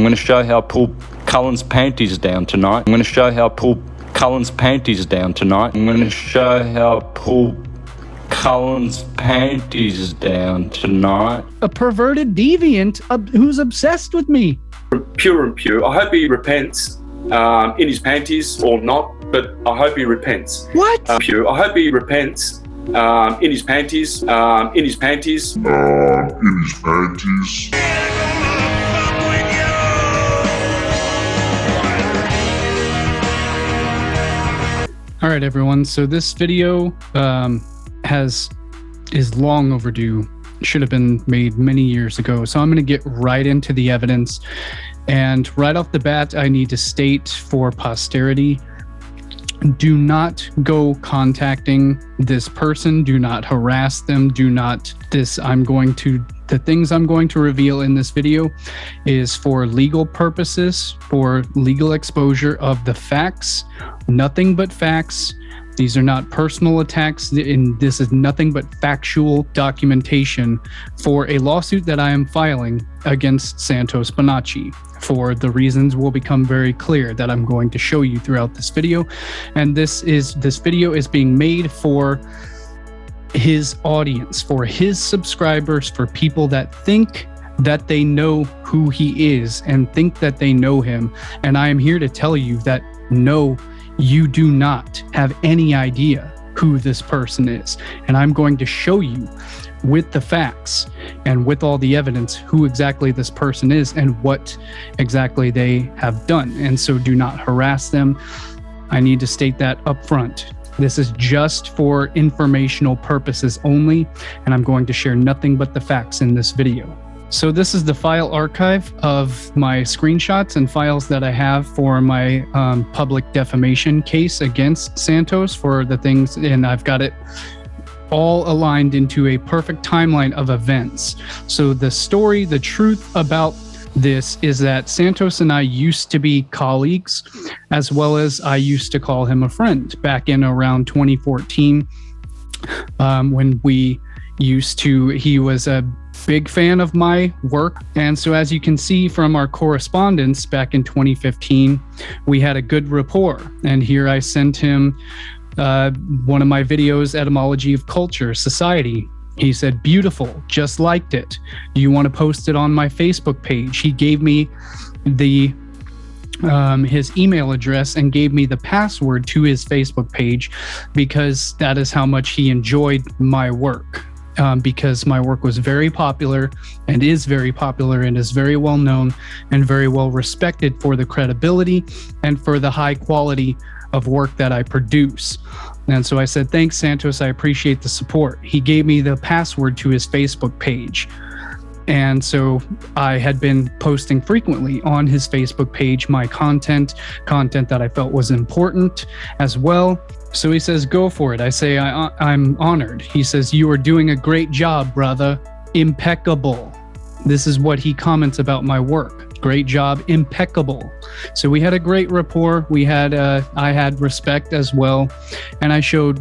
I'm going to show how I pull Cullen's panties down tonight. I'm going to show how I pull Cullen's panties down tonight. I'm going to show how I pull Cullen's panties down tonight. A perverted deviant who's obsessed with me. Pure and pure. I hope he repents in his panties or not, but I hope he repents. What? Pure. I hope he repents in his panties. In his panties. All right, everyone. So this video is long overdue. Should have been made many years ago. So I'm going to get right into the evidence. And right off the bat, I need to state for posterity, do not go contacting this person. Do not harass them. Do not the things I'm going to reveal in this video is for legal purposes, for legal exposure of the facts, nothing but facts. These are not personal attacks, and this is nothing but factual documentation for a lawsuit that I am filing against Santos Bonacci. For the reasons will become very clear that I'm going to show you throughout this video. And this video is being made for his audience, for his subscribers, for people that think that they know who he is and think that they know him. And I am here to tell you that no, you do not have any idea who this person is. And I'm going to show you with the facts and with all the evidence who exactly this person is and what exactly they have done. And so do not harass them. I need to state that up front. This is just for informational purposes only, and I'm going to share nothing but the facts in this video. So this is the file archive of my screenshots and files that I have for my public defamation case against Santos for the things, and I've got it all aligned into a perfect timeline of events. So the story, the truth about this is that Santos and I used to be colleagues, as well as I used to call him a friend back in around 2014 when he was a big fan of my work. And so as you can see from our correspondence back in 2015, we had a good rapport. And here I sent him one of my videos, Etymology of Culture, Society. He said, beautiful, just liked it. Do you want to post it on my Facebook page? He gave me his email address and gave me the password to his Facebook page because that is how much he enjoyed my work. Because my work was very popular and is very popular and is very well known and very well respected for the credibility and for the high quality of work that I produce. And so I said, thanks, Santos. I appreciate the support. He gave me the password to his Facebook page. And so I had been posting frequently on his Facebook page my content that I felt was important as well. So he says, go for it. I say, I'm honored. He says, you are doing a great job, brother. Impeccable. This is what he comments about my work. Great job, impeccable. So we had a great rapport. I had respect as well. And I show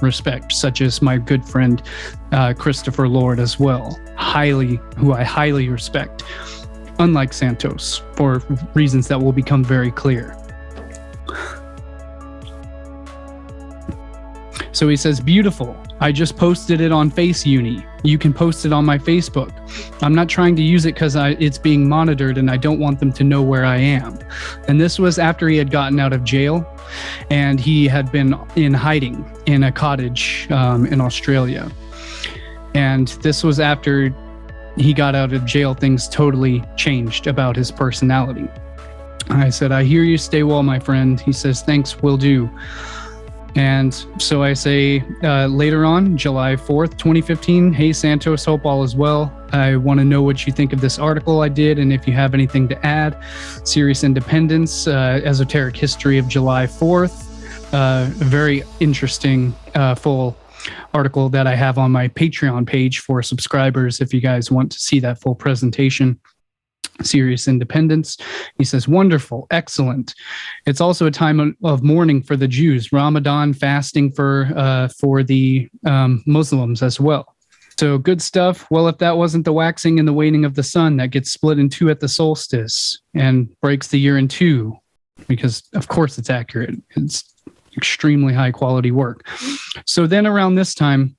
respect, such as my good friend, Christopher Lord as well, who I highly respect, unlike Santos, for reasons that will become very clear. So he says, beautiful. I just posted it on FaceUni. You can post it on my Facebook. I'm not trying to use it because it's being monitored and I don't want them to know where I am. And this was after he had gotten out of jail and he had been in hiding in a cottage in Australia. And this was after he got out of jail, things totally changed about his personality. I said, I hear you, stay well, my friend. He says, thanks, will do. And so I say later on, July 4th, 2015, hey, Santos, hope all is well. I want to know what you think of this article I did and if you have anything to add. Serious Independence, Esoteric History of July 4th. A very interesting full article that I have on my Patreon page for subscribers if you guys want to see that full presentation. Serious Independence. He says, wonderful, excellent. It's also a time of mourning for the Jews, Ramadan fasting for the Muslims as well. So good stuff. Well, if that wasn't the waxing and the waning of the sun that gets split in two at the solstice and breaks the year in two, because of course it's accurate. It's extremely high quality work. So then around this time,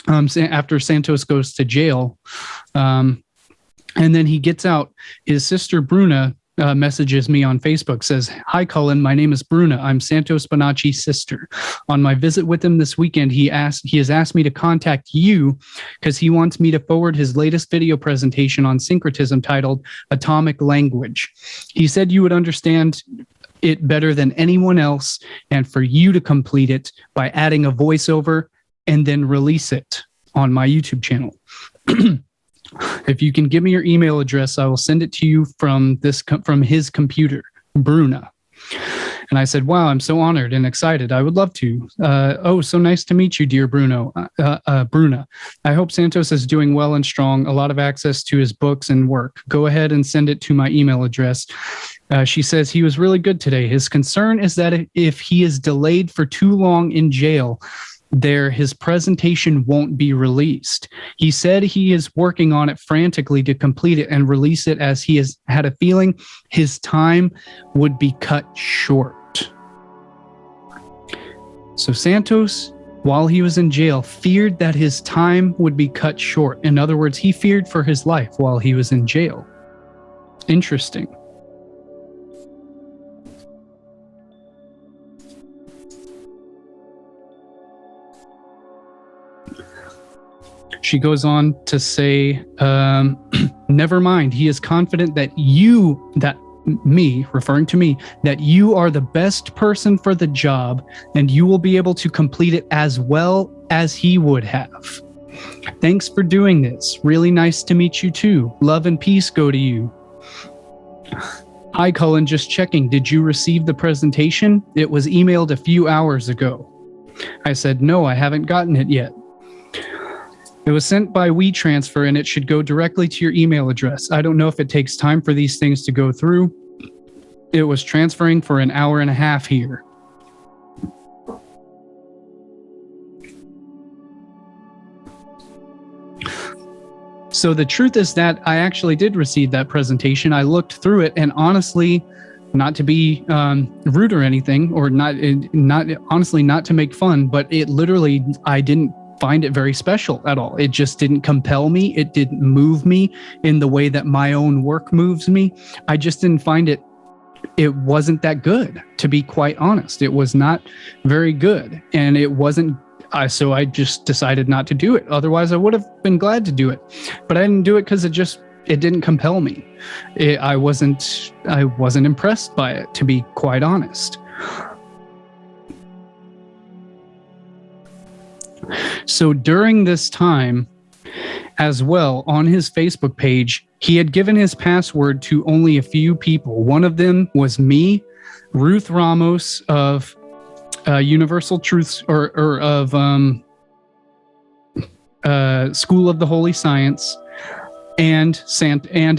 after Santos goes to jail, and then he gets out, his sister Bruna messages me on Facebook, says, "Hi, Cullen. My name is Bruna. I'm Santos Bonacci's sister. On my visit with him this weekend, he has asked me to contact you because he wants me to forward his latest video presentation on syncretism titled Atomic Language. He said you would understand it better than anyone else, and for you to complete it by adding a voiceover and then release it on my YouTube channel. If you can give me your email address, I will send it to you from his computer, Bruna." And I said, "Wow, I'm so honored and excited. I would love to. Oh, so nice to meet you, dear Bruna. I hope Santos is doing well and strong, a lot of access to his books and work. Go ahead and send it to my email address." She says, "He was really good today. His concern is that if he is delayed for too long in jail, his presentation won't be released. He said he is working on it frantically to complete it and release it, as he has had a feeling his time would be cut short." So Santos, while he was in jail, feared that his time would be cut short. In other words, he feared for his life while he was in jail. Interesting. She goes on to say, "Never mind. He is confident that me, referring to me, that you are the best person for the job and you will be able to complete it as well as he would have. Thanks for doing this. Really nice to meet you too. Love and peace go to you. Hi, Cullen, just checking. Did you receive the presentation? It was emailed a few hours ago." I said, "No, I haven't gotten it yet. It was sent by WeTransfer and it should go directly to your email address. I don't know if it takes time for these things to go through. It was transferring for an hour and a half here." So the truth is that I actually did receive that presentation. I looked through it, and honestly, not to be rude or anything, or not to make fun, but it literally, I didn't find it very special at all. It just didn't compel me. It didn't move me in the way that my own work moves me. I just didn't find it. It wasn't that good, to be quite honest. It was not very good, and it wasn't. So I just decided not to do it. Otherwise, I would have been glad to do it, but I didn't do it because it didn't compel me. I wasn't impressed by it, to be quite honest. So during this time as well, on his Facebook page, he had given his password to only a few people. One of them was me, Ruth Ramos of Universal Truths, or of School of the Holy Science, and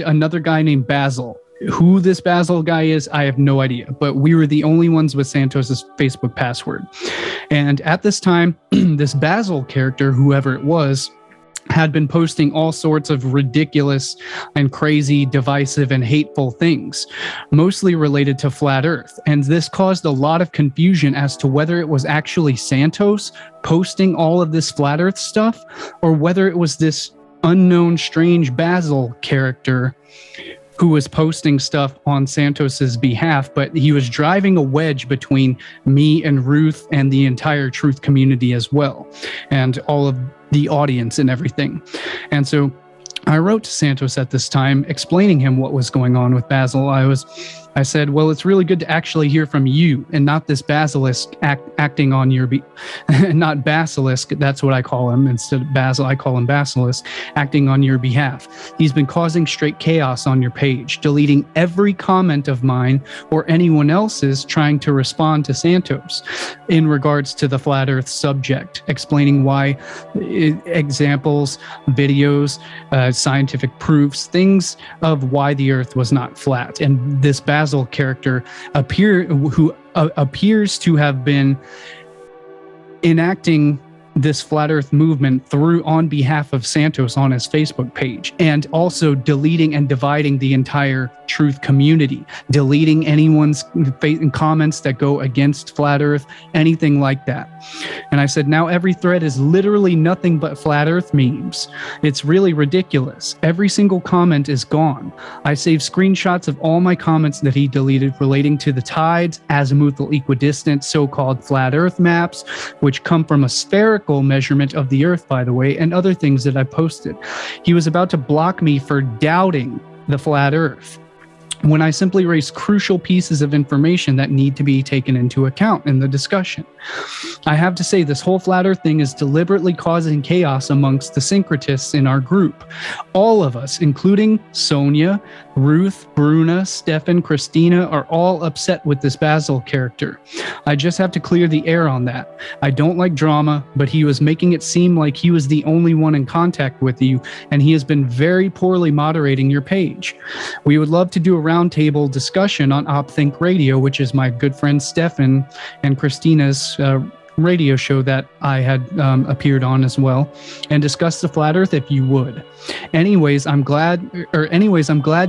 another guy named Basil. Who this Basil guy is, I have no idea, but we were the only ones with Santos's Facebook password. And at this time, this Basil character, whoever it was, had been posting all sorts of ridiculous and crazy, divisive and hateful things, mostly related to flat Earth. And this caused a lot of confusion as to whether it was actually Santos posting all of this flat Earth stuff, or whether it was this unknown, strange Basil character who was posting stuff on Santos's behalf. But he was driving a wedge between me and Ruth and the entire Truth community as well, and all of the audience and everything. And so I wrote to Santos at this time, explaining him what was going on with Basil. I said, well, it's really good to actually hear from you and not this basilisk acting on your not basilisk, that's what I call him. Instead of Basil, I call him basilisk, acting on your behalf. He's been causing straight chaos on your page, deleting every comment of mine or anyone else's trying to respond to Santos in regards to the flat Earth subject, explaining why, examples, videos, scientific proofs, things of why the Earth was not flat. And this Basil character appears to have been enacting this flat earth movement through on behalf of Santos on his Facebook page, and also deleting and dividing the entire truth community, deleting anyone's comments that go against flat earth, anything like that. And I said, now every thread is literally nothing but flat earth memes. It's really ridiculous. Every single comment is gone. I saved screenshots of all my comments that he deleted relating to the tides, azimuthal equidistant, so-called flat earth maps, which come from a spherical measurement of the earth, by the way, and other things that I posted. He was about to block me for doubting the flat earth, when I simply raised crucial pieces of information that need to be taken into account in the discussion. I have to say, this whole flat earth thing is deliberately causing chaos amongst the syncretists in our group. All of us, including Sonia, Ruth, Bruna, Stefan, Christina, are all upset with this Basil character. I just have to clear the air on that. I don't like drama, but he was making it seem like he was the only one in contact with you, and he has been very poorly moderating your page. We would love to do a roundtable discussion on OpThink Radio, which is my good friend Stefan and Christina's radio show that I had appeared on as well, and discuss the flat earth if you would. Anyways, I'm glad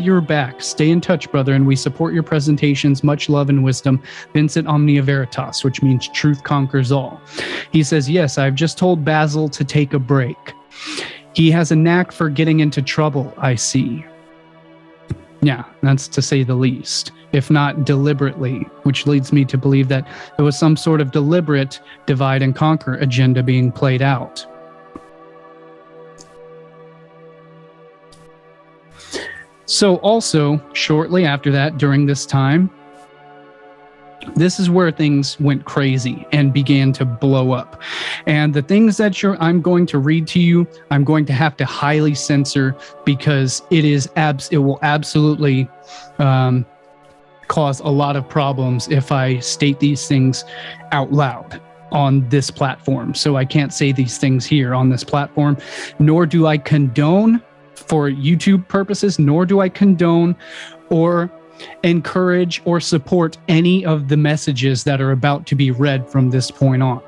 you're back. Stay in touch, brother, and we support your presentations. Much love and wisdom. Vincent Omnia Veritas, which means truth conquers all. He says, yes, I've just told Basil to take a break. He has a knack for getting into trouble, I see. Yeah, that's to say the least, if not deliberately, which leads me to believe that there was some sort of deliberate divide and conquer agenda being played out. So also, shortly after that, during this time, this is where things went crazy and began to blow up. And the things that I'm going to read to you, I'm going to have to highly censor, because it will absolutely cause a lot of problems if I state these things out loud on this platform. So I can't say these things here on this platform, nor do I condone, for YouTube purposes, nor do I condone or encourage or support any of the messages that are about to be read from this point on.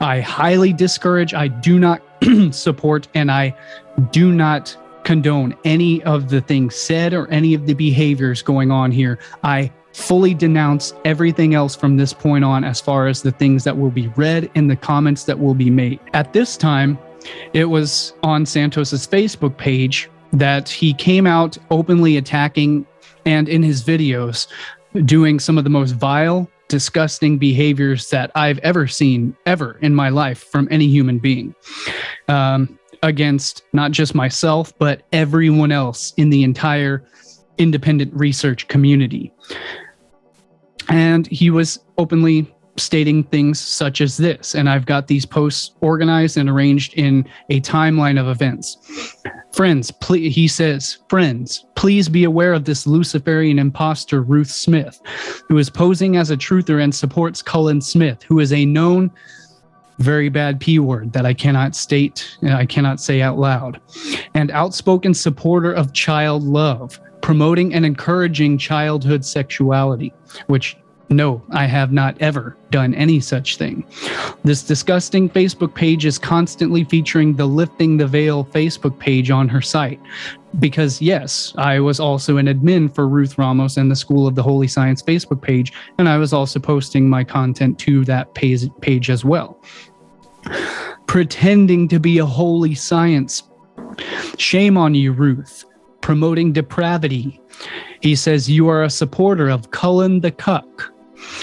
I highly discourage, I do not support, and I do not condone any of the things said or any of the behaviors going on here. I fully denounce everything else from this point on, as far as the things that will be read and the comments that will be made. At this time, it was on Santos's Facebook page that he came out openly attacking, and in his videos, doing some of the most vile, disgusting behaviors that I've ever seen, ever in my life, from any human being, against not just myself, but everyone else in the entire independent research community. And he was openly stating things such as this, and I've got these posts organized and arranged in a timeline of events. Friends, he says, friends, please be aware of this Luciferian imposter, Ruth Smith, who is posing as a truther and supports Cullen Smith, who is a known very bad P word that I cannot state, I cannot say out loud, and outspoken supporter of child love, promoting and encouraging childhood sexuality, which no, I have not ever done any such thing. This disgusting Facebook page is constantly featuring the Lifting the Veil Facebook page on her site. Because yes, I was also an admin for Ruth Ramos and the School of the Holy Science Facebook page, and I was also posting my content to that page as well. Pretending to be a holy science. Shame on you, Ruth. Promoting depravity. He says you are a supporter of Cullen the Cuck.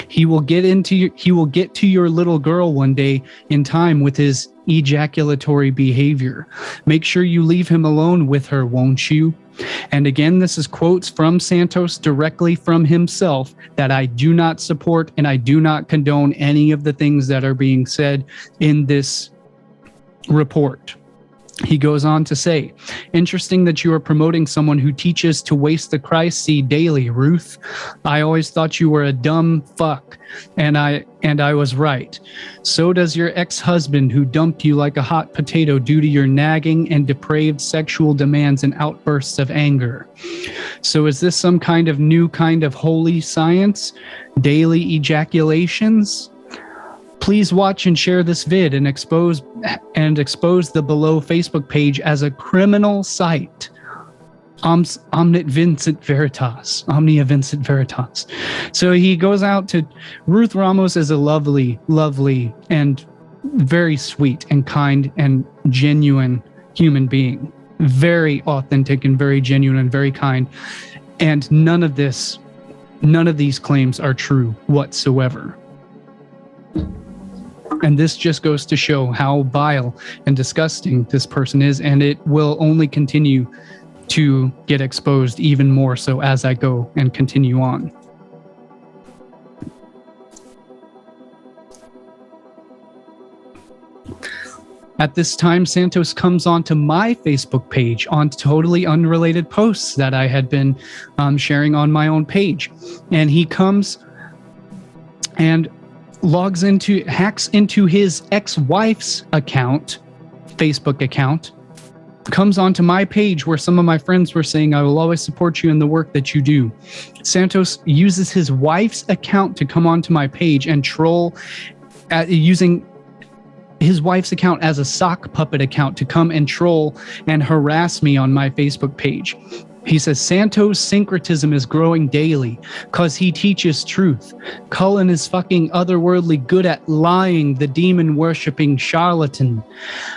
He will get to your little girl one day in time with his ejaculatory behavior. Make sure you leave him alone with her, won't you? And again, this is quotes from Santos directly from himself, that I do not support, and I do not condone any of the things that are being said in this report. He goes on to say, interesting that you are promoting someone who teaches to waste the Christ seed daily, Ruth. I always thought you were a dumb fuck, and I was right. So does your ex-husband, who dumped you like a hot potato due to your nagging and depraved sexual demands and outbursts of anger. So is this some kind of new kind of holy science? Daily ejaculations? Please watch and share this vid and expose the below Facebook page as a criminal site. Omnia Vincent Veritas. So he goes out to Ruth Ramos is a lovely, lovely, and very sweet and kind and genuine human being. Very authentic and very genuine and very kind. And none of these claims are true whatsoever. And this just goes to show how vile and disgusting this person is, and it will only continue to get exposed even more so as I go and continue on. At this time, Santos comes onto my Facebook page on totally unrelated posts that I had been sharing on my own page. And he comes and hacks into his ex-wife's account, Facebook account, comes onto my page where some of my friends were saying, I will always support you in the work that you do. Santos uses his wife's account to come onto my page and troll using his wife's account as a sock puppet account to come and troll and harass me on my Facebook page. He says, Santos' syncretism is growing daily because he teaches truth. Cullen is fucking otherworldly good at lying, the demon-worshipping charlatan.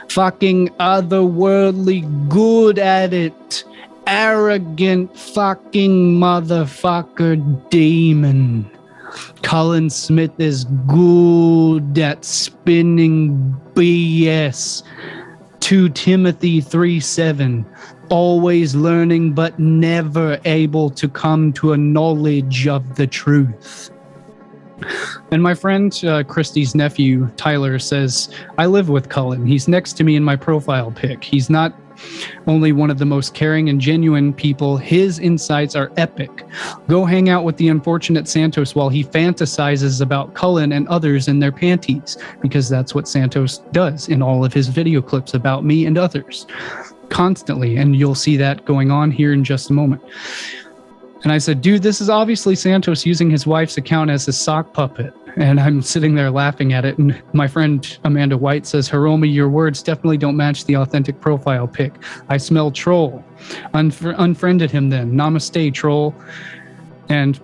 Fucking otherworldly good at it. Arrogant fucking motherfucker demon. Cullen Smith is good at spinning BS. 2 Timothy 3:7. Always learning but never able to come to a knowledge of the truth. And my friend Christy's nephew Tyler says, I live with Cullen. He's next to me in my profile pic. He's not only one of the most caring and genuine people, his insights are epic. Go hang out with the unfortunate Santos while he fantasizes about Cullen and others in their panties, because that's what Santos does in all of his video clips about me and others. Constantly, and you'll see that going on here in just a moment. And I said, dude, this is obviously Santos using his wife's account as a sock puppet. And I'm sitting there laughing at it. And my friend Amanda White says, Hiromi, your words definitely don't match the authentic profile pic. I smell troll. Unfriended him then. Namaste, troll. And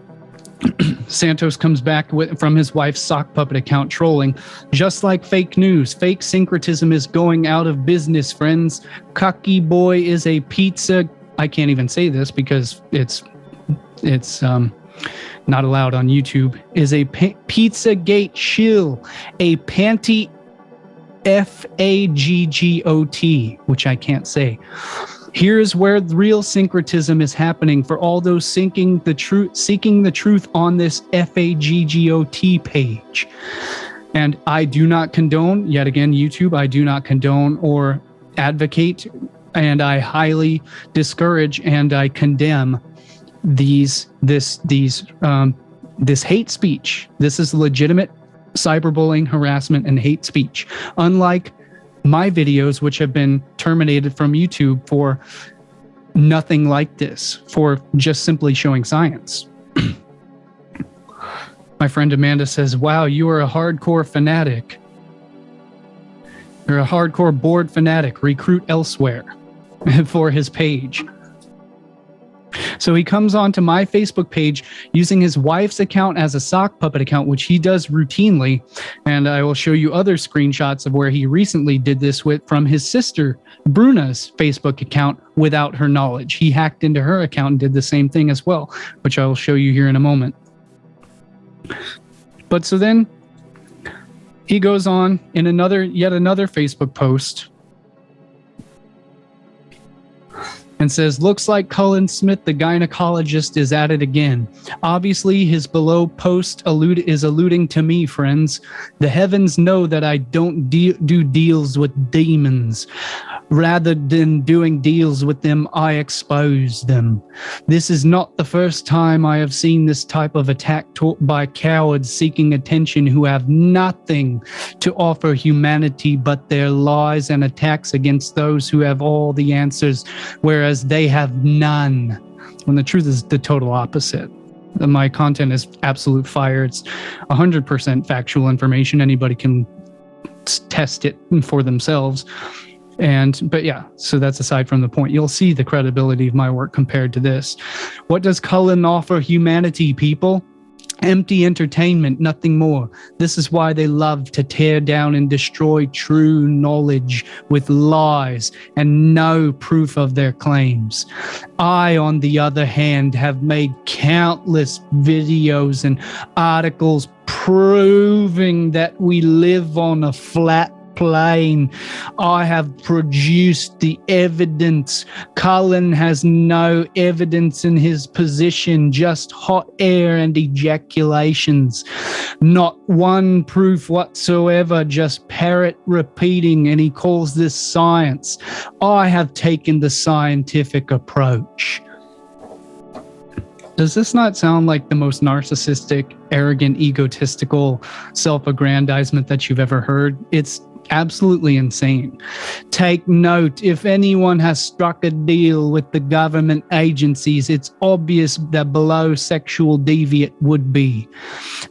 Santos comes back from his wife's sock puppet account trolling. Just like fake news, fake syncretism is going out of business, friends. Cocky boy is a pizza. I can't even say this because it's not allowed on YouTube. Is a Pizzagate shill, a panty FAGGOT, which I can't say. Here's where the real syncretism is happening for all those seeking the truth on this FAGGOT page. And I do not condone, yet again, YouTube, I do not condone or advocate, and I highly discourage and I condemn this hate speech. This is legitimate cyberbullying, harassment, and hate speech. Unlike my videos, which have been terminated from YouTube for nothing like this, for just simply showing science. My friend Amanda says, wow, you are a hardcore fanatic. You're a hardcore bored fanatic. Recruit elsewhere for his page. So he comes onto my Facebook page using his wife's account as a sock puppet account, which he does routinely. And I will show you other screenshots of where he recently did this from his sister, Bruna's Facebook account without her knowledge. He hacked into her account and did the same thing as well, which I will show you here in a moment. But so then he goes on in yet another Facebook post and says, looks like Cullen Smith, the gynecologist, is at it again. Obviously, his below post is alluding to me, friends. The heavens know that I don't do deals with demons. Rather than doing deals with them, I expose them. This is not the first time I have seen this type of attack by cowards seeking attention who have nothing to offer humanity but their lies and attacks against those who have all the answers, whereas they have none. When the truth is the total opposite. My content is absolute fire. It's 100% factual information. Anybody can test it for themselves. But yeah, so that's aside from the point. You'll see the credibility of my work compared to this. What does Cullen offer humanity, people? Empty entertainment, nothing more. This is why they love to tear down and destroy true knowledge with lies and no proof of their claims. I, on the other hand, have made countless videos and articles proving that we live on a flat plane. I have produced the evidence. Cullen has no evidence in his position, just hot air and ejaculations. Not one proof whatsoever, just parrot repeating, and he calls this science. I have taken the scientific approach. Does this not sound like the most narcissistic, arrogant, egotistical self-aggrandizement that you've ever heard? It's absolutely insane. Take note, if anyone has struck a deal with the government agencies, it's obvious that below sexual deviant would be.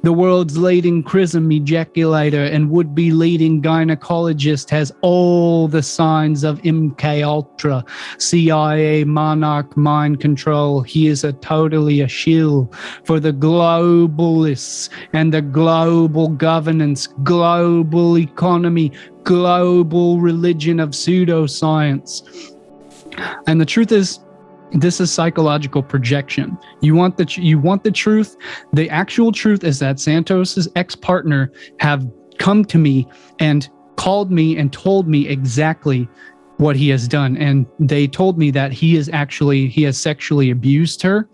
The world's leading chrism ejaculator and would-be leading gynecologist has all the signs of MK Ultra, CIA, monarch, mind control. He is totally a shill for the globalists and the global governance, global economy, global religion of pseudoscience. And the truth is, this is psychological projection. You want the truth. The actual truth is that Santos's ex-partner have come to me and called me and told me exactly what he has done. And they told me that he has sexually abused her,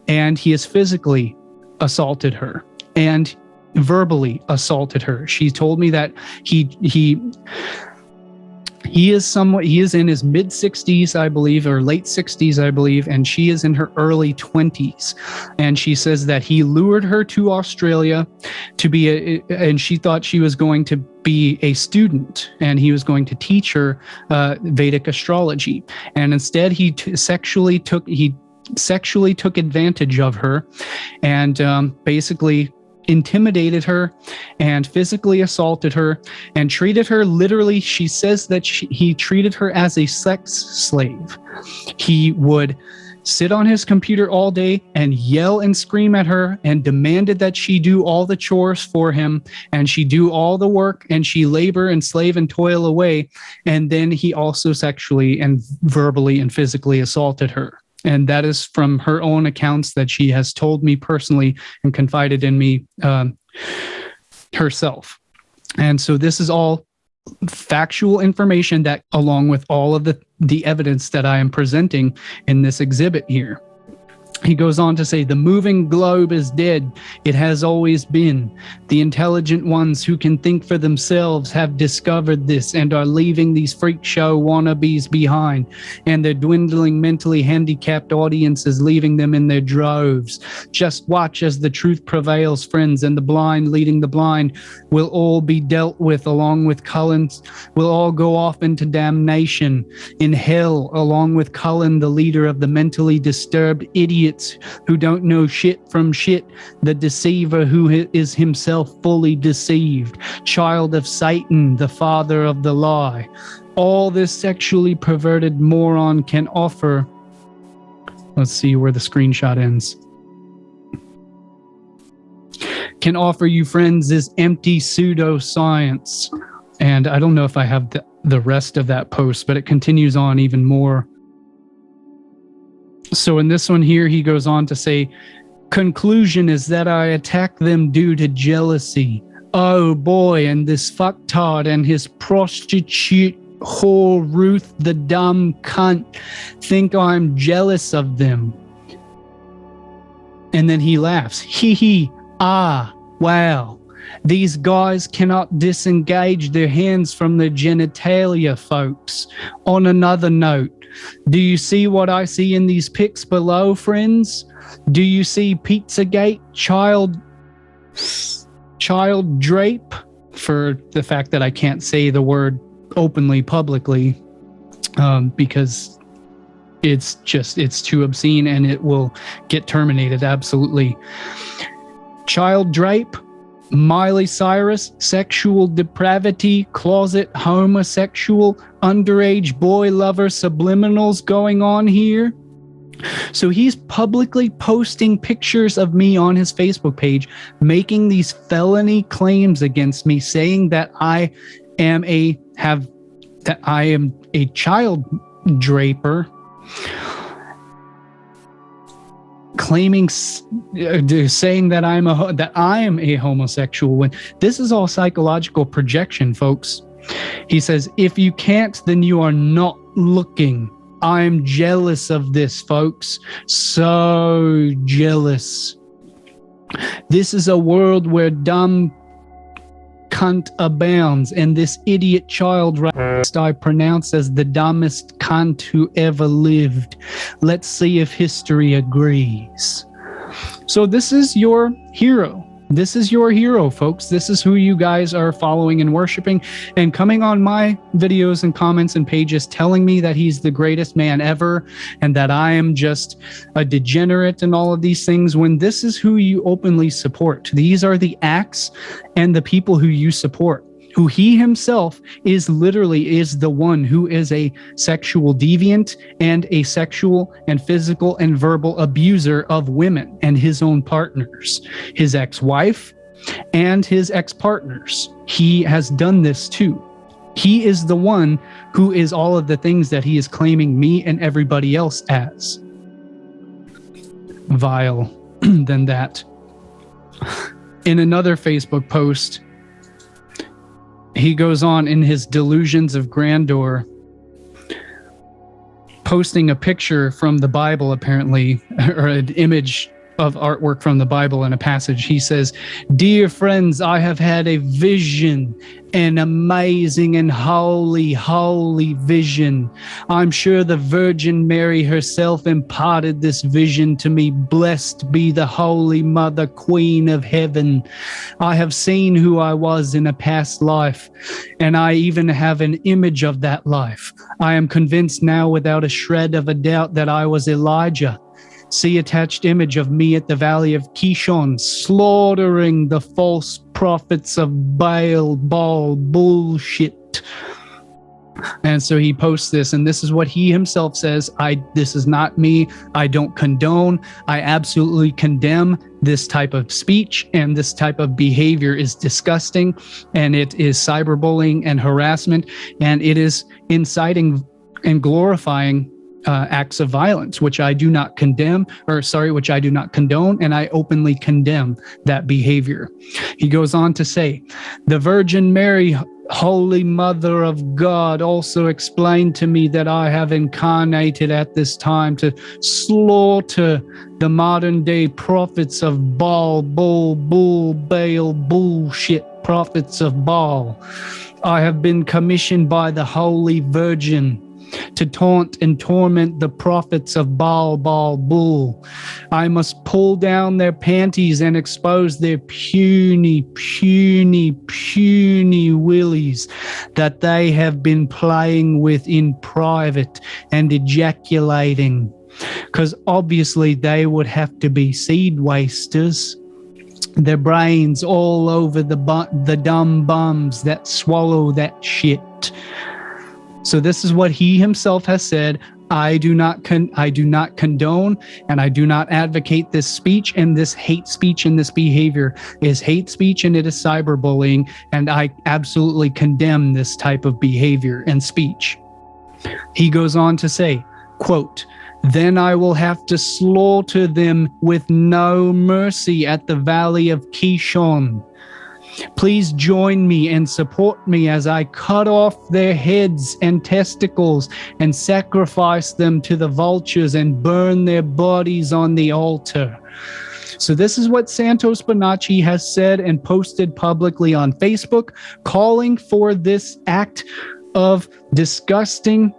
and he has physically assaulted her and verbally assaulted her. She told me that he is in his mid 60s, I believe, or late 60s, I believe, and she is in her early 20s. And she says that he lured her to Australia and she thought she was going to be a student, and he was going to teach her Vedic astrology. And instead, he sexually took advantage of her, and basically intimidated her and physically assaulted her and treated her literally. She says that he treated her as a sex slave. He would sit on his computer all day and yell and scream at her and demanded that she do all the chores for him, and she do all the work, and she labor and slave and toil away. And then he also sexually and verbally and physically assaulted her. And that is from her own accounts that she has told me personally and confided in me herself. And so this is all factual information that, along with all of the evidence that I am presenting in this exhibit here. He goes on to say, the moving globe is dead. It has always been. The intelligent ones who can think for themselves have discovered this and are leaving these freak show wannabes behind, and their dwindling mentally handicapped audiences leaving them in their droves. Just watch as the truth prevails, friends, and the blind leading the blind will all be dealt with along with Cullen's. We'll all go off into damnation in hell along with Cullen, the leader of the mentally disturbed idiots who don't know shit from shit, the deceiver who is himself fully deceived, child of Satan, the father of the lie. All this sexually perverted moron can offer. Let's see where the screenshot ends. Can offer you, friends, is empty pseudoscience. And I don't know if I have the rest of that post, but it continues on even more. So in this one here, he goes on to say, conclusion is that I attack them due to jealousy. Oh boy, and this fucktard and his prostitute whore Ruth, the dumb cunt, think I'm jealous of them. And then he laughs. Hee hee, ah, wow. These guys cannot disengage their hands from their genitalia, folks. On another note, do you see what I see in these pics below, friends? Do you see Pizzagate, child drape? For the fact that I can't say the word openly, publicly, because it's too obscene, and it will get terminated. Absolutely. Child drape, Miley Cyrus, sexual depravity, closet homosexual, underage boy lover subliminals going on here. So he's publicly posting pictures of me on his Facebook page, making these felony claims against me, saying that I am a child draper, claiming, saying that I am a homosexual, when this is all psychological projection, folks. He says, if you can't, then you are not looking. I'm jealous of this, folks. So jealous. This is a world where dumb cunt abounds, and this idiot child rapist I pronounce as the dumbest cunt who ever lived. Let's see if history agrees. So this is your hero. This is your hero, folks. This is who you guys are following and worshiping, and coming on my videos and comments and pages telling me that he's the greatest man ever and that I am just a degenerate and all of these things, when this is who you openly support. These are the acts and the people who you support, who he himself is the one who is a sexual deviant and a sexual and physical and verbal abuser of women and his own partners, his ex-wife and his ex-partners. He has done this too. He is the one who is all of the things that he is claiming me and everybody else as. Vile than that. In another Facebook post, he goes on in his delusions of grandeur, posting a picture from the Bible, apparently, or an image of artwork from the Bible in a passage. He says, "Dear friends, I have had a vision, an amazing and holy, holy vision. I'm sure the Virgin Mary herself imparted this vision to me. Blessed be the Holy Mother, Queen of Heaven. I have seen who I was in a past life, and I even have an image of that life. I am convinced now without a shred of a doubt that I was Elijah. See attached image of me at the Valley of Kishon, slaughtering the false prophets of Baal bullshit." And so he posts this, and this is what he himself says. This is not me. I don't condone. I absolutely condemn this type of speech, and this type of behavior is disgusting, and it is cyberbullying and harassment, and it is inciting and glorifying acts of violence, which I do not condone, and I openly condemn that behavior. He goes on to say, "The Virgin Mary, Holy Mother of God, also explained to me that I have incarnated at this time to slaughter the modern day prophets of Baal, Baal, bullshit prophets of Baal. I have been commissioned by the Holy Virgin to taunt and torment the prophets of Baal, bull. I must pull down their panties and expose their puny willies that they have been playing with in private and ejaculating, because obviously they would have to be seed wasters. Their brains all over the dumb bums that swallow that shit." So this is what he himself has said. I do not condone, and I do not advocate this speech, and this hate speech, and this behavior is hate speech, and it is cyberbullying, and I absolutely condemn this type of behavior and speech. He goes on to say, quote, "Then I will have to slaughter them with no mercy at the Valley of Kishon. Please join me and support me as I cut off their heads and testicles and sacrifice them to the vultures and burn their bodies on the altar." So this is what Santos Bonacci has said and posted publicly on Facebook, calling for this act of disgusting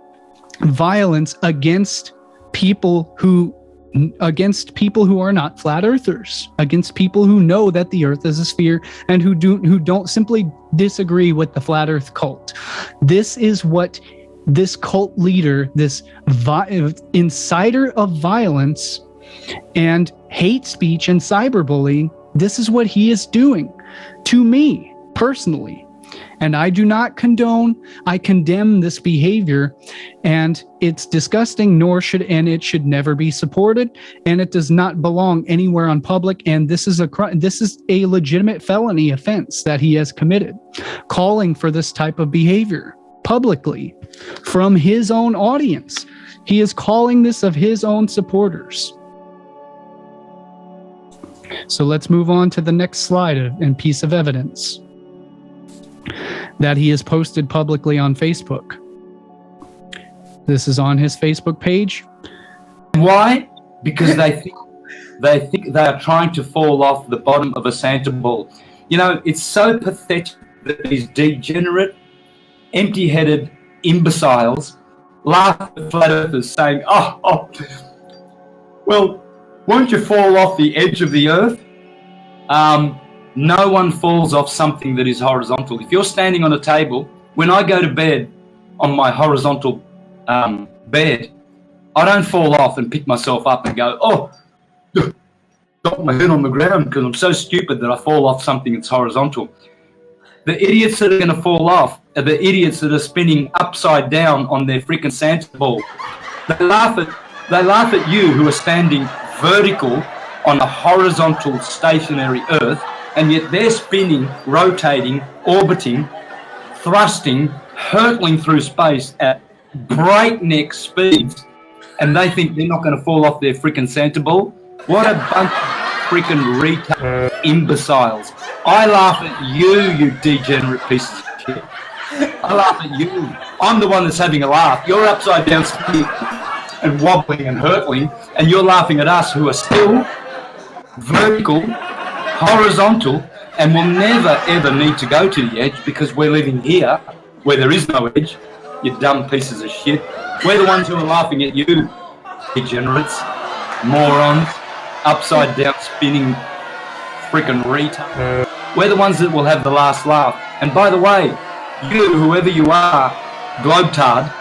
violence against people who are not flat earthers, against people who know that the earth is a sphere, and who don't simply disagree with the flat earth cult. This is what this cult leader, this incider of violence and hate speech and cyberbullying, this is what he is doing to me personally. And I do not condone, I condemn this behavior, and it's disgusting, and it should never be supported, and it does not belong anywhere on public, and this is a legitimate felony offense that he has committed, calling for this type of behavior publicly from his own audience. He is calling this of his own supporters. So let's move on to the next slide and piece of evidence that he has posted publicly on Facebook. This is on his Facebook page. Why? Because they think they are trying to fall off the bottom of a Santa ball. You know, it's so pathetic that these degenerate, empty-headed imbeciles laugh at flat earthers saying, oh, well, won't you fall off the edge of the earth? No one falls off something that is horizontal. If you're standing on a table, when I go to bed on my horizontal bed, I don't fall off and pick myself up and go, oh, got my head on the ground because I'm so stupid that I fall off something that's horizontal. The idiots that are going to fall off are the idiots that are spinning upside down on their freaking Santa ball. They laugh at you who are standing vertical on a horizontal stationary earth, and yet they're spinning, rotating, orbiting, thrusting, hurtling through space at breakneck speeds, and they think they're not going to fall off their freaking Santa ball. What a bunch of freaking retard imbeciles. I laugh at you, you degenerate pieces of shit. I laugh at you. I'm the one that's having a laugh. You're upside down spinning and wobbling and hurtling, and you're laughing at us who are still vertical, horizontal, and will never ever need to go to the edge because we're living here where there is no edge. You dumb pieces of shit. We're the ones who are laughing at you, degenerates, morons, upside down spinning freaking retard. We're the ones that will have the last laugh. And by the way, you, whoever you are, globetard,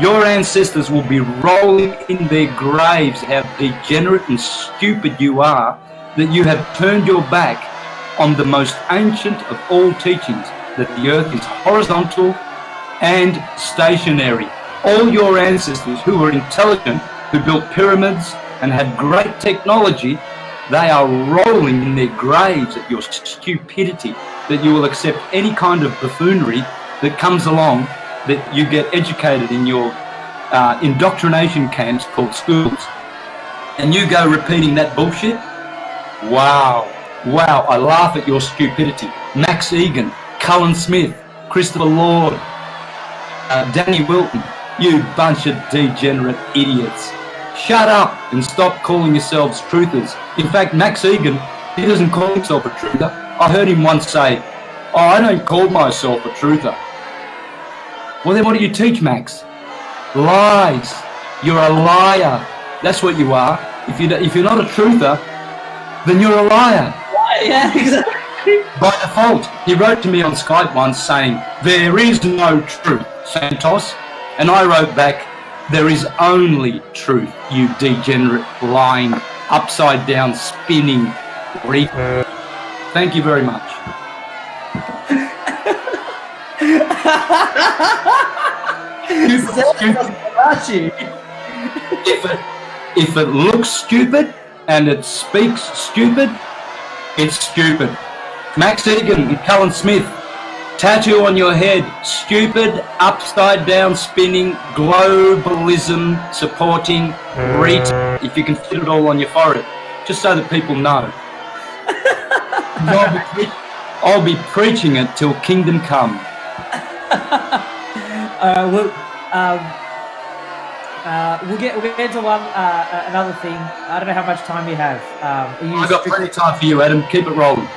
your ancestors will be rolling in their graves how degenerate and stupid you are, that you have turned your back on the most ancient of all teachings, that the earth is horizontal and stationary. All your ancestors who were intelligent, who built pyramids and had great technology, they are rolling in their graves at your stupidity, that you will accept any kind of buffoonery that comes along, that you get educated in your indoctrination camps called schools, and you go repeating that bullshit. Wow, I laugh at your stupidity. Max Egan, Cullen Smith, Christopher Lord, Danny Wilton, you bunch of degenerate idiots. Shut up and stop calling yourselves truthers. In fact, Max Egan, he doesn't call himself a truther. I heard him once say, oh, I don't call myself a truther. Well, then what do you teach, Max? Lies. You're a liar. That's what you are. If you're not a truther, then you're a liar. Yeah, exactly. By default, he wrote to me on Skype once saying, there is no truth, Santos. And I wrote back, there is only truth, you degenerate, lying, upside down, spinning retard. Thank you very much. Santos Bonacci. If it looks stupid and it speaks stupid, it's stupid. Max Egan and Cullen Smith, tattoo on your head, stupid, upside down spinning, globalism supporting retard. If you can fit it all on your forehead, just so that people know. I'll be preaching it till kingdom come. We'll get into another thing. I don't know how much time you have. I've got plenty of time for you, Adam. Keep it rolling.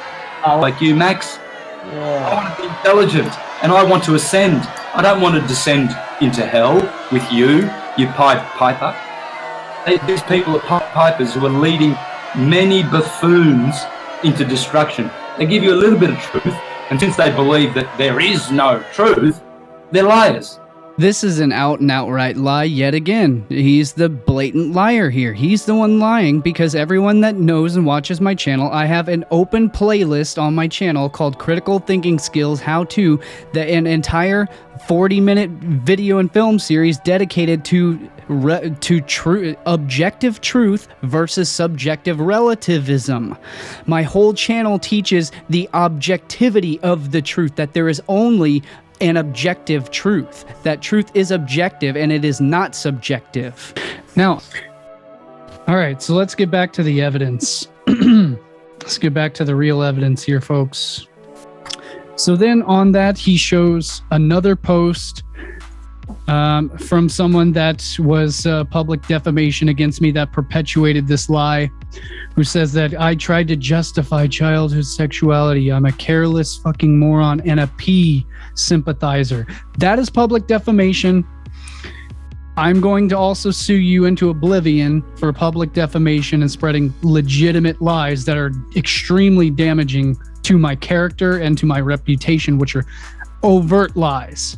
Like you, Max. Yeah. I want to be intelligent and I want to ascend. I don't want to descend into hell with you Pied Piper. These people are Pied Pipers who are leading many buffoons into destruction. They give you a little bit of truth, and since they believe that there is no truth, they're liars. This is an out and outright lie yet again. He's the blatant liar here. He's the one lying because everyone that knows and watches my channel, I have an open playlist on my channel called Critical Thinking Skills How To, an entire 40-minute video and film series dedicated to objective truth versus subjective relativism. My whole channel teaches the objectivity of the truth, that there is only an objective truth. That truth is objective and it is not subjective. Now, all right, so let's get back to the evidence. Let's get back to the real evidence here, folks. So then on that, he shows another post from someone that was public defamation against me that perpetuated this lie, who says that I tried to justify childhood sexuality. I'm a careless fucking moron and a P sympathizer. That is public defamation. I'm going to also sue you into oblivion for public defamation and spreading legitimate lies that are extremely damaging to my character and to my reputation, which are overt lies.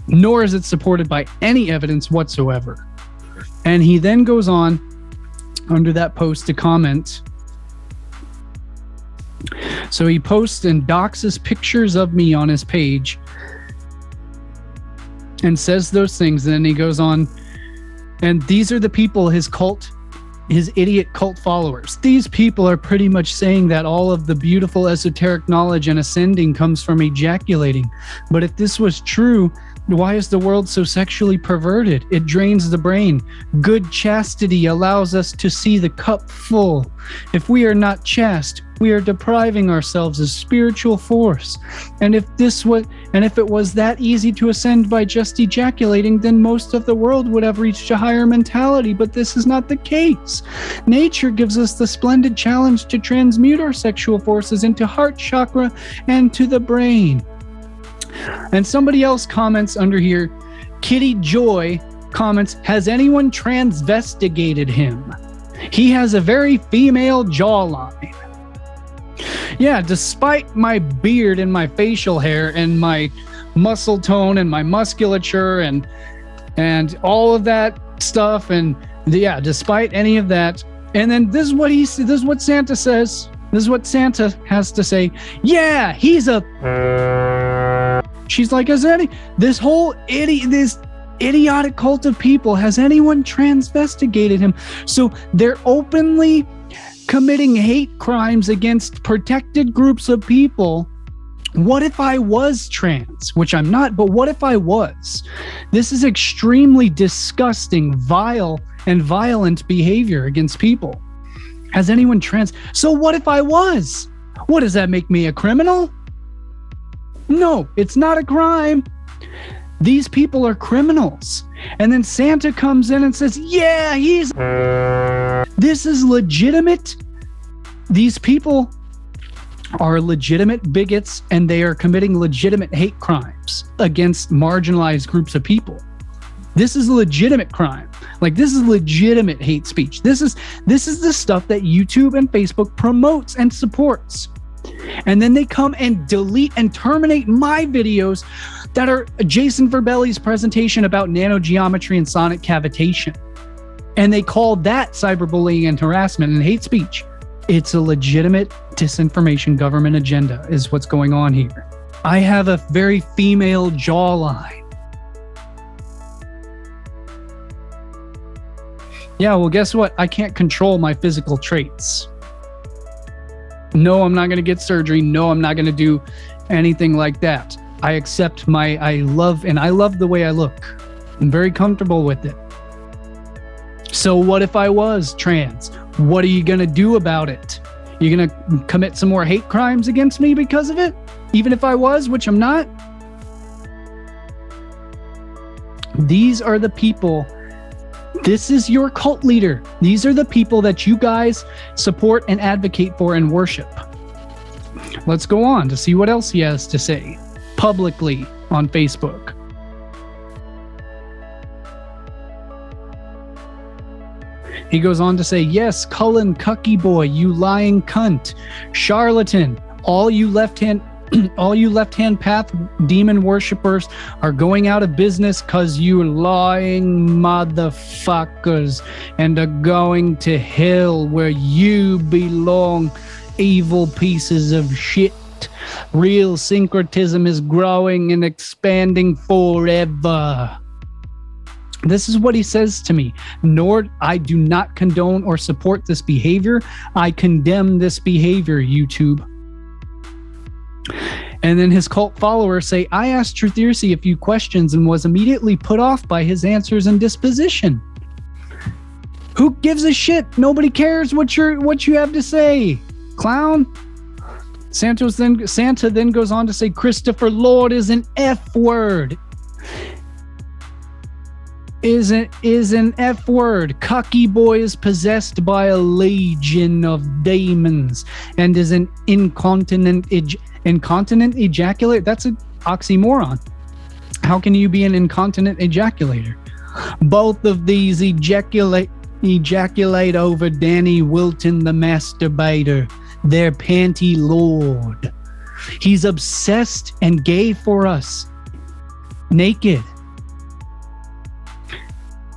Nor is it supported by any evidence whatsoever. And he then goes on under that post to comment. So he posts and doxes pictures of me on his page and says those things. And then he goes on, and these are the people, his idiot cult followers. These people are pretty much saying that all of the beautiful esoteric knowledge and ascending comes from ejaculating. But if this was true, why is the world so sexually perverted? It drains the brain. Good chastity allows us to see the cup full. If we are not chaste, we are depriving ourselves of spiritual force. And if it was that easy to ascend by just ejaculating, then most of the world would have reached a higher mentality, but this is not the case. Nature gives us the splendid challenge to transmute our sexual forces into heart chakra and to the brain. And somebody else comments under here, Kitty Joy comments, has anyone transvestigated him? He has a very female jawline. Yeah, despite my beard and my facial hair and my muscle tone and my musculature and all of that stuff, and yeah, despite any of that, and then this is what Santa says. This is what Santa has to say. Yeah, he's a. She's like, this idiotic cult of people, has anyone transvestigated him? So they're openly committing hate crimes against protected groups of people. What if I was trans? Which I'm not, but what if I was? This is extremely disgusting, vile, and violent behavior against people. Has anyone trans? So what if I was? What, does that make me a criminal? No, it's not a crime. These people are criminals. And then Santa comes in and says, yeah, this is legitimate. These people are legitimate bigots and they are committing legitimate hate crimes against marginalized groups of people. This is a legitimate crime. Like, this is legitimate hate speech. This is the stuff that YouTube and Facebook promotes and supports. And then they come and delete and terminate my videos that are Jason Verbelli's presentation about nanogeometry and sonic cavitation. And they call that cyberbullying and harassment and hate speech. It's a legitimate disinformation government agenda is what's going on here. I have a very female jawline. Yeah, well, guess what? I can't control my physical traits. No, I'm not going to get surgery. No, I'm not going to do anything like that. I accept I love the way I look. I'm very comfortable with it. So what if I was trans? What are you going to do about it? You're going to commit some more hate crimes against me because of it? Even if I was, which I'm not? These are the people. This is your cult leader. These are the people that you guys support and advocate for and worship. Let's go on to see what else he has to say publicly on Facebook. He goes on to say, yes, Cullen, cucky boy, you lying cunt, charlatan, all you left-hand All you left-hand path demon worshippers are going out of business because you lying motherfuckers and are going to hell where you belong, evil pieces of shit. Real syncretism is growing and expanding forever. This is what he says to me. Nor, I do not condone or support this behavior. I condemn this behavior, YouTube. And then his cult followers say, I asked Truthersy a few questions and was immediately put off by his answers and disposition. Who gives a shit? Nobody cares what you have to say, clown. Santa then goes on to say, Christopher Lord is an F word. Is an F word. Cucky boy is possessed by a legion of demons and is an incontinent ejaculate. That's an oxymoron. How can you be an incontinent ejaculator? Both of these ejaculate over Danny Wilton the masturbator, their panty lord. He's obsessed and gay for us. Naked.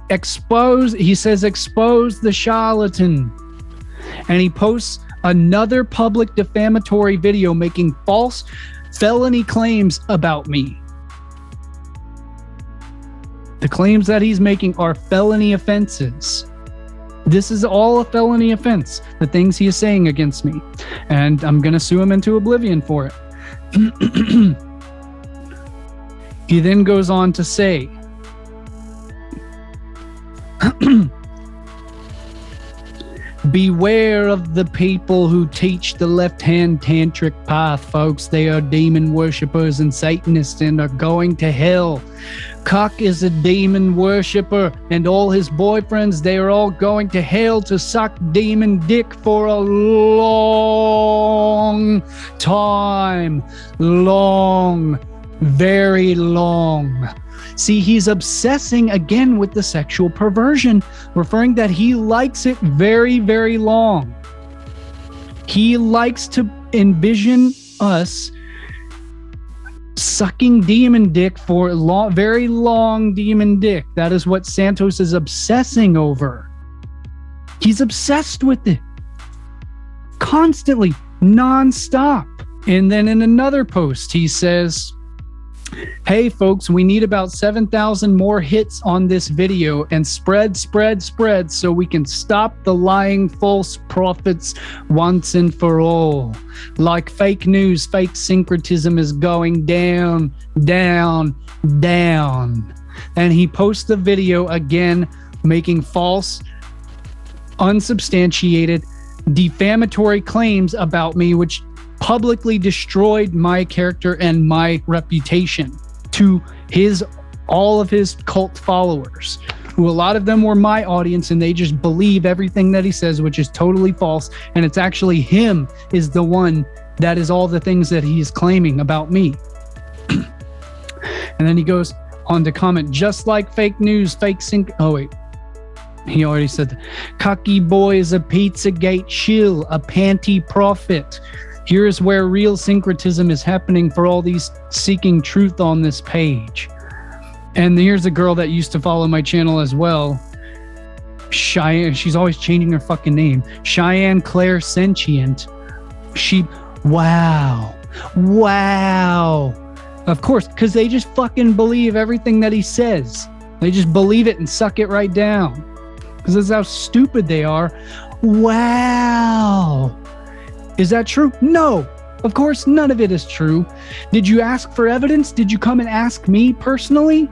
Expose the charlatan. And he posts another public defamatory video making false felony claims about me. The claims that he's making are felony offenses. This is all a felony offense, the things he is saying against me. And I'm going to sue him into oblivion for it. He then goes on to say, beware of the people who teach the left-hand tantric path, folks. They are demon worshippers and Satanists and are going to hell. Cuck is a demon worshipper and all his boyfriends, they are all going to hell to suck demon dick for a long time. Long, very long. See, he's obsessing again with the sexual perversion, referring that he likes it very, very long. He likes to envision us sucking demon dick for very long demon dick. That is what Santos is obsessing over. He's obsessed with it. Constantly, non-stop. And then in another post, he says, hey folks, we need about 7,000 more hits on this video and spread so we can stop the lying false prophets once and for all. Like fake news, fake syncretism is going down, down, down. And he posts the video again, making false, unsubstantiated, defamatory claims about me, which publicly destroyed my character and my reputation to all of his cult followers, who a lot of them were my audience, and they just believe everything that he says, which is totally false. And it's actually him is the one that is all the things that he's claiming about me. And then he goes on to comment, just like fake news, fake sync. Oh wait, he already said that. Cocky boy is a Pizzagate shill, a panty prophet. Here's where real syncretism is happening for all these seeking truth on this page. And here's a girl that used to follow my channel as well. Cheyenne, she's always changing her fucking name. Cheyenne Claire Sentient. Wow. Of course, because they just fucking believe everything that he says. They just believe it and suck it right down. Because that's how stupid they are. Wow. Is that true? No. Of course, none of it is true. Did you ask for evidence? Did you come and ask me personally?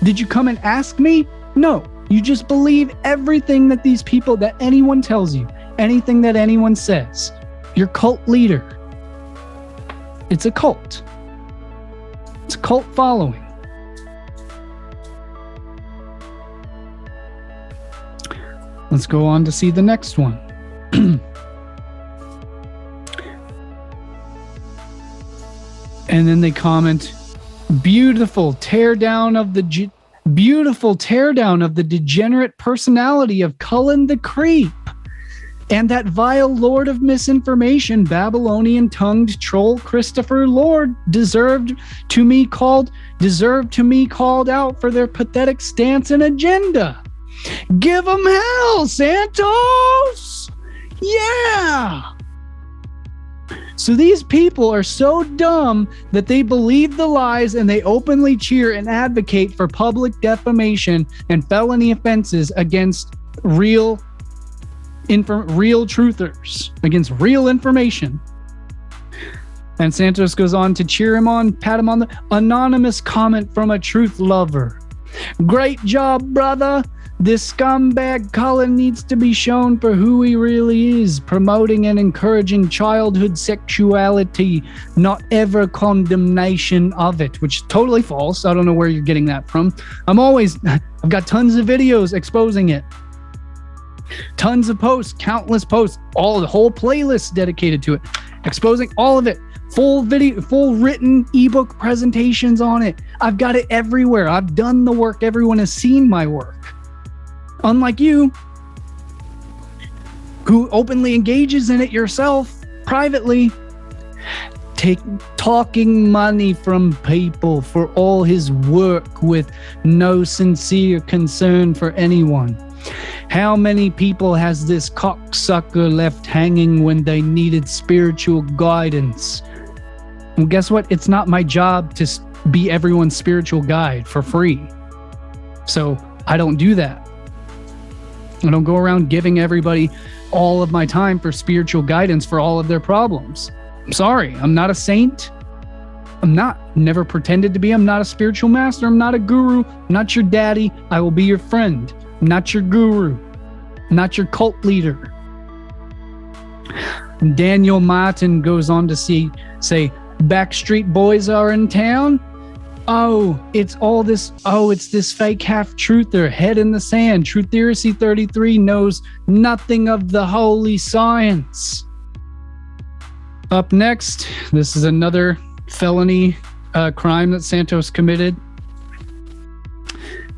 Did you come and ask me? No. You just believe everything that these people, that anyone tells you, anything that anyone says. Your cult leader. It's a cult. It's a cult following. Let's go on to see the next one. And then they comment, beautiful teardown of the degenerate personality of Cullen the Creep. And that vile lord of misinformation, Babylonian-tongued troll Christopher Lord, deserved to me called out for their pathetic stance and agenda. Give them hell, Santos! Yeah! So these people are so dumb that they believe the lies and they openly cheer and advocate for public defamation and felony offenses against real truthers, against real information. And Santos goes on to cheer him on, pat him on the anonymous comment from a truth lover. Great job, brother. This scumbag Cullen needs to be shown for who he really is, promoting and encouraging childhood sexuality, not ever condemnation of it, which is totally false. I don't know where you're getting that from. I've got tons of videos exposing it. Tons of posts, countless posts, the whole playlist dedicated to it, exposing all of it. Full video, full written ebook presentations on it. I've got it everywhere. I've done the work. Everyone has seen my work. Unlike you, who openly engages in it yourself, privately, talking money from people for all his work with no sincere concern for anyone. How many people has this cocksucker left hanging when they needed spiritual guidance? And guess what? It's not my job to be everyone's spiritual guide for free. So I don't do that. I don't go around giving everybody all of my time for spiritual guidance for all of their problems. I'm sorry. I'm not a saint. I'm not. Never pretended to be. I'm not a spiritual master. I'm not a guru. I'm not your daddy. I will be your friend. I'm not your guru. I'm not your cult leader. And Daniel Martin goes on to say, Backstreet Boys are in town. It's this fake half-truther, head in the sand. Trutheracy 33 knows nothing of the holy science. Up next, this is another felony crime that Santos committed,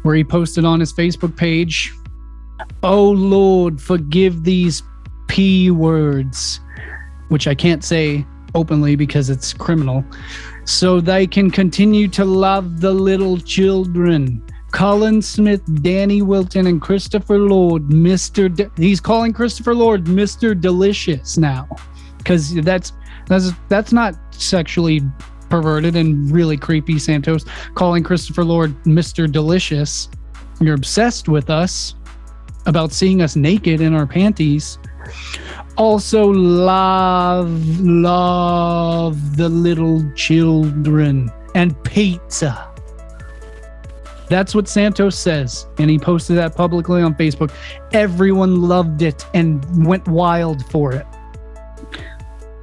where he posted on his Facebook page, "Oh Lord, forgive these P words," which I can't say openly because it's criminal, "so they can continue to love the little children. Cullen Smith, Danny Wilton, and Christopher Lord, he's calling Christopher Lord Mr. Delicious now, because that's not sexually perverted and really creepy, Santos. Calling Christopher Lord Mr. Delicious. You're obsessed with us about seeing us naked in our panties. Also love the little children and pizza." That's what Santos says, and he posted that publicly on Facebook. Everyone loved it and went wild for it,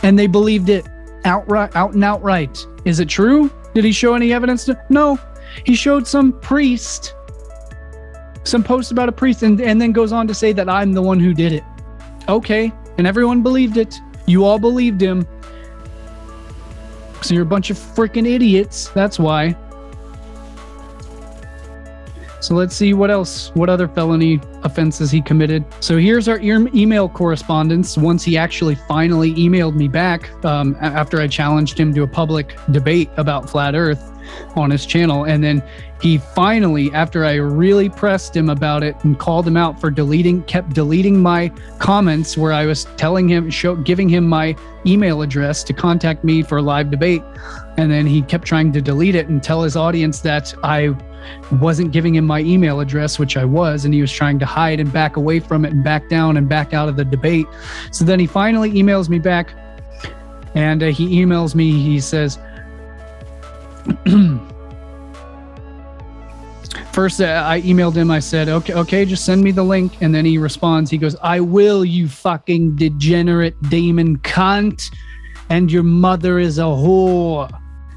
and they believed it out and outright. Is it true? Did he show any evidence? No, he showed some post about a priest, and then goes on to say that I'm the one who did it. Okay. And everyone believed it. You all believed him. So you're a bunch of freaking idiots. That's why. So let's see what other felony offenses he committed. So here's our email correspondence once he actually finally emailed me back after I challenged him to a public debate about Flat Earth on his channel. And then he finally, after I really pressed him about it and called him out for kept deleting my comments where I was giving him my email address to contact me for a live debate. And then he kept trying to delete it and tell his audience that I wasn't giving him my email address, which I was, and he was trying to hide and back away from it and back down and back out of the debate. So then he finally emails me back, and he emails me, he says, first I emailed him, I said, okay, just send me the link. And then he responds, he goes, "I will, you fucking degenerate demon cunt, and your mother is a whore,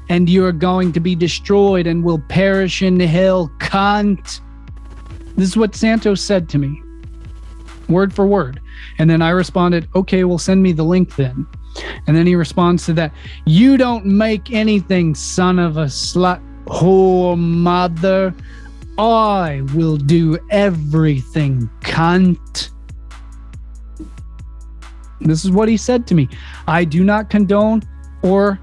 and you are going to be destroyed and will perish in hell, cunt." This is what Santos said to me, word for word. And then I responded, "Okay, well, send me the link then." And then he responds to that, "You don't make anything, son of a slut, whore, mother. I will do everything, cunt." This is what he said to me. I do not condone or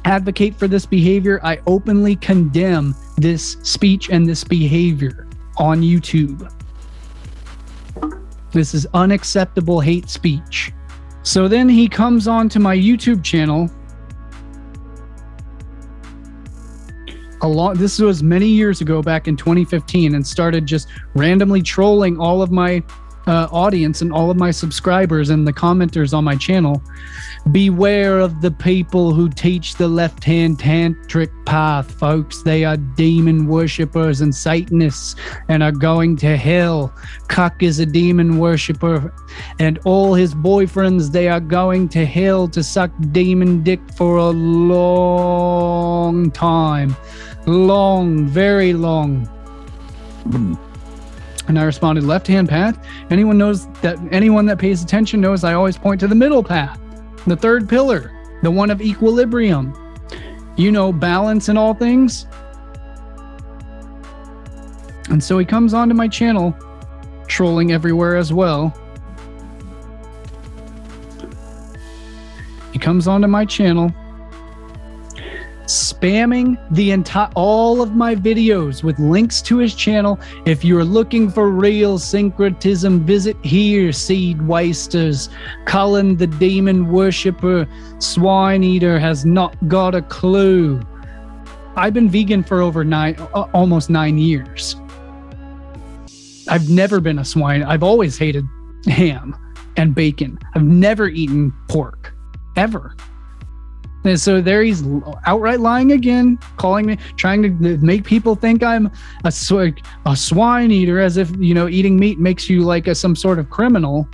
advocate for this behavior. I openly condemn this speech and this behavior on YouTube. This is unacceptable hate speech. So then he comes on to my YouTube channel. This was many years ago, back in 2015, and started just randomly trolling all of my audience and all of my subscribers and the commenters on my channel. Beware of the people who teach the left-hand tantric path, folks. They are demon worshippers and Satanists and are going to hell. Cuck is a demon worshipper, and all his boyfriends, they are going to hell to suck demon dick for a long time. Long, very long. And I responded, left-hand path? Anyone that pays attention knows I always point to the middle path, the third pillar, the one of equilibrium. You know, balance in all things. And so he comes onto my channel, trolling everywhere as well. He comes onto my channel, spamming all of my videos with links to his channel. If you're looking for real syncretism, visit here, seed wasters. Cullen, the demon worshipper, swine eater, has not got a clue. I've been vegan for over almost 9 years. I've never been a swine. I've always hated ham and bacon. I've never eaten pork, ever. And so there he's outright lying again, calling me, trying to make people think I'm a swine eater, as if, you know, eating meat makes you like some sort of criminal.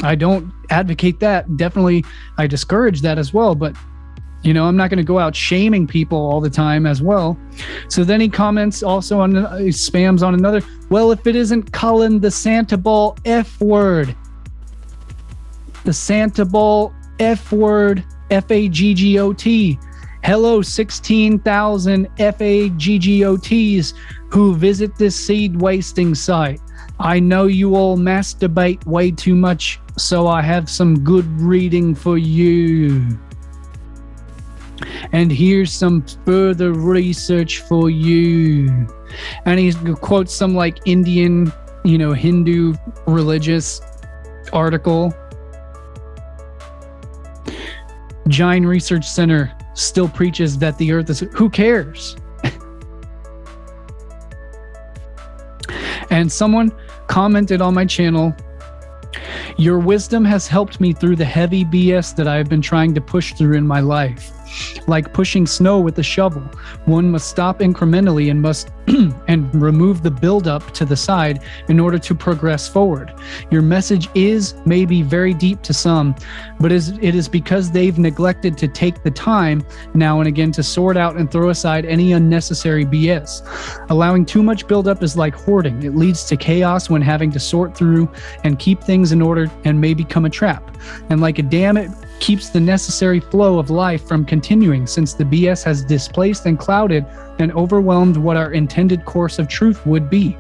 I don't advocate that. Definitely, I discourage that as well. But, you know, I'm not going to go out shaming people all the time as well. So then he comments also on, he spams on another. Well, if it isn't Cullen, the Santa Ball F word. The Santa Ball F word. FAGGOT. Hello, 16,000 FAGGOTs who visit this seed wasting site. I know you all masturbate way too much, so I have some good reading for you. And here's some further research for you. And he quotes some like Indian, you know, Hindu religious article. Jain Research Center still preaches that the earth is... Who cares? And someone commented on my channel, your wisdom has helped me through the heavy BS that I've been trying to push through in my life. Like pushing snow with a shovel. One must stop incrementally and must and remove the buildup to the side in order to progress forward. Your message is maybe very deep to some, but it is because they've neglected to take the time now and again to sort out and throw aside any unnecessary BS. Allowing too much buildup is like hoarding. It leads to chaos when having to sort through and keep things in order and may become a trap. And like a dam, it keeps the necessary flow of life from continuing, since the BS has displaced and clouded and overwhelmed what our intended course of truth would be.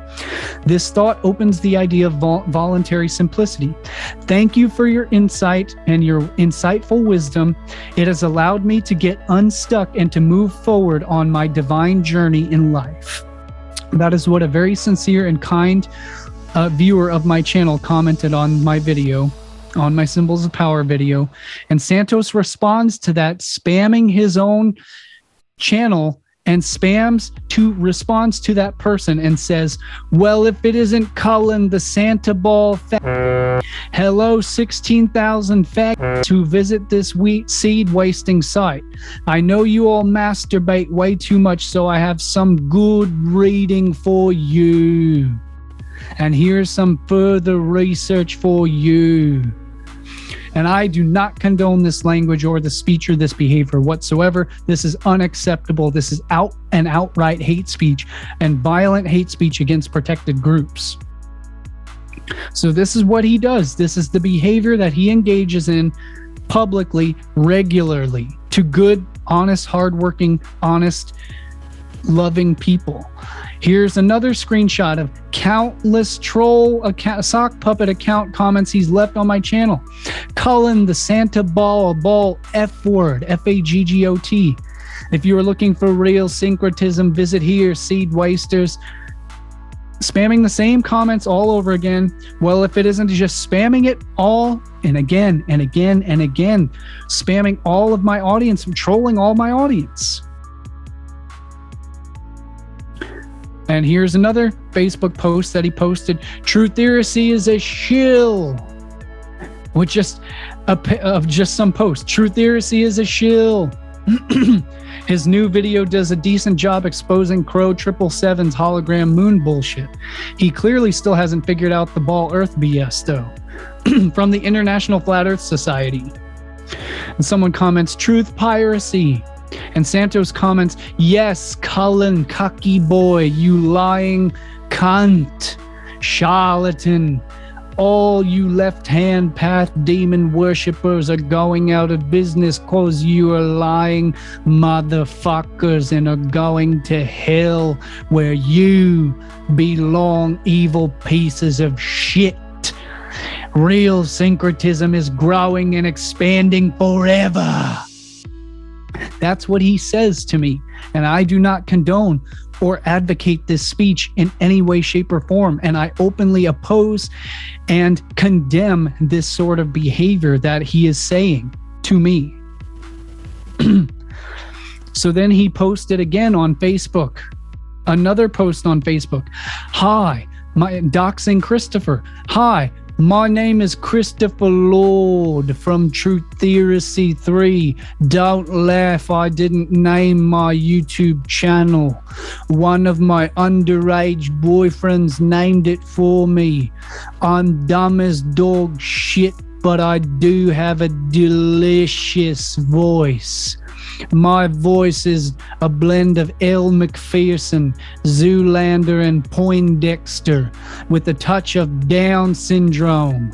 This thought opens the idea of voluntary simplicity. Thank you for your insight and your insightful wisdom. It has allowed me to get unstuck and to move forward on my divine journey in life. That is what a very sincere and kind viewer of my channel commented on my video, on my Symbols of Power video. And Santos responds to that, spamming his own channel, and responds to that person and says, well, if it isn't Cullen, the Santa Ball hello, 16,000 faggots who visit this seed wasting site. I know you all masturbate way too much, so I have some good reading for you. And here's some further research for you. And I do not condone this language or the speech or this behavior whatsoever. This is unacceptable. This is outright hate speech and violent hate speech against protected groups. So this is what he does. This is the behavior that he engages in publicly, regularly, to good, honest, hardworking, honest loving people. Here's another screenshot of countless troll sock puppet account comments he's left on my channel. Cullen, the Santa ball F word, F-A-G-G-O-T. If you are looking for real syncretism, visit here, seed wasters. Spamming the same comments all over again. Well, if it isn't just spamming it all and again and again and again, spamming all of my audience, trolling all my audience. And here's another Facebook post that he posted. Trutheresy is a shill. With just some post. Trutheresy is a shill. His new video does a decent job exposing Crow 777's hologram moon bullshit. He clearly still hasn't figured out the ball Earth BS though. From the International Flat Earth Society. And someone comments, truth piracy. And Santos comments, yes, Cullen, cocky boy, you lying cunt, charlatan. All you left-hand path demon worshippers are going out of business cause you are lying motherfuckers and are going to hell where you belong, evil pieces of shit. Real syncretism is growing and expanding forever. That's what he says to me, and I do not condone or advocate this speech in any way, shape, or form, and I openly oppose and condemn this sort of behavior that he is saying to me. So then he posted again on Facebook, another post on Facebook. Hi, doxing Christopher. Hi, my name is Christopher Lord from Trutheresy 3. Don't laugh, I didn't name my YouTube channel. One of my underage boyfriends named it for me. I'm dumb as dog shit, but I do have a delicious voice. My voice is a blend of Elle Macpherson, Zoolander, and Poindexter with a touch of Down syndrome.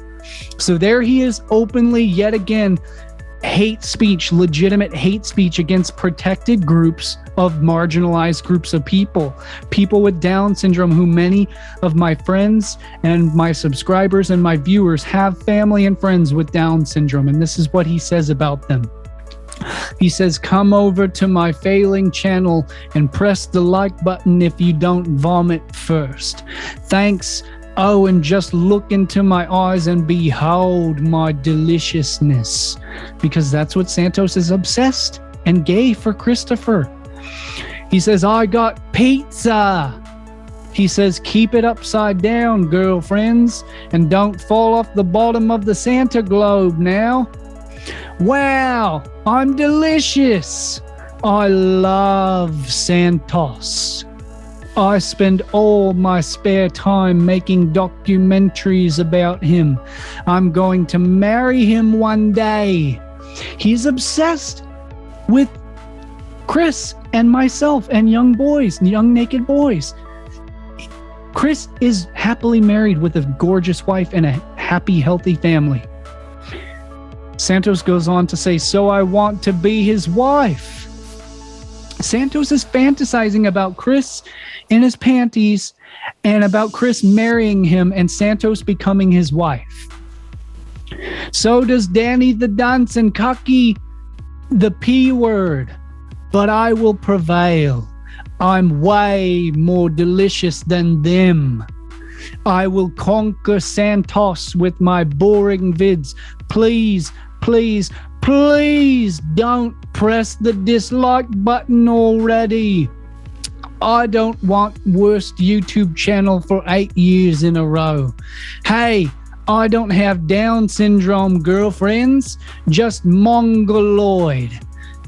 So there he is openly, yet again, hate speech, legitimate hate speech against protected groups of marginalized groups of people with Down syndrome, who many of my friends and my subscribers and my viewers have family and friends with Down syndrome. And this is what he says about them. He says, come over to my failing channel and press the like button if you don't vomit first. Thanks. Oh, and just look into my eyes and behold my deliciousness. Because that's what Santos is obsessed and gay for Christopher. He says, I got pizza. He says, keep it upside down, girlfriends, and don't fall off the bottom of the Santa globe now. Wow, I'm delicious. I love Santos. I spend all my spare time making documentaries about him. I'm going to marry him one day. He's obsessed with Chris and myself and young naked boys. Chris is happily married with a gorgeous wife and a happy, healthy family. Santos goes on to say, so I want to be his wife. Santos is fantasizing about Chris in his panties and about Chris marrying him and Santos becoming his wife. So does Danny the Dunce and Cocky the P word. But I will prevail. I'm way more delicious than them. I will conquer Santos with my boring vids. Please, please, please don't press the dislike button already. I don't want worst YouTube channel for 8 years in a row. Hey, I don't have Down syndrome, girlfriends, just mongoloid.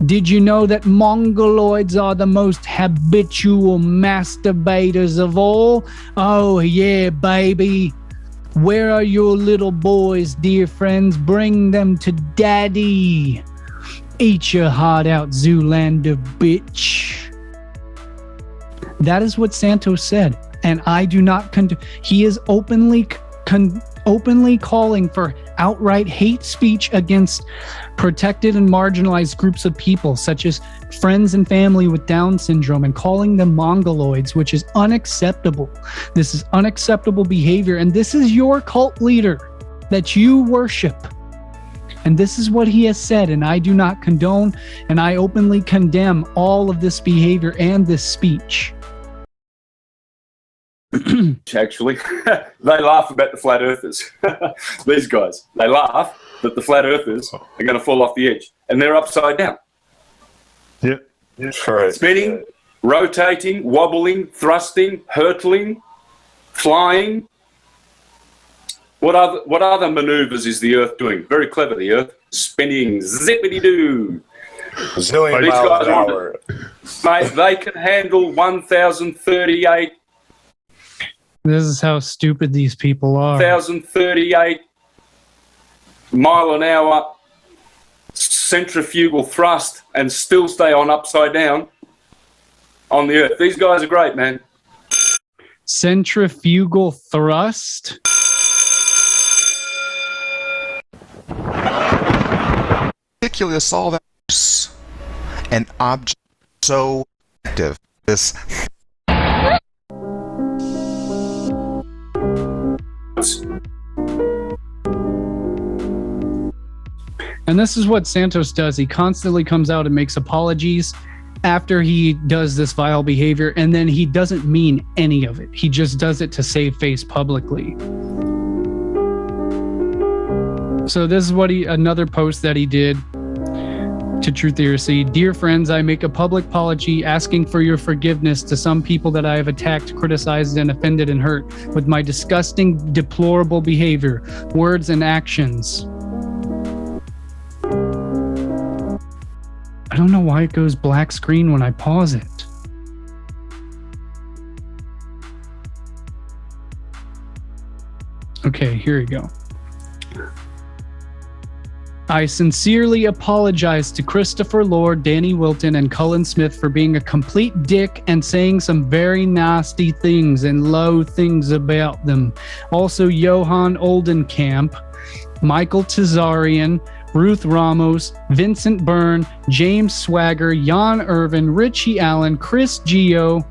Did you know that mongoloids are the most habitual masturbators of all? Oh yeah, baby. Where are your little boys, dear friends? Bring them to daddy. Eat your heart out, Zoolander bitch. That is what Santos said, and I do not He is openly calling for outright hate speech against protected and marginalized groups of people, such as friends and family with Down syndrome, and calling them mongoloids, which is unacceptable. This is unacceptable behavior, and this is your cult leader that you worship. And this is what he has said, and I do not condone, and I openly condemn all of this behavior and this speech. Actually, they laugh about the flat earthers. These guys, they laugh that the flat earthers are going to fall off the edge, and they're upside down. Yep. Correct. Spinning, rotating, wobbling, thrusting, hurtling, flying. What other maneuvers is the Earth doing? Very clever, the Earth. Spinning, zippity-doo. Zillion These miles guys an want hour. Mate, they can handle 1,038 This is how stupid these people are. 1,038 mile an hour centrifugal thrust and still stay on upside down on the Earth. These guys are great, man. Centrifugal thrust? Ridiculous, all that. An object so active. This. And this is what Santos does. He constantly comes out and makes apologies after he does this vile behavior, and then he doesn't mean any of it. He just does it to save face publicly. So this is what another post that he did to Truth Heresy. Dear friends, I make a public apology asking for your forgiveness to some people that I have attacked, criticized, and offended and hurt with my disgusting, deplorable behavior, words, and actions. I don't know why it goes black screen when I pause it. Okay, here we go. I sincerely apologize to Christopher Lord, Danny Wilton, and Cullen Smith for being a complete dick and saying some very nasty things and low things about them. Also, Johan Oldenkamp, Michael Tazarian, Ruth Ramos, Vincent Byrne, James Swagger, Jan Irvin, Richie Allen, Chris Gio,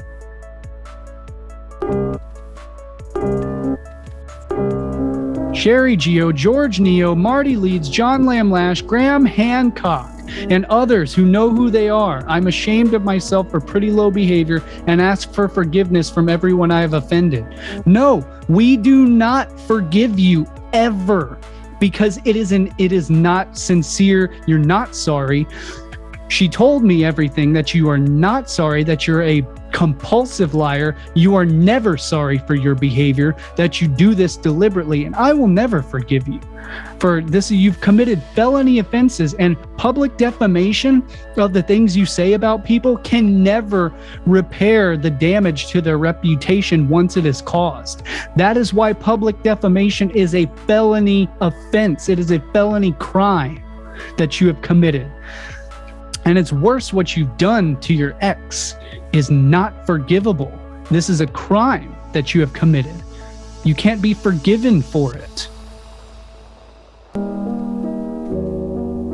Sherry Gio, George Neo, Marty Leeds, John Lamlash, Graham Hancock, and others who know who they are. I'm ashamed of myself for pretty low behavior and ask for forgiveness from everyone I have offended. No, we do not forgive you ever, because it is not sincere. You're not sorry. She told me everything, that you are not sorry, that you're a compulsive liar. You are never sorry for your behavior, that you do this deliberately, and I will never forgive you for this. You've committed felony offenses, and public defamation of the things you say about people can never repair the damage to their reputation once it is caused. That is why public defamation is a felony offense. It is a felony crime that you have committed. And it's worse, what you've done to your ex is not forgivable. This is a crime that you have committed. You can't be forgiven for it.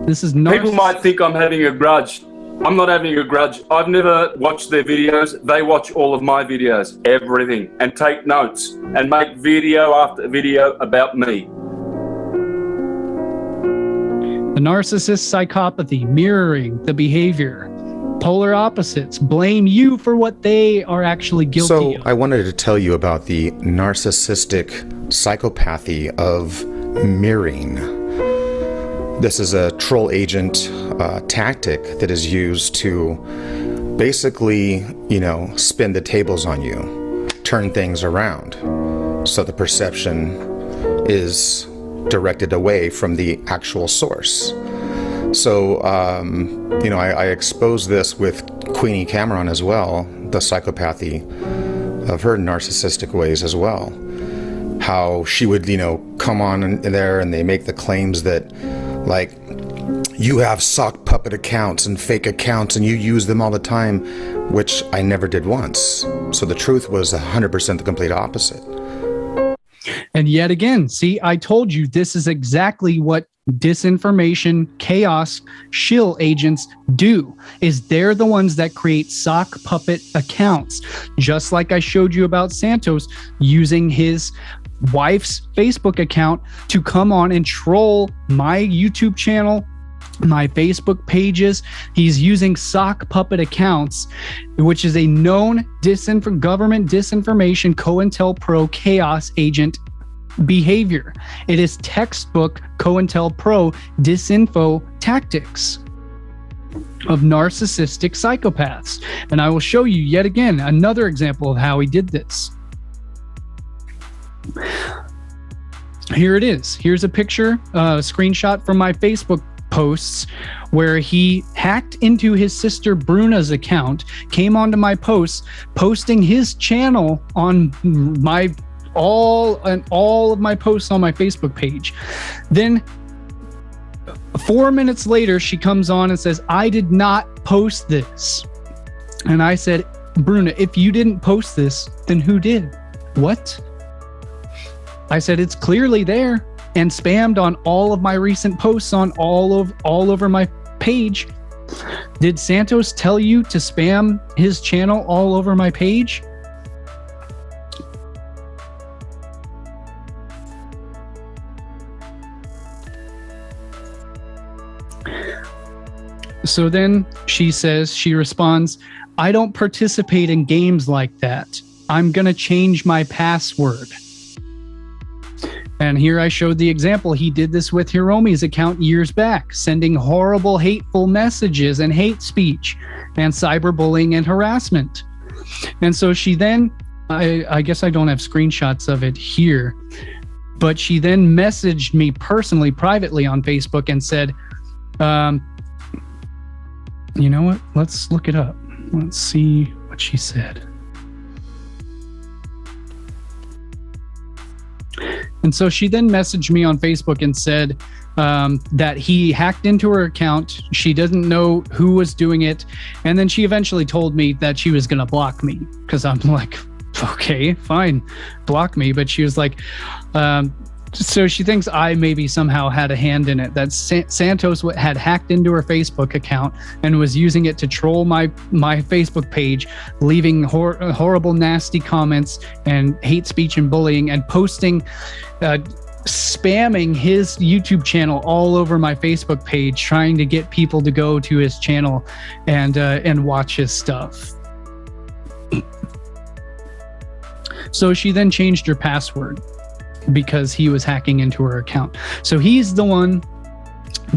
This is not. People might think I'm having a grudge. I'm not having a grudge. I've never watched their videos. They watch all of my videos, everything, and take notes and make video after video about me. The narcissist psychopathy, mirroring the behavior. Polar opposites blame you for what they are actually guilty So of. I wanted to tell you about the narcissistic psychopathy of mirroring. This is a troll agent tactic that is used to basically, spin the tables on you, turn things around, so the perception is directed away from the actual source. So, I exposed this with Queenie Cameron as well, the psychopathy of her narcissistic ways as well. How she would, come on there and they make the claims that, like, you have sock puppet accounts and fake accounts and you use them all the time, which I never did once. So the truth was 100% the complete opposite. And yet again, see, I told you this is exactly what disinformation, chaos, shill agents do, is they're the ones that create sock puppet accounts. Just like I showed you about Santos using his wife's Facebook account to come on and troll my YouTube channel, my Facebook pages. He's using sock puppet accounts, which is a known government disinformation COINTELPRO chaos agent behavior. It is textbook COINTELPRO disinfo tactics of narcissistic psychopaths. And I will show you yet again another example of how he did this. Here it is. Here's a picture, a screenshot from my Facebook posts where he hacked into his sister Bruna's account, came onto my posts, posting his channel on my all of my posts on my Facebook page. Then 4 minutes later, she comes on and says, I did not post this. And I said, Bruna, if you didn't post this, then who did? What? I said, it's clearly there and spammed on all of my recent posts on all over my page. Did Santos tell you to spam his channel all over my page? So then she responds, I don't participate in games like that. I'm going to change my password. And here I showed the example. He did this with Hiromi's account years back, sending horrible, hateful messages and hate speech and cyberbullying and harassment. And so she then, I guess I don't have screenshots of it here, but she then messaged me personally, privately on Facebook and said, you know what? Let's look it up. Let's see what she said. And so she then messaged me on Facebook and said that he hacked into her account. She doesn't know who was doing it. And then she eventually told me that she was going to block me, because I'm like, okay, fine, block me. But she was like, so she thinks I maybe somehow had a hand in it, that Santos had hacked into her Facebook account and was using it to troll my Facebook page, leaving horrible, nasty comments and hate speech and bullying, and posting, spamming his YouTube channel all over my Facebook page, trying to get people to go to his channel and watch his stuff. So she then changed her password because he was hacking into her account. So he's the one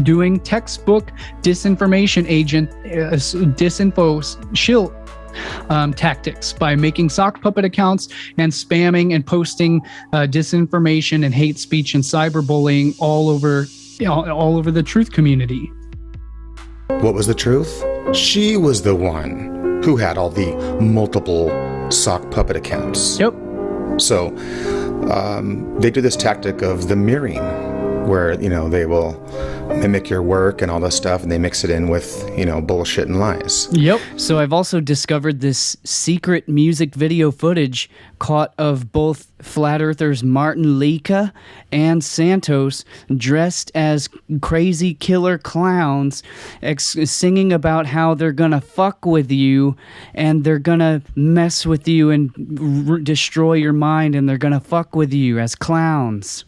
doing textbook disinformation agent, disinfo shill tactics by making sock puppet accounts and spamming and posting disinformation and hate speech and cyberbullying all over the truth community. What was the truth? She was the one who had all the multiple sock puppet accounts. Yep. So they do this tactic of the mirroring, where, they will mimic your work and all this stuff, and they mix it in with, bullshit and lies. Yep. So I've also discovered this secret music video footage caught of both Flat Earthers Martin Leka and Santos dressed as crazy killer clowns, singing about how they're gonna fuck with you and they're gonna mess with you and destroy your mind, and they're gonna fuck with you as clowns.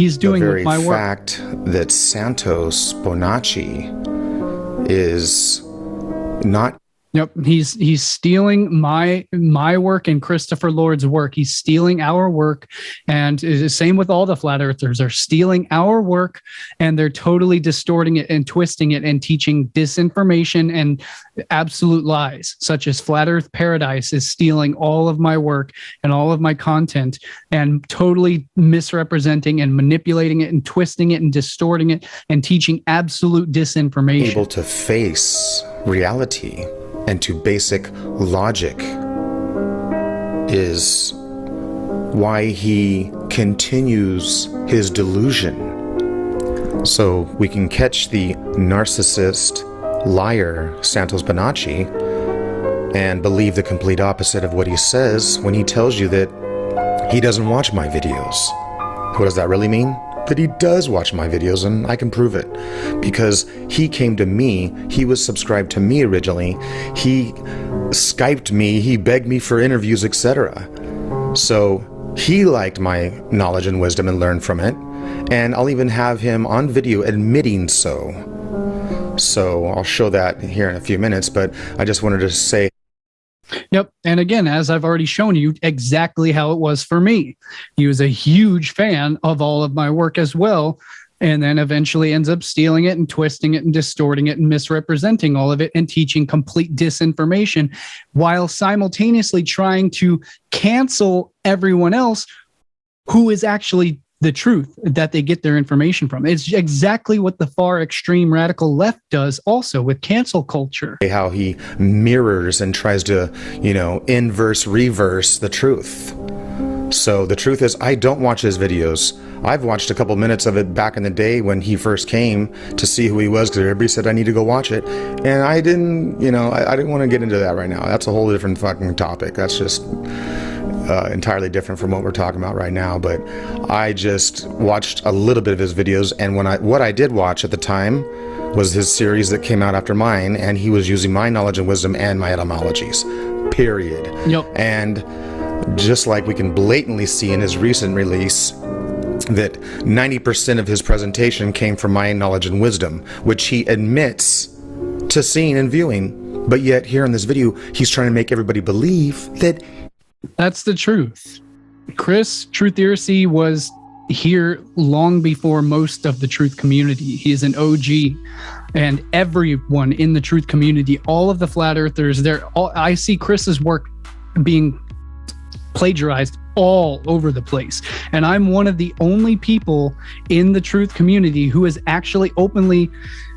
He's doing the with very my work. fact that Santos Bonacci is not Yep, he's stealing my work and Christopher Lord's work. He's stealing our work, and it's the same with all the flat earthers. They're stealing our work, and they're totally distorting it and twisting it and teaching disinformation and absolute lies, such as Flat Earth Paradise is stealing all of my work and all of my content and totally misrepresenting and manipulating it and twisting it and distorting it and teaching absolute disinformation. Able to face reality and to basic logic is why he continues his delusion. So we can catch the narcissist liar Santos Bonacci and believe the complete opposite of what he says when he tells you that he doesn't watch my videos. What does that really mean? That he does watch my videos, and I can prove it because he came to me. He was subscribed to me originally. He Skyped me, he begged me for interviews, etc. So he liked my knowledge and wisdom and learned from it, and I'll even have him on video admitting so. So I'll show that here in a few minutes, but I just wanted to say. Yep. And again, as I've already shown you, exactly how it was for me. He was a huge fan of all of my work as well, and then eventually ends up stealing it and twisting it and distorting it and misrepresenting all of it and teaching complete disinformation while simultaneously trying to cancel everyone else who is actually the truth that they get their information from. It's exactly what the far extreme radical left does also with cancel culture. How he mirrors and tries to, inverse, reverse the truth. So the truth is, I don't watch his videos. I've watched a couple minutes of it back in the day when he first came to see who he was, because everybody said I need to go watch it. And I didn't, I didn't want to get into that right now. That's a whole different fucking topic. That's just entirely different from what we're talking about right now. But I just watched a little bit of his videos, and what I did watch at the time was his series that came out after mine, and he was using my knowledge and wisdom and my etymologies, period. Yep. And just like we can blatantly see in his recent release that 90% of his presentation came from my knowledge and wisdom, which he admits to seeing and viewing, but yet here in this video he's trying to make everybody believe that that's the truth. Chris, Truthersy, was here long before most of the truth community. He is an OG, and everyone in the truth community, all of the flat earthers, I see Chris's work being plagiarized all over the place. And I'm one of the only people in the truth community who has actually openly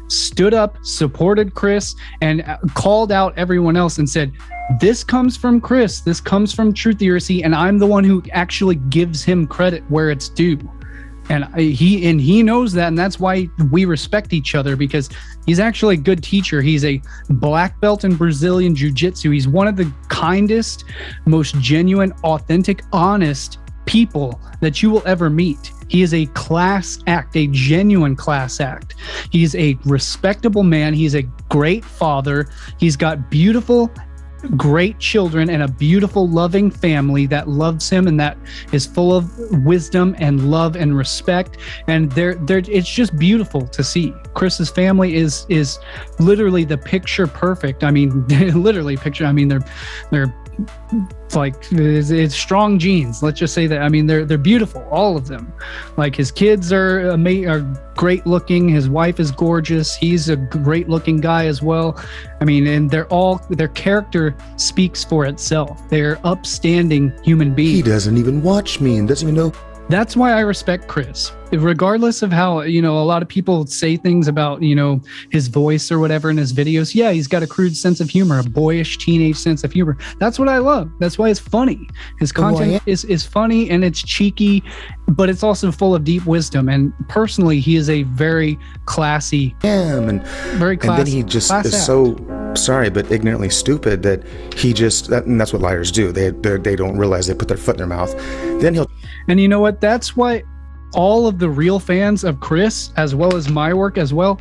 stood up, supported Chris, and called out everyone else and said, this comes from Chris, this comes from Truthersy, and I'm the one who actually gives him credit where it's due. And he knows that, and that's why we respect each other, because he's actually a good teacher. He's a black belt in Brazilian Jiu-Jitsu. He's one of the kindest, most genuine, authentic, honest people that you will ever meet. He is a class act, a genuine class act. He's a respectable man. He's a great father. He's got beautiful, great children and a beautiful, loving family that loves him and that is full of wisdom and love and respect. And it's just beautiful to see. Chris's family is literally the picture perfect. I mean, literally picture. I mean, they're like, it's strong genes. Let's just say that. I mean, they're beautiful, all of them. Like, his kids are great looking. His wife is gorgeous. He's a great looking guy as well. I mean, and their character speaks for itself. They're upstanding human beings. He doesn't even watch me and doesn't even know. That's why I respect Chris. Regardless of how, a lot of people say things about, his voice or whatever in his videos. Yeah, he's got a crude sense of humor, a boyish teenage sense of humor. That's what I love. That's why it's funny. His content is funny and it's cheeky, but it's also full of deep wisdom. And personally, he is a very classy, very classy. And then he just is so sorry, but ignorantly stupid that he just, and that's what liars do. They don't realize they put their foot in their mouth. Then he'll. And you know what? That's why all of the real fans of Chris, as well as my work as well,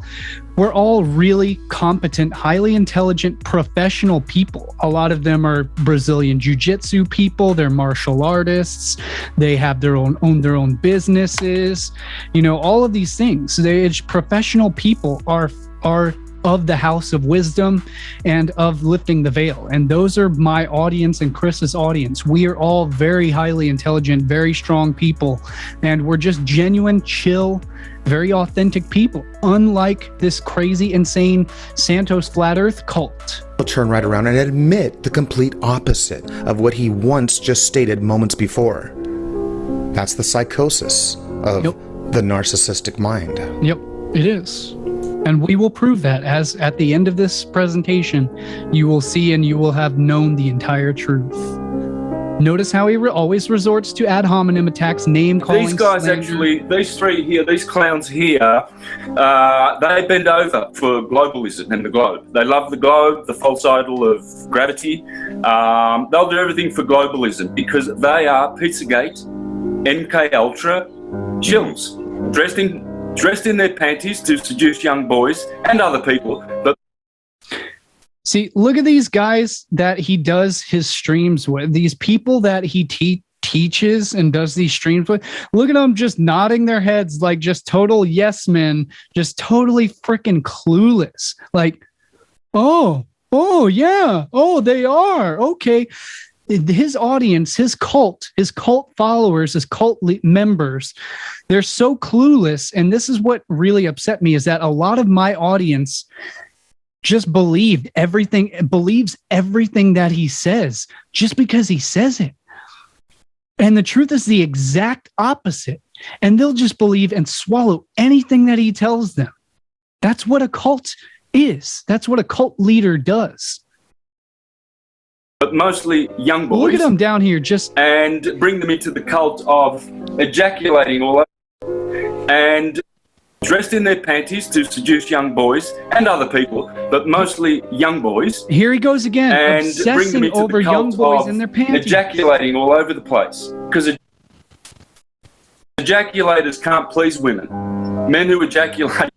we're all really competent, highly intelligent, professional people. A lot of them are Brazilian Jiu-Jitsu people. They're martial artists. They have own their own businesses. All of these things. Professional people are of the House of Wisdom and of Lifting the Veil. And those are my audience and Chris's audience. We are all very highly intelligent, very strong people, and we're just genuine, chill, very authentic people, unlike this crazy, insane Santos Flat Earth cult. He'll turn right around and admit the complete opposite of what he once just stated moments before. That's the psychosis of the narcissistic mind. Yep, it is. And we will prove that, as at the end of this presentation, you will see and you will have known the entire truth. Notice how he always resorts to ad hominem attacks, name calling. These guys slander. actually, these three here, these clowns here, they bend over for globalism and the globe. They love the globe, the false idol of gravity. They'll do everything for globalism because they are Pizzagate, MK Ultra, shills, dressed in their panties to seduce young boys and other people. But see, look at these guys that he does his streams with, these people that he teaches and does these streams with. Look at them just nodding their heads like just total yes men, just totally freaking clueless. Like, oh yeah, oh, they are. Okay. His audience, his cult followers, his cult members, they're so clueless. And this is what really upset me, is that a lot of my audience just believes everything that he says just because he says it. And the truth is the exact opposite. And they'll just believe and swallow anything that he tells them. That's what a cult is. That's what a cult leader does. But mostly young boys. Look at them down here, and bring them into the cult of ejaculating all over and dressed in their panties to seduce young boys and other people, but mostly young boys. Here he goes again, and obsessing bring them into over the cult young boys of in their panties, ejaculating all over the place because ejaculators can't please women. Men who ejaculate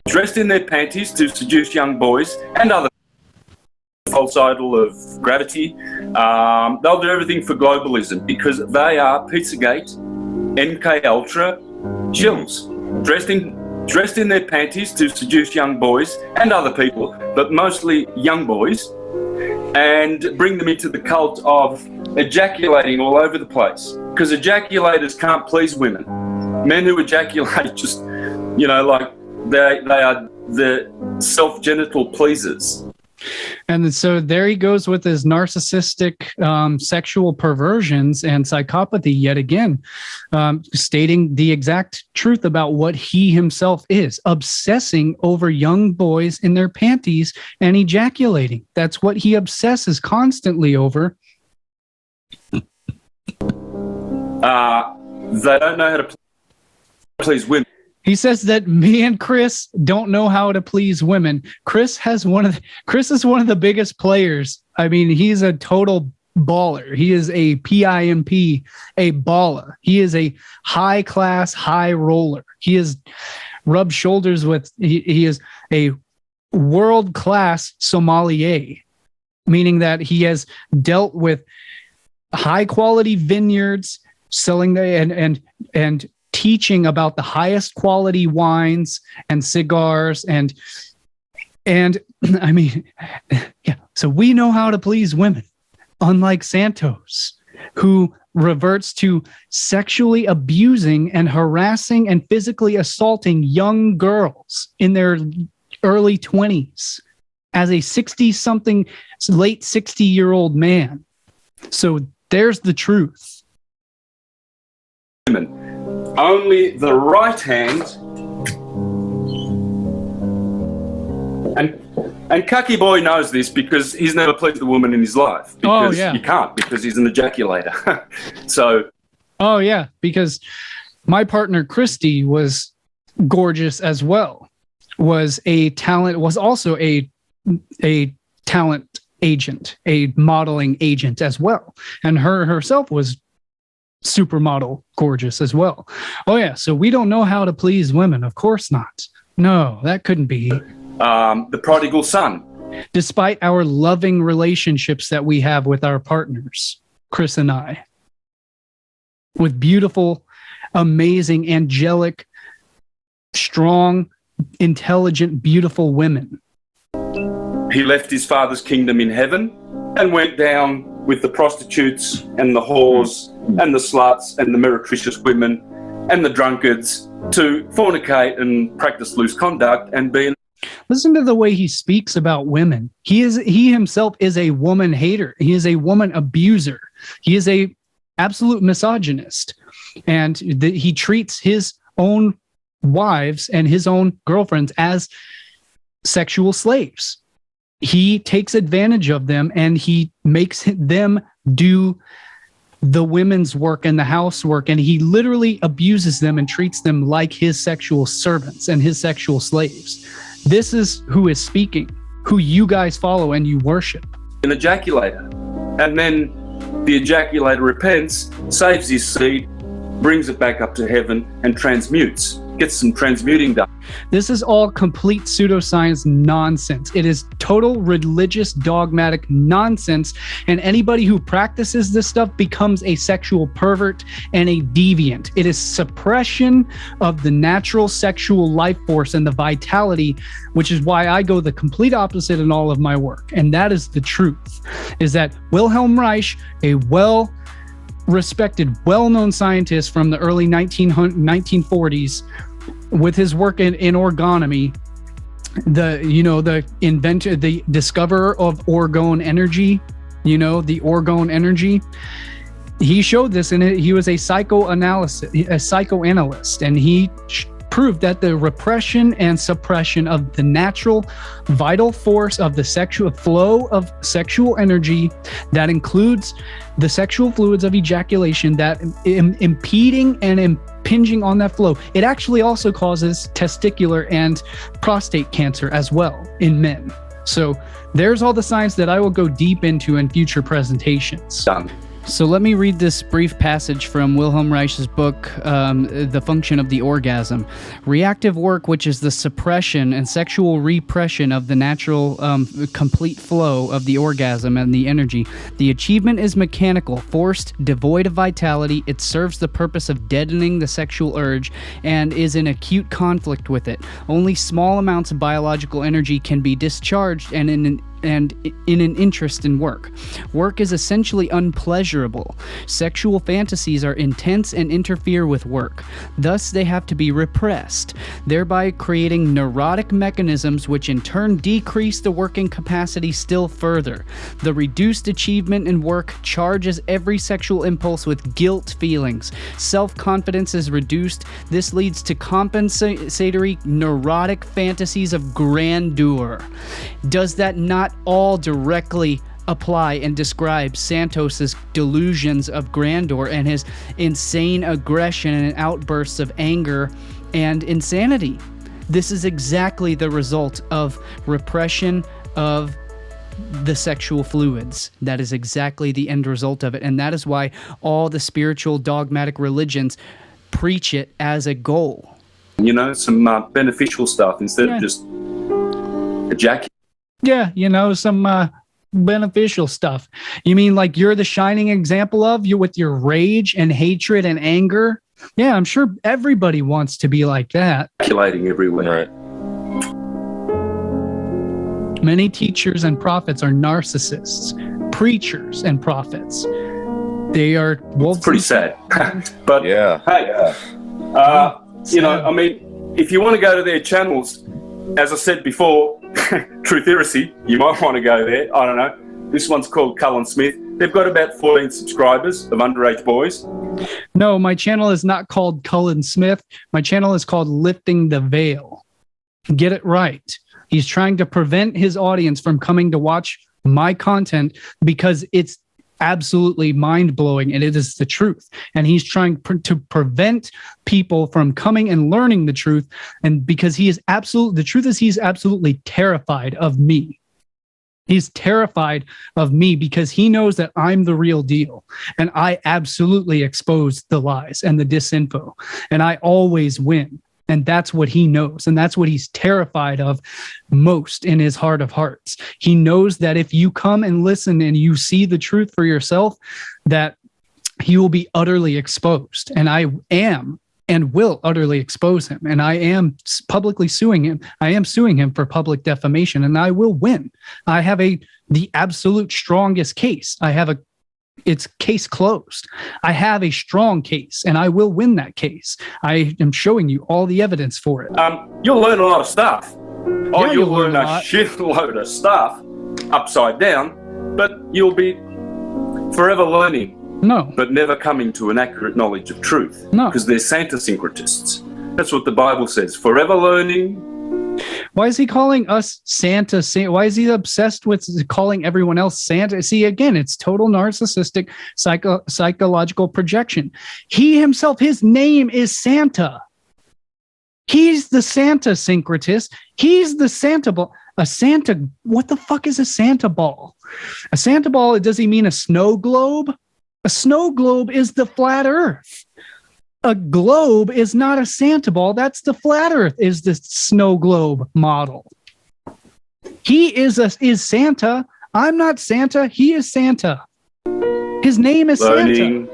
dressed in their panties to seduce young boys and other false idol of gravity. They'll do everything for globalism because they are Pizzagate, MK Ultra, shills, dressed in their panties to seduce young boys and other people, but mostly young boys, and bring them into the cult of ejaculating all over the place because ejaculators can't please women. Men who ejaculate just, like they are the self-genital pleasers. And so there he goes with his narcissistic sexual perversions and psychopathy yet again, stating the exact truth about what he himself is, obsessing over young boys in their panties and ejaculating. That's what he obsesses constantly over. They don't know how to please women. He says that me and Chris don't know how to please women. Chris is one of the biggest players. I mean, he's a total baller. He is a PIMP, a baller. He is a high class, high roller. He is rubbed shoulders with, he is a world class sommelier, meaning that he has dealt with high quality vineyards, selling and teaching about the highest quality wines and cigars and I mean, yeah. So we know how to please women, unlike Santos, who reverts to sexually abusing and harassing and physically assaulting young girls in their early 20s as a 60-something, late 60-year-old man. So there's the truth. Only the right hand, and Cucky Boy knows this because he's never pleased a woman in his life. Because you can't, because he's an ejaculator. So. Oh yeah, because my partner Christy was gorgeous as well. Was also a talent agent, a modeling agent as well, and herself was supermodel gorgeous as well. Oh yeah, so we don't know how to please women. Of course not. No, that couldn't be. The prodigal son. Despite our loving relationships that we have with our partners, Chris and I, with beautiful, amazing, angelic, strong, intelligent, beautiful women. He left his father's kingdom in heaven and went down with the prostitutes and the whores and the sluts and the meretricious women and the drunkards to fornicate and practice loose conduct and be. Listen to the way he speaks about women. He himself is a woman hater. He is a woman abuser. He is a absolute misogynist, and he treats his own wives and his own girlfriends as sexual slaves. He takes advantage of them, and he makes them do the women's work and the housework, and he literally abuses them and treats them like his sexual servants and his sexual slaves. This is who is speaking, who you guys follow and you worship. An ejaculator. And then the ejaculator repents, saves his seed, brings it back up to heaven, and transmutes. Gets some transmuting done. This is all complete pseudoscience nonsense. It is total religious dogmatic nonsense, and anybody who practices this stuff becomes a sexual pervert and a deviant. It is suppression of the natural sexual life force and the vitality, which is why I go the complete opposite in all of my work. And that is the truth, is that Wilhelm Reich, a well-respected, well-known scientist from the early 1940s, with his work in orgonomy, the inventor, the discoverer of orgone energy, the orgone energy, he showed this in it. He was a psychoanalyst, and he proved that the repression and suppression of the natural vital force of the sexual flow of sexual energy, that includes the sexual fluids of ejaculation, that impeding and impinging on that flow, it actually also causes testicular and prostate cancer as well in men. So there's all the science that I will go deep into in future presentations. Done. So let me read this brief passage from Wilhelm Reich's book, The Function of the Orgasm. Reactive work, which is the suppression and sexual repression of the natural complete flow of the orgasm and the energy. The achievement is mechanical, forced, devoid of vitality. It serves the purpose of deadening the sexual urge and is in acute conflict with it. Only small amounts of biological energy can be discharged and in an interest in work. Work is essentially unpleasurable. Sexual fantasies are intense and interfere with work. Thus, they have to be repressed, thereby creating neurotic mechanisms which in turn decrease the working capacity still further. The reduced achievement in work charges every sexual impulse with guilt feelings. Self-confidence is reduced. This leads to compensatory neurotic fantasies of grandeur. Does that not all directly apply and describe Santos's delusions of grandeur and his insane aggression and outbursts of anger and insanity? This is exactly the result of repression of the sexual fluids. That is exactly the end result of it. And that is why all the spiritual dogmatic religions preach it as a goal. Some beneficial stuff instead of just ejaculate. Yeah, some beneficial stuff. You mean like you're the shining example of you with your rage and hatred and anger? Yeah, I'm sure everybody wants to be like that. Ejaculating everywhere. Right. Many teachers and prophets are narcissists, preachers and prophets. They are wolves. It's pretty sad. But Yeah. hey, if you want to go to their channels, as I said before, Truth Heresy, you might want to go there. I don't know. This one's called Cullen Smith. They've got about 14 subscribers of underage boys. No, my channel is not called Cullen Smith. My channel is called Lifting the Veil. Get it right. He's trying to prevent his audience from coming to watch my content because it's absolutely mind-blowing and it is the truth. And he's trying to prevent people from coming and learning the truth. And because the truth is he's absolutely terrified of me. He's terrified of me because he knows that I'm the real deal. And I absolutely expose the lies and the disinfo. And I always win. And that's what he knows. And that's what he's terrified of most in his heart of hearts. He knows that if you come and listen and you see the truth for yourself, that he will be utterly exposed. And I am and will utterly expose him. And I am publicly suing him. I am suing him for public defamation, and I will win. I have the absolute strongest case. It's case closed. I have a strong case, and I will win that case. I am showing you all the evidence for it. You'll learn a lot of stuff. Yeah, You'll learn a shitload of stuff upside down, but you'll be forever learning. No. But never coming to an accurate knowledge of truth. No. Because they're Santa syncretists. That's what the Bible says. Forever learning. Why is he calling us Santa? Why is he obsessed with calling everyone else Santa? See, again, it's total narcissistic psychological projection. He himself, his name is Santa. He's the Santa syncretist. He's the Santa ball. A Santa, what the fuck is a Santa ball? A Santa ball, does he mean a snow globe? A snow globe is the flat earth. A globe is not a Santa ball. That's the flat earth, is the snow globe model. He is Santa. I'm not Santa. He is Santa. His name is Santa.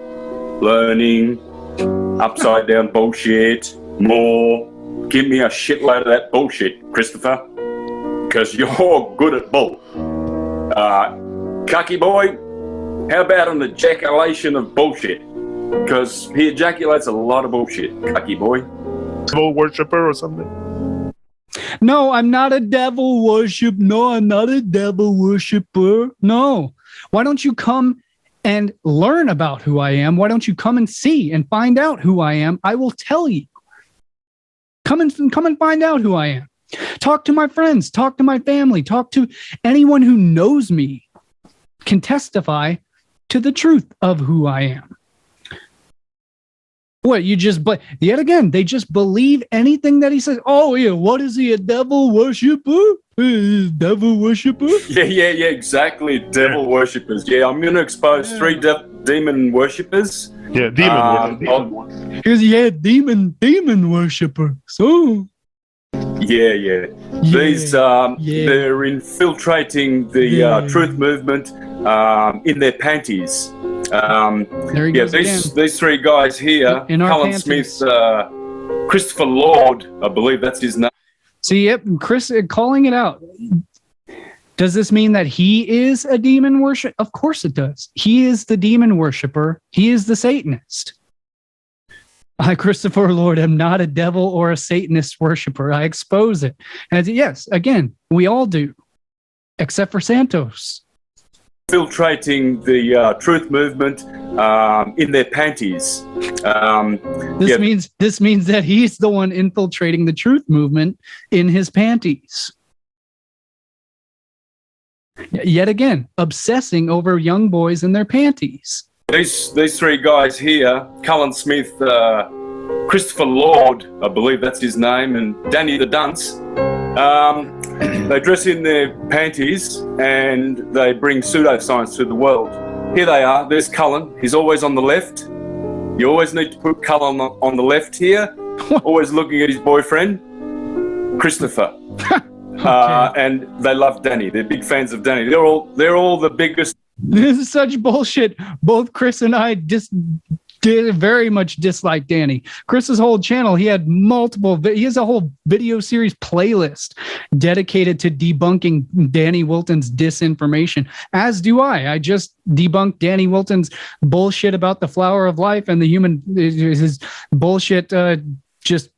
Learning, upside down bullshit, more. Give me a shitload of that bullshit, Christopher, because you're good at bull. Cucky boy, how about an ejaculation of bullshit? Because he ejaculates a lot of bullshit, cucky boy. Devil worshipper or something? No, I'm not a devil worshiper. No, I'm not a devil worshiper. No. Why don't you come and learn about who I am? Why don't you come and see and find out who I am? I will tell you. Come and find out who I am. Talk to my friends. Talk to my family. Talk to anyone who knows me. Can testify to the truth of who I am. What, yet again, they just believe anything that he says. Oh, yeah, what is he, a devil worshiper? Devil worshiper? Yeah, exactly. Devil worshippers. Yeah, I'm going to expose 3 demon worshippers. Yeah, demon. Demon worshippers. So. Yeah. These, they're infiltrating the truth movement in their panties. There he goes again. These 3 guys here, Cullen Smith, Christopher Lord, I believe that's his name. See, yep, Chris calling it out. Does this mean that he is a demon worshiper? Of course it does. He is the demon worshiper. He is the Satanist. I, Christopher Lord, am not a devil or a Satanist worshiper. I expose it. And yes, again, we all do, except for Santos. Infiltrating the truth movement in their panties. This means that he's the one infiltrating the truth movement in his panties. Yet again, obsessing over young boys in their panties. These 3 guys here, Cullen Smith, Christopher Lord, I believe that's his name, and Danny the Dunce, they dress in their panties and they bring pseudoscience to the world. Here they are. There's Cullen. He's always on the left. You always need to put Cullen on the left here. Always looking at his boyfriend, Christopher. Okay. And they love Danny. They're big fans of Danny. They're all the biggest. This is such bullshit. Both Chris and I very much dislike Danny. Chris's whole channel, he has a whole video series playlist dedicated to debunking Danny Wilton's disinformation, as do I. I just debunked Danny Wilton's bullshit about the flower of life and his bullshit, just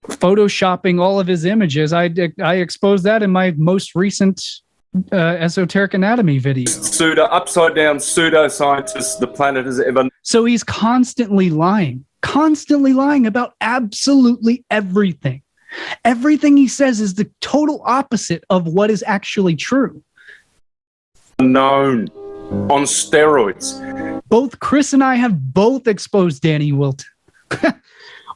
photoshopping all of his images. I exposed that in my most recent esoteric anatomy video. Upside down pseudoscientists the planet has ever. So he's constantly lying about absolutely everything. Everything he says is the total opposite of what is actually true. Known on steroids. Both Chris and I have both exposed Danny Wilton.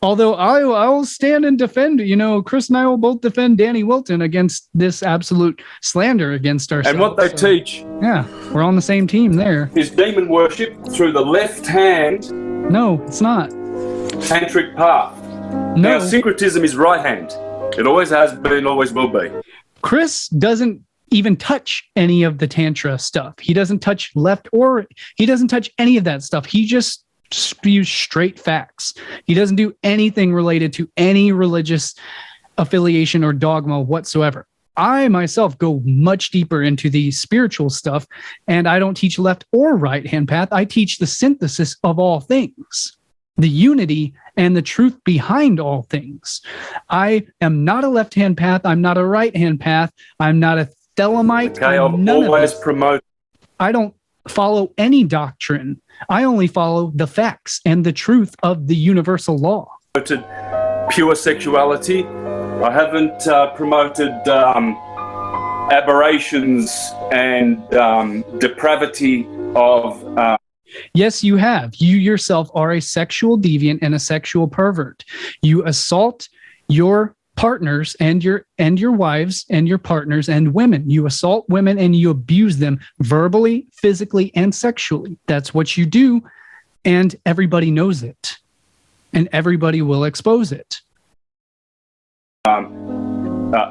Although I will stand and defend, Chris and I will both defend Danny Wilton against this absolute slander against ourselves. And what they teach. Yeah, we're on the same team there. Is demon worship through the left hand. No, it's not. Tantric path. No. Now, syncretism is right hand. It always has been, always will be. Chris doesn't even touch any of the Tantra stuff. He doesn't touch left he doesn't touch any of that stuff. He just spews straight facts. He doesn't do anything related to any religious affiliation or dogma whatsoever. I myself go much deeper into the spiritual stuff, and I don't teach left or right hand path. I teach the synthesis of all things, the unity and the truth behind all things. I am not a left hand path. I'm not a right hand path. I'm not a Thelemite. Okay, I've always promoted. I don't follow any doctrine. I only follow the facts and the truth of the universal law. Pure sexuality. I haven't promoted aberrations and depravity of. Yes, you have. You yourself are a sexual deviant and a sexual pervert. You assault your partners and your wives and your partners and women. You assault women and you abuse them verbally, physically, and sexually. That's what you do, and everybody knows it, and everybody will expose it.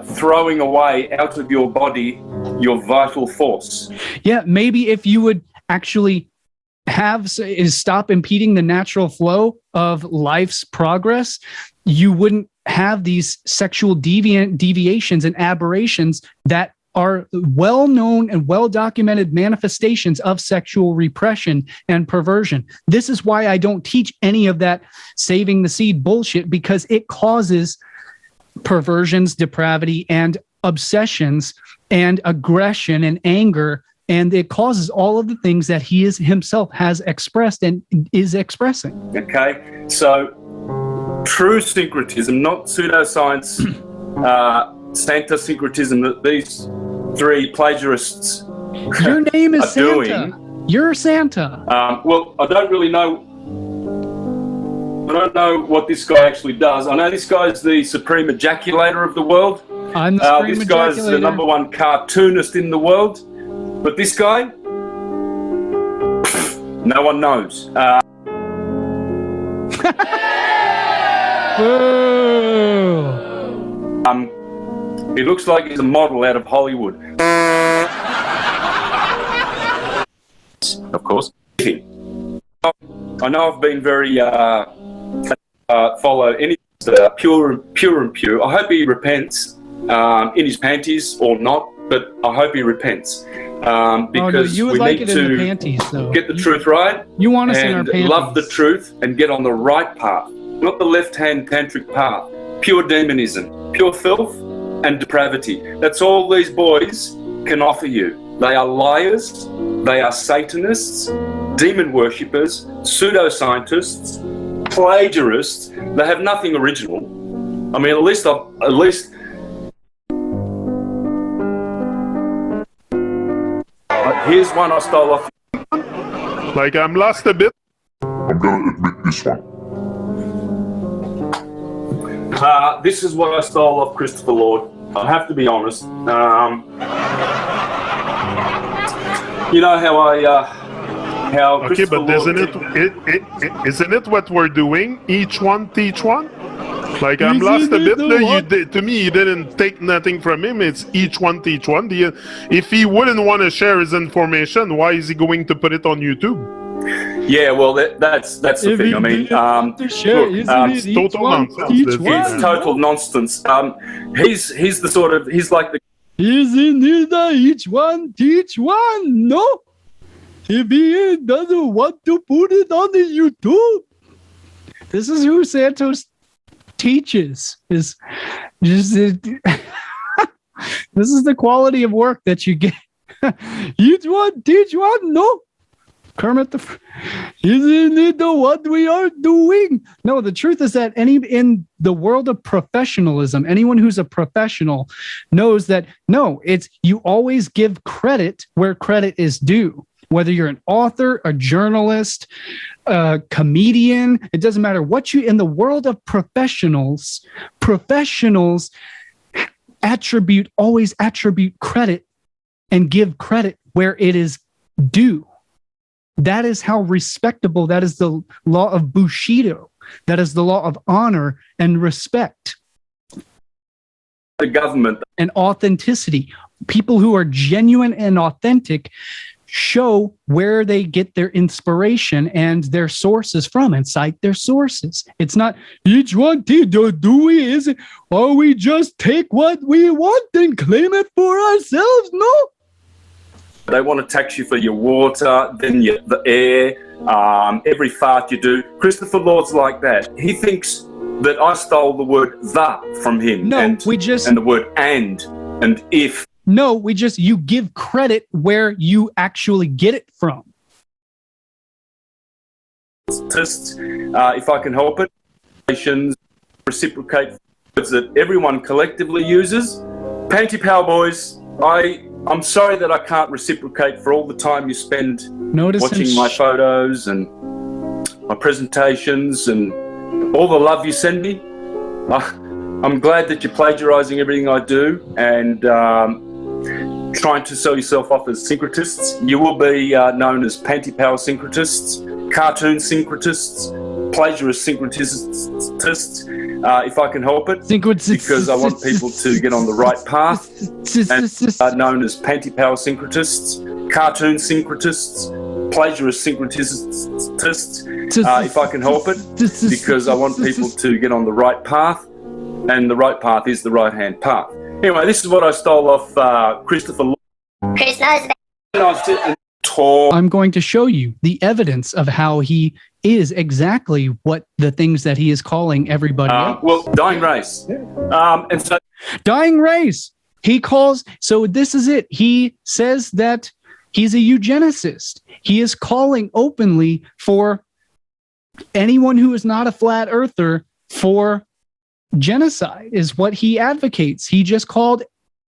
Throwing away out of your body your vital force. Yeah, maybe if you would actually stop impeding the natural flow of life's progress, you wouldn't have these sexual deviations and aberrations that are well-known and well-documented manifestations of sexual repression and perversion. This is why I don't teach any of that saving the seed bullshit, because it causes perversions, depravity, and obsessions, and aggression and anger, and it causes all of the things that he himself has expressed and is expressing. Okay, so true syncretism, not pseudoscience, Santos syncretism, that these three plagiarists Your name is are Santa. doing. You're Santa. Well, I don't really know. I don't know what this guy actually does. I know this guy's the supreme ejaculator of the world. I'm the supreme This guy's the ejaculator. #1 cartoonist in the world. But this guy, no one knows. He looks like he's a model out of Hollywood. Of course. I know I've been very follow any pure and pure. I hope he repents in his panties or not, but I hope he repents because you would we like need it in the to panties, though. get the truth right. You want us in our and panties. love the truth and get on the right path, not the left-hand tantric path. Pure demonism, pure filth and depravity. That's all these boys can offer you. They are liars, they are Satanists, demon worshippers, pseudoscientists, plagiarists. They have nothing original. I mean, at least here's one I stole off. Like, I'm lost a bit. I'm gonna admit this one. This is what I stole off Christopher Lord. I have to be honest. You know how Okay, Christopher but Lord isn't it what we're doing? Each one teach one? Like, I'm lost a bit there. To me, you didn't take nothing from him. It's each one teach one. If he wouldn't want to share his information, why is he going to put it on YouTube? Yeah, well, that's the thing. I mean, It's total nonsense. it's total nonsense. He's the sort of, he's like the. Isn't it each one teach one? No. If he doesn't want to put it on the YouTube. This is who Santos teaches. This is the quality of work that you get. Each one teach one? No. Kermit isn't it what we are doing? No, the truth is that in the world of professionalism, anyone who's a professional knows that no, it's you always give credit where credit is due. Whether you're an author, a journalist, a comedian, it doesn't matter what you in the world of professionals always attribute credit and give credit where it is due. That is how respectable, that is the law of Bushido. That is the law of honor and respect. The government. And authenticity. People who are genuine and authentic show where they get their inspiration and their sources from and cite their sources. It's not each one do we is it, or we just take what we want and claim it for ourselves. No. They want to tax you for your water, then the air, every fart you do. Christopher Lord's like that. He thinks that I stole the word "the" from him. No, and the word "and" "if." No, you give credit where you actually get it from. If I can help it, reciprocate words that everyone collectively uses. Panty Power Boys, I'm sorry that I can't reciprocate for all the time you spend watching my photos and my presentations and all the love you send me. I'm glad that you're plagiarizing everything I do and trying to sell yourself off as syncretists. You will be known as Panty Power syncretists, cartoon syncretists, plagiarist syncretists, if I can help it, because I want people to get on the right path. And known as Panty Power syncretists, cartoon syncretists, plagiarist syncretists, if I can help it, because I want people to get on the right path, and the right path is the right-hand path. Anyway, this is what I stole off Christopher Lord. Chris knows I'm going to show you the evidence of how he is exactly what the things that he is calling everybody else. Well, dying race. And so dying race. He calls, so this is it. He says that he's a eugenicist. He is calling openly for anyone who is not a flat earther for genocide is what he advocates. He just called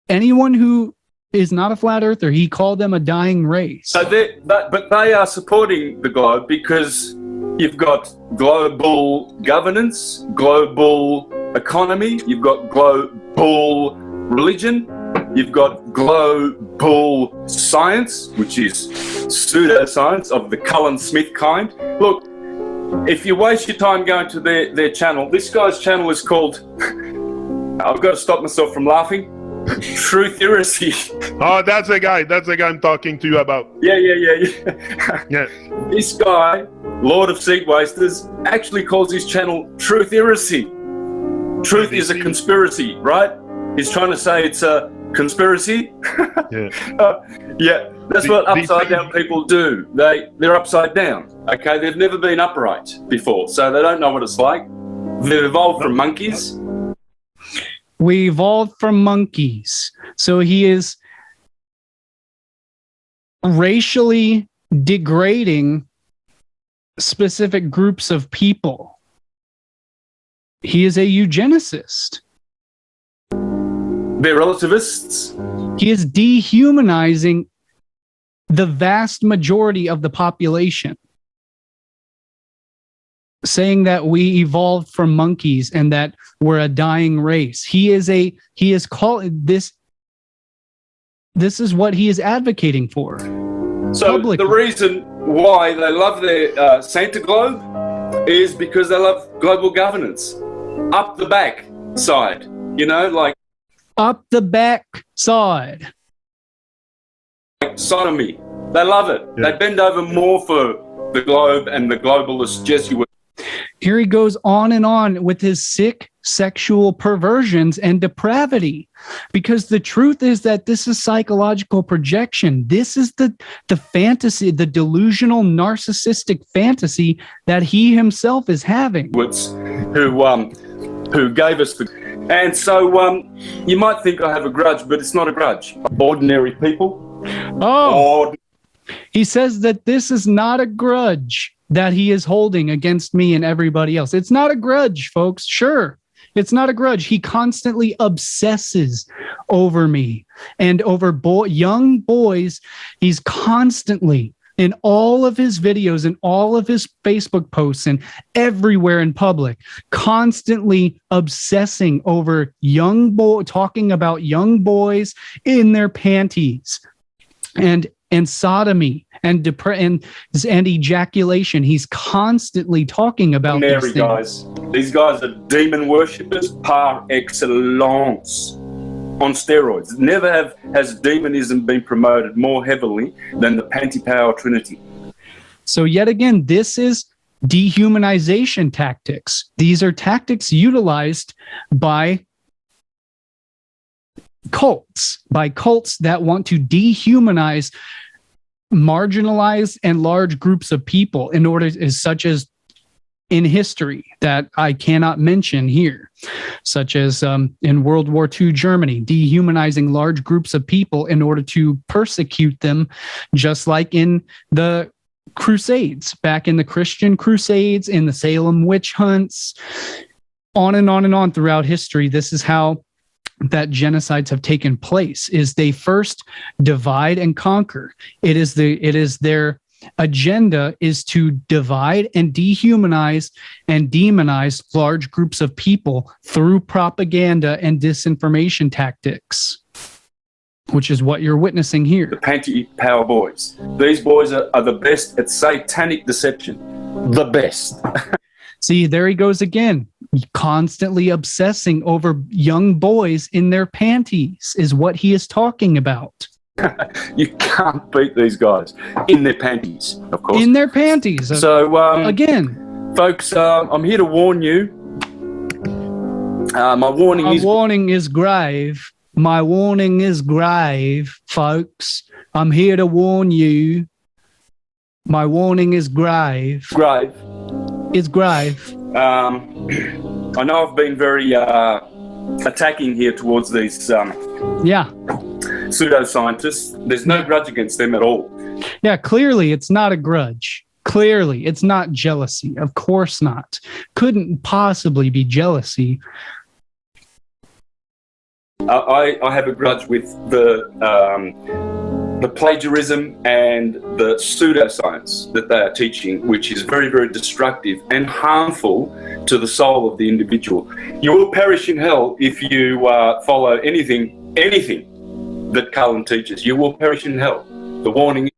anyone who is not a flat earther, he called them a dying race. So but they are supporting the globe because you've got global governance, global economy, you've got global religion, you've got global science, which is pseudoscience of the Cullen Smith kind. Look, if you waste your time going to their channel, this guy's channel is called, I've got to stop myself from laughing, Trutheresy. Oh, that's the guy I'm talking to you about. Yeah. Yeah. This guy, Lord of Seed Wasters, actually calls his channel Trutheresy. Truth is a conspiracy, right? He's trying to say it's a conspiracy. Yeah. That's what upside down people do. They're upside down. Okay, they've never been upright before, so they don't know what it's like. They've evolved from monkeys. We evolved from monkeys. So he is racially degrading specific groups of people. He is a eugenicist. They're relativists. He is dehumanizing the vast majority of the population, saying that we evolved from monkeys and that we're a dying race. He is calling this is what he is advocating for. So publicly. The reason why they love their Santa globe is because they love global governance. Up the back side, like up the back side. Like sodomy. They love it. Yeah. They bend over more for the globe and the globalist Jesuits. Here he goes on and on with his sick sexual perversions and depravity, because the truth is that this is psychological projection. This is the fantasy, the delusional narcissistic fantasy that he himself is having. Who gave us the... And so you might think I have a grudge, but it's not a grudge. Ordinary people. He says that this is not a grudge that he is holding against me and everybody else. It's not a grudge, folks. Sure, it's not a grudge. He constantly obsesses over me and over young boys. He's constantly, in all of his videos and all of his Facebook posts and everywhere in public, constantly obsessing over talking about young boys in their panties and sodomy and ejaculation. He's constantly talking about these things. These guys are demon worshippers par excellence. on steroids. Never has demonism been promoted more heavily than the Panti-Power Trinity. So yet again, this is dehumanization tactics. These are tactics utilized by cults that want to dehumanize, marginalize, and large groups of people in order, such as in history that I cannot mention here, such as in World War II Germany, dehumanizing large groups of people in order to persecute them, just like in the Crusades, back in the Christian Crusades, in the Salem witch hunts, on and on and on throughout history. This is how that genocides have taken place, is they first divide and conquer. It is their agenda is to divide and dehumanize and demonize large groups of people through propaganda and disinformation tactics, which is what you're witnessing here. The Panti-Power boys. These boys are the best at satanic deception. The best. See, there he goes again, constantly obsessing over young boys in their panties is what he is talking about. You can't beat these guys in their panties, of course. In their panties. So, again, folks, I'm here to warn you. My warning is grave. My warning is grave, folks. I'm here to warn you. My warning is grave. Grave. It's grave. I know I've been very attacking here towards these pseudoscientists. There's no grudge against them at all. Yeah, clearly it's not a grudge. Clearly it's not jealousy. Of course not. Couldn't possibly be jealousy. I have a grudge with the plagiarism and the pseudoscience that they are teaching, which is very, very destructive and harmful to the soul of the individual. You will perish in hell if you follow anything that Cullen teaches. You will perish in hell. The warning.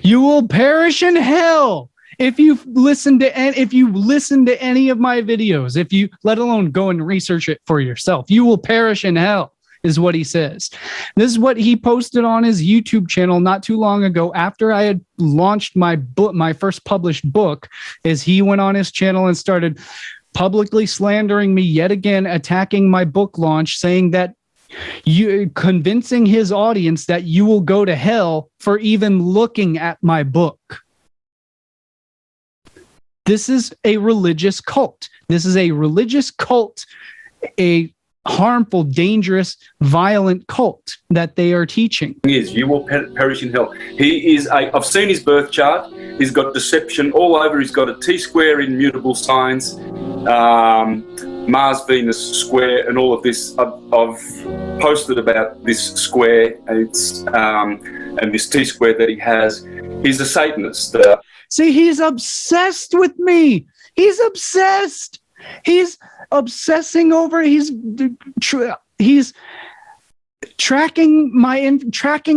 You will perish in hell if you listen to any of my videos. If you, let alone go and research it for yourself, you will perish in hell, is what he says. This is what he posted on his YouTube channel not too long ago after I had launched my book, my first published book, is he went on his channel and started publicly slandering me yet again, attacking my book launch, saying that convincing his audience that you will go to hell for even looking at my book. This is a religious cult. This is a religious cult, a harmful, dangerous, violent cult that they are teaching. You will perish in hell. I've seen his birth chart. He's got deception all over. He's got a T-square in mutable signs, Mars, Venus square, and all of this. I've posted about this square and this T-square that he has. He's a Satanist. See, he's obsessed with me. He's obsessed. He's obsessing over. He's tracking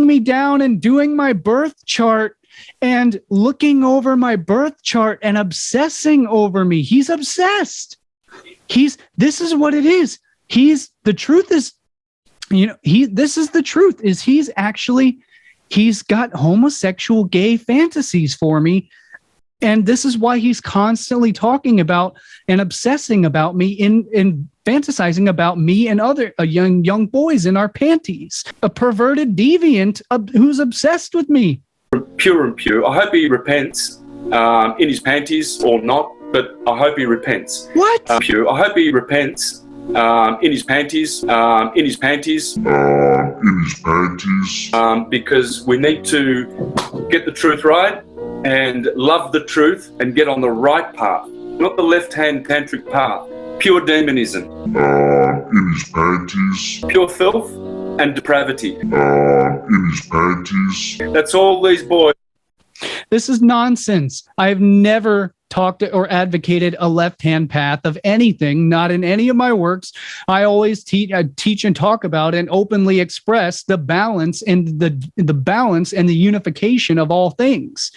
me down and doing my birth chart and looking over my birth chart and obsessing over me. He's obsessed. This is what it is. The truth is, this is the truth, is he's got homosexual gay fantasies for me. And this is why he's constantly talking about and obsessing about me in fantasizing about me and other young boys in our panties. A perverted deviant who's obsessed with me. Pure and pure. I hope he repents in his panties or not, but I hope he repents. What? Pure. I hope he repents in his panties. Because we need to get the truth right and love the truth and get on the right path, not the left-hand tantric path. Pure demonism. In his panties. Pure filth and depravity. In his panties. That's all these boys. This is nonsense. I've never talked or advocated a left-hand path of anything, not in any of my works. I always teach and talk about and openly express the balance and the balance and the unification of all things.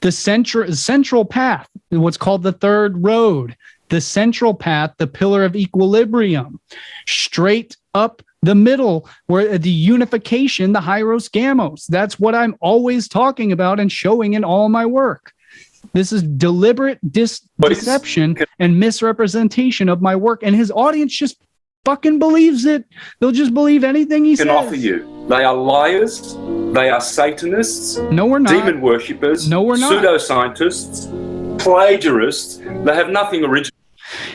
The central path, what's called the third road, the central path, the pillar of equilibrium, straight up The middle, where the unification, the hieros gamos. That's what I'm always talking about and showing in all my work. This is deliberate deception and misrepresentation of my work. And his audience just fucking believes it. They'll just believe anything he says. Can offer you. They are liars. They are Satanists. No, we're not. Demon worshippers. No, we're not. Pseudoscientists. Plagiarists. They have nothing original.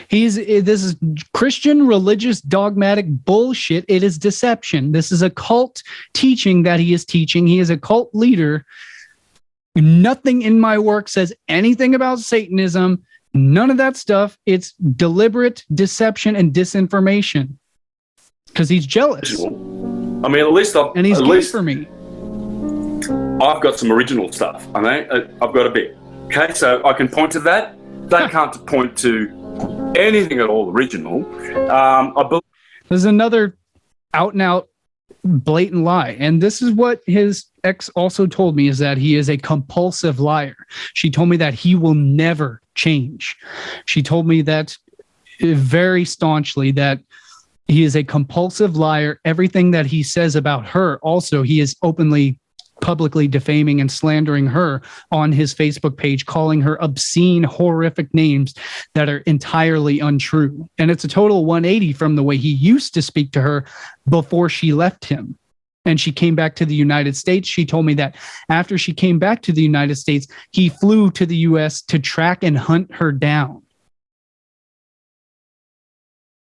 This is Christian religious dogmatic bullshit. It is deception. This is a cult teaching that he is teaching. He is a cult leader. Nothing in my work says anything about Satanism. None of that stuff. It's deliberate deception and disinformation. Because he's jealous. I mean, at least and he's good for me. I've got some original stuff. I mean, I've got a bit. Okay, so I can point to that. They can't point to anything at all original. There's another out and out blatant lie. And this is what his ex also told me, is that he is a compulsive liar. She told me that he will never change. She told me that very staunchly that he is a compulsive liar. Everything that he says about her, also, he is openly, publicly defaming and slandering her on his Facebook page, calling her obscene, horrific names that are entirely untrue. And it's a total 180 from the way he used to speak to her before she left him. And she came back to the United States. She told me that after she came back to the United States, he flew to the US to track and hunt her down.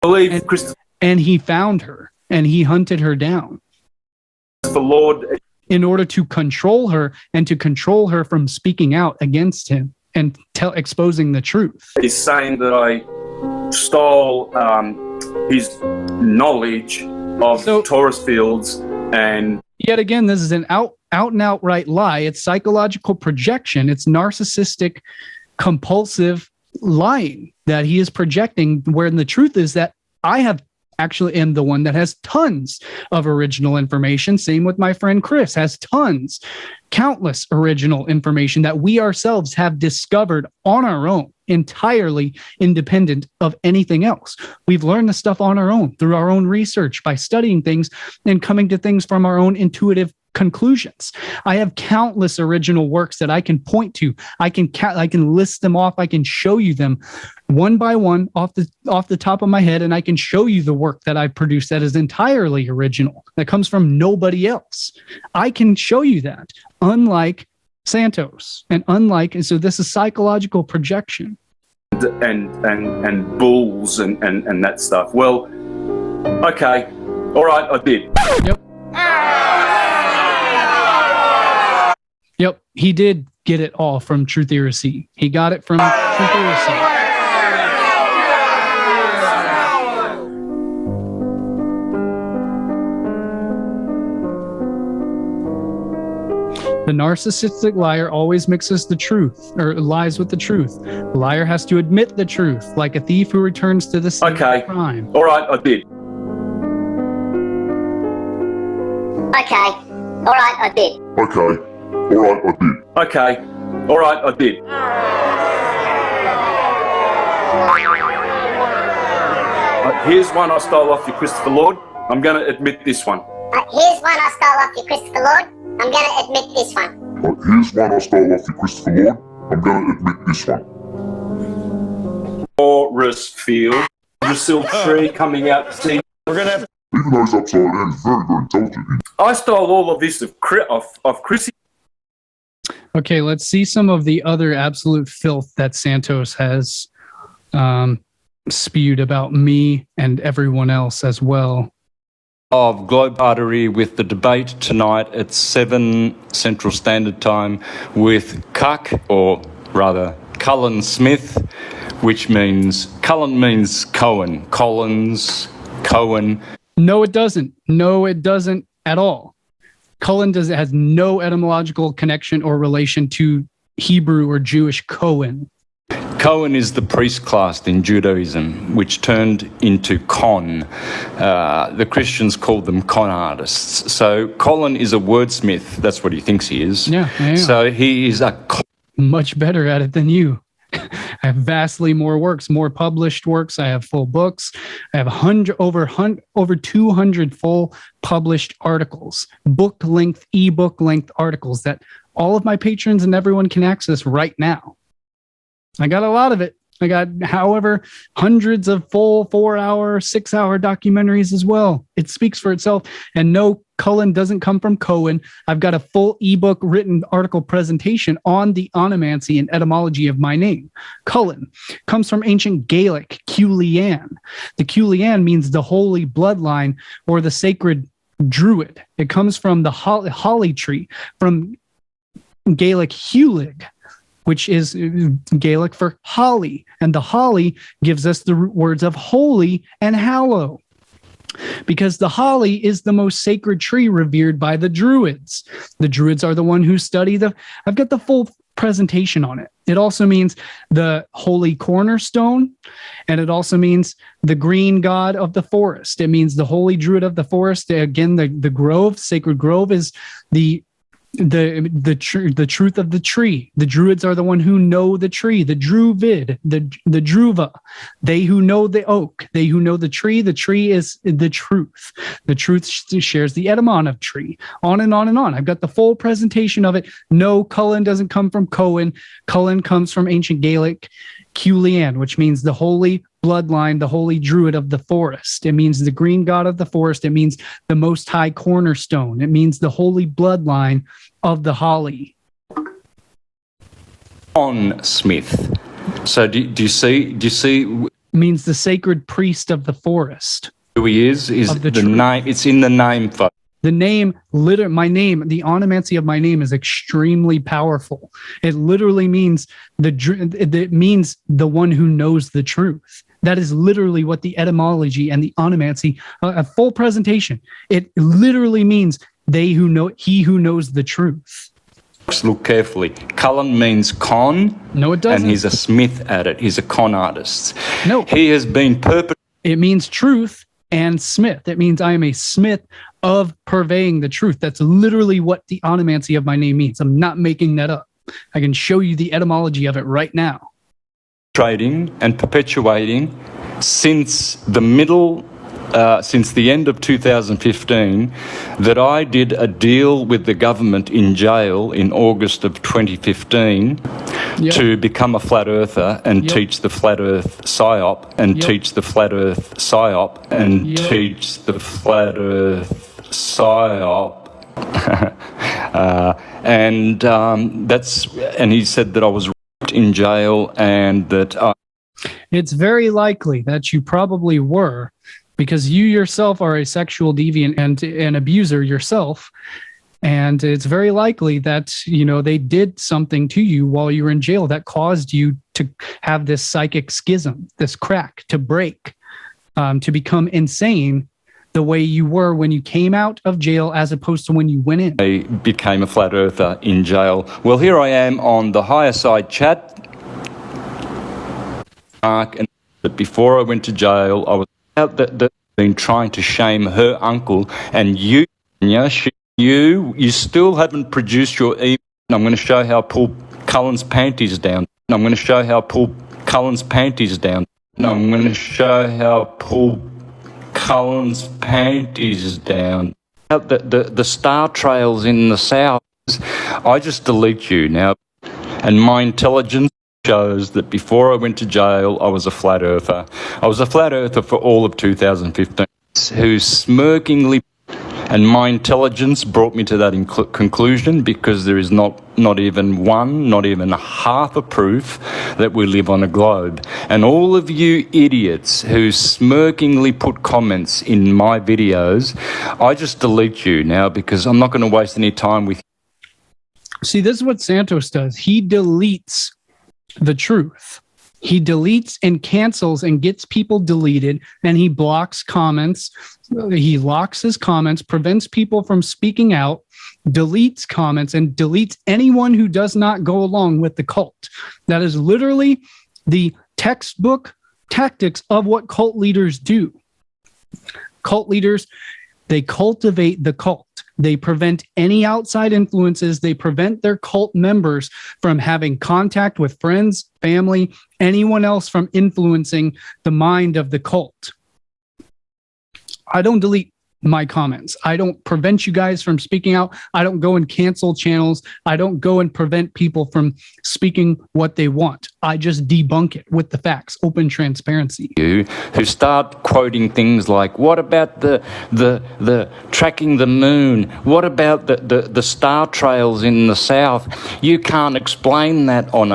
And he found her and he hunted her down. The Lord, in order to control her and to control her from speaking out against him and exposing the truth. He's saying that I stole his knowledge of Taurus fields, and yet again, this is an out and outright lie. It's psychological projection. It's narcissistic, compulsive lying that he is projecting, where the truth is that I actually am the one that has tons of original information. Same with my friend Chris, has tons, countless original information that we ourselves have discovered on our own, entirely independent of anything else. We've learned the stuff on our own through our own research, by studying things and coming to things from our own intuitive conclusions. I have countless original works that I can point to. I can list them off. I can show you them one by one off the top of my head, and I can show you the work that I've produced that is entirely original, that comes from nobody else. I can show you that, unlike Santos, and so this is psychological projection. And bulls and that stuff. Well, okay, all right, I did. Yep, he did get it all from Trutheracy. He got it from Trutheracy. The narcissistic liar always mixes the truth, or lies with the truth. The liar has to admit the truth, like a thief who returns to the scene of crime. All right, I did. Okay, all right, I did. Okay, all right, I did. Okay, all right, I did. Here's one I stole off you, Christopher Lord. I'm going to admit this one. Here's one I stole off you, Christopher Lord. I'm going to admit this one. Here's one I stole off you, Christopher Lord. I'm going to admit this one. Taurus field, Brazil tree coming out to see. We're going to have. Even though he's upside down, he's very, very intelligent. I stole all of this of Chrissy. Okay, let's see some of the other absolute filth that Santos has spewed about me and everyone else as well. Of Globe Artery with the debate tonight at 7 Central Standard Time with Cuck, or rather Cullen Smith, which means Cullen means Cohen. Collins, Cohen. No, it doesn't. No, it doesn't at all. Cullen has no etymological connection or relation to Hebrew or Jewish Cohen. Cohen is the priest class in Judaism, which turned into con. The Christians called them con artists. So Colin is a wordsmith. That's what he thinks he is. Yeah. So he is a... Much better at it than you. I have vastly more works, more published works. I have full books. I have over 200 full published articles, book length, ebook length articles that all of my patrons and everyone can access right now. I got a lot of it. I got, however, hundreds of full 4-hour, 6-hour documentaries as well. It speaks for itself. And no, Cullen doesn't come from Cohen. I've got a full ebook written article presentation on the onomancy and etymology of my name. Cullen comes from ancient Gaelic, Culian. The Culian means the holy bloodline or the sacred druid. It comes from the holly tree, from Gaelic Hulig, which is Gaelic for holly. And the holly gives us the root words of holy and hallow, because the holly is the most sacred tree revered by the Druids. The Druids are the one who study I've got the full presentation on it. It also means the holy cornerstone, and it also means the green god of the forest. It means the holy druid of the forest. Again, the grove, sacred grove, is the truth of the tree. The Druids are the one who know the tree, the Druvid, the Druva, they who know the oak, they who know the tree. The tree is the truth. The truth shares the etymon of tree, on and on and on. I've got the full presentation of it. No, Cullen doesn't come from Cohen. Cullen comes from ancient Gaelic Culian, which means the holy bloodline, the holy druid of the forest. It means the green god of the forest. It means the most high cornerstone. It means the holy bloodline of the holly. On Smith. So do you see? It means the sacred priest of the forest. Who he is the name. It's in the name. The name, my name, the onomancy of my name is extremely powerful. It literally means it means the one who knows the truth. That is literally what the etymology and the onomancy, a full presentation. It literally means he who knows the truth. Look carefully. Cullen means con. No, it doesn't. And he's a smith at it. He's a con artist. No. He has been It means truth and smith. It means I am a smith of purveying the truth. That's literally what the onomancy of my name means. I'm not making that up. I can show you the etymology of it right now. Trading and perpetuating since the end of 2015, that I did a deal with the government in jail in August of 2015 to become a flat earther and teach the flat earth psyop and teach the flat earth psyop and teach the flat earth psyop. And he said that I was in jail and that it's very likely that you probably were, because you yourself are a sexual deviant and an abuser yourself. And it's very likely that, they did something to you while you were in jail that caused you to have this psychic schism, this crack, to break, to become insane the way you were when you came out of jail as opposed to when you went in. I became a flat earther in jail. Well, here I am on the higher side chat. And before I went to jail, I was out that been trying to shame her uncle, and you still haven't produced your email. I'm going to show how I pull Cullen's panties down. I'm going to show how I pull Cullen's panties down. I'm going to show how I pull Cullen's panties down. The star trails in the south. I just delete you now, and my intelligence shows that before I went to jail, I was a flat earther. I was a flat earther for all of 2015, who smirkingly, and my intelligence brought me to that conclusion, because there is not even half a proof that we live on a globe. And all of you idiots who smirkingly put comments in my videos, I just delete you now, because I'm not going to waste any time with you. See, this is what Santos does. He deletes the truth. He deletes and cancels and gets people deleted, and he blocks comments. He locks his comments, prevents people from speaking out, deletes comments, and deletes anyone who does not go along with the cult. That is literally the textbook tactics of what cult leaders do. Cult leaders, they cultivate the cult. They prevent any outside influences. They prevent their cult members from having contact with friends, family, anyone else from influencing the mind of the cult. I don't delete my comments. I don't prevent you guys from speaking out. I don't go and cancel channels. I don't go and prevent people from speaking what they want. I just debunk it with the facts, open transparency. You who start quoting things like, what about the tracking the moon? What about the star trails in the south? You can't explain that on